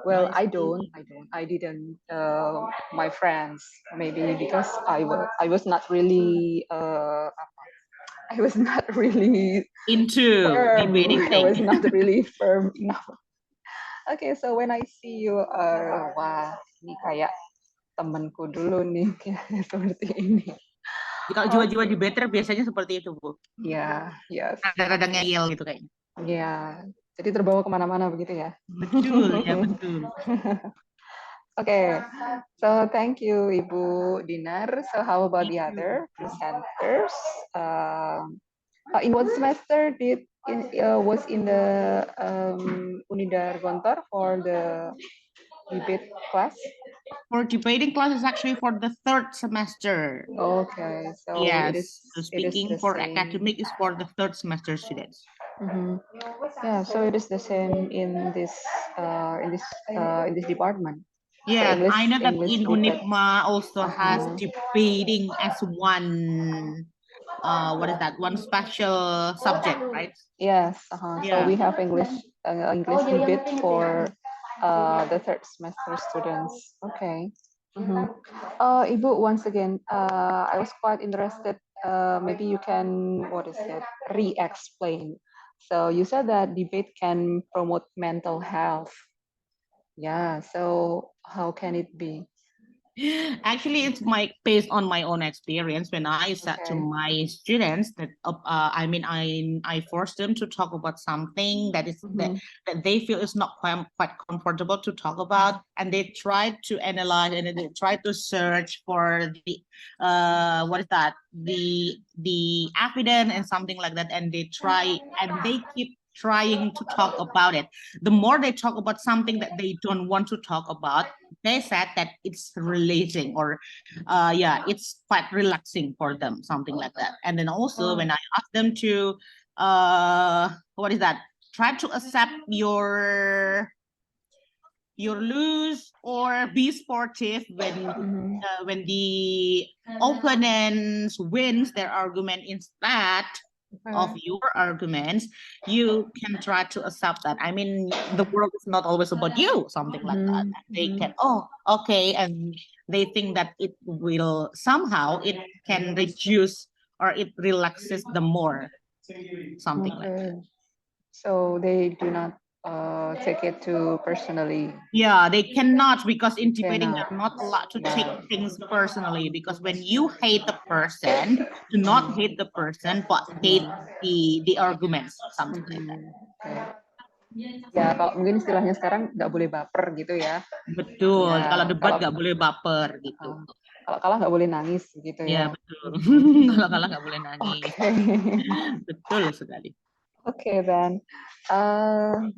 Well, I didn't. My friends, maybe because I was not really I was not really into firm. debating I was thing. not really firm enough. Okay, so when I see you, wah, ini kayak temanku dulu nih, seperti ini. Kalau jiwa-jiwa debater biasanya seperti itu, Bu. Ya, yes. Rada-rada ngeyel gitu kayaknya. Ya, jadi terbawa kemana-mana begitu ya. Betul, ya betul. Okay, so thank you, Ibu Dinar. So how about the other presenters? In what semester was in the Unidar Gontor for the debate class? For debating class is actually for the third semester. Okay, so yes, speaking for same. academic is for the third semester students. Yeah, so it is the same in this department. Yeah, so I know that English in debate. UNIPMA also has debating as one what is that, one special subject, right? Yes, so we Yeah. have English debate for the third semester students. Okay. Ibu, once again, I was quite interested. Maybe you can, re-explain. So you said that debate can promote mental health. Yeah, so how can it be? Actually, it's based on my own experience. When I said to my students that I forced them to talk about something that is that they feel is not quite comfortable to talk about, and they try to analyze and they try to search for the the evidence and something like that, and they keep trying to talk about it. The more they talk about something that they don't want to talk about, they said that it's releasing, or it's quite relaxing for them, something like that. And then also when I ask them to try to accept your lose or be sportive when the opponents wins their argument instead of your arguments, you can try to accept that. I mean, the world is not always about you, something like that. They can, okay, and they think that it will somehow, it can reduce or it relaxes them more, something like that. So they do not take it too personally. Yeah, they cannot, because in debating Cannot. they're not allowed to take Yeah. things personally, because when you hate the person, do not hate the person, but hate the arguments, something like that. Ya, kalau mungkin istilahnya sekarang nggak boleh baper gitu ya. Betul, Ya, kalau debat nggak boleh baper gitu. Kalau kalah nggak boleh nangis gitu Ya, ya. betul. Kalau kalah nggak boleh nangis. Betul sekali. Okay, then.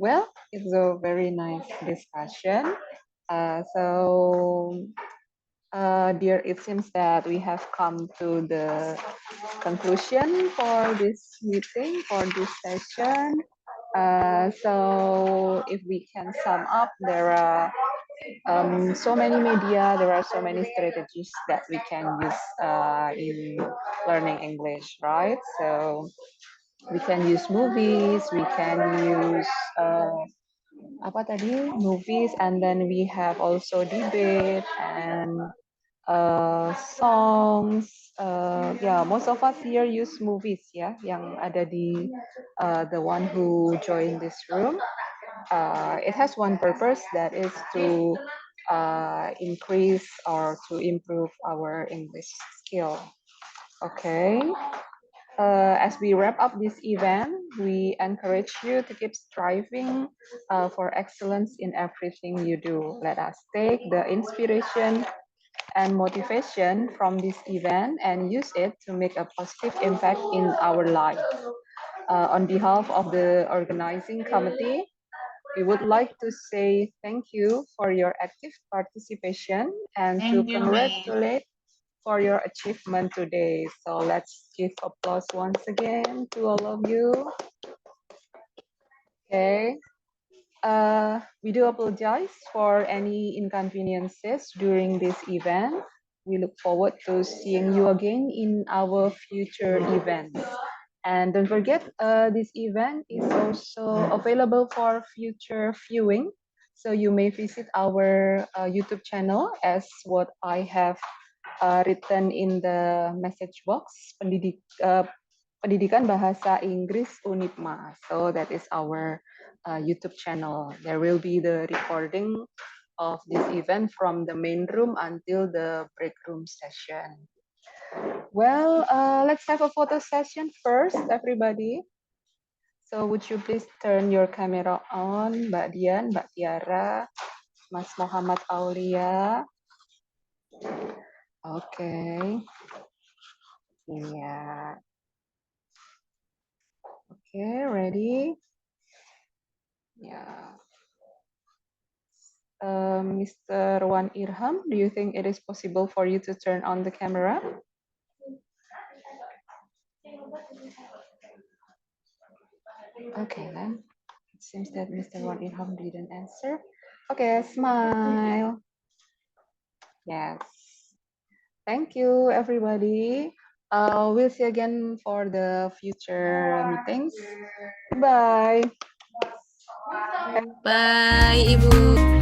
Well, it's a very nice discussion. Dear, it seems that we have come to the conclusion for this meeting, for this session. So if we can sum up, there are so many media, there are so many strategies that we can use in learning English, right? So we can use movies, we can use movies, and then we have also debate and songs. Yeah, most of us here use movies, ya, yang ada di the one who joined this room. It has one purpose, that is to increase or to improve our English skill. Okay. As we wrap up this event, we encourage you to keep striving for excellence in everything you do. Let us take the inspiration and motivation from this event and use it to make a positive impact in our life. On behalf of the organizing committee, we would like to say thank you for your active participation and to congratulate for your achievement today. So let's give applause once again to all of you. Okay. We do apologize for any inconveniences during this event. We look forward to seeing you again in our future events. And don't forget, this event is also available for future viewing. So you may visit our YouTube channel as what I have written in the message box, Pendidikan Bahasa Inggris UNIPMA. So that is our YouTube channel. There will be the recording of this event from the main room until the break room session. Well, let's have a photo session first, everybody. So would you please turn your camera on, Mbak Dian, Mbak Tiara, Mas Muhammad Aulia. Okay. Yeah. Okay, ready? Yeah. Mr. Wan Irham, do you think it is possible for you to turn on the camera? Okay, then. It seems that Mr. Wan Irham didn't answer. Okay, smile. Yes. Thank you, everybody. We'll see you again for the future meetings. Bye. Bye, Ibu.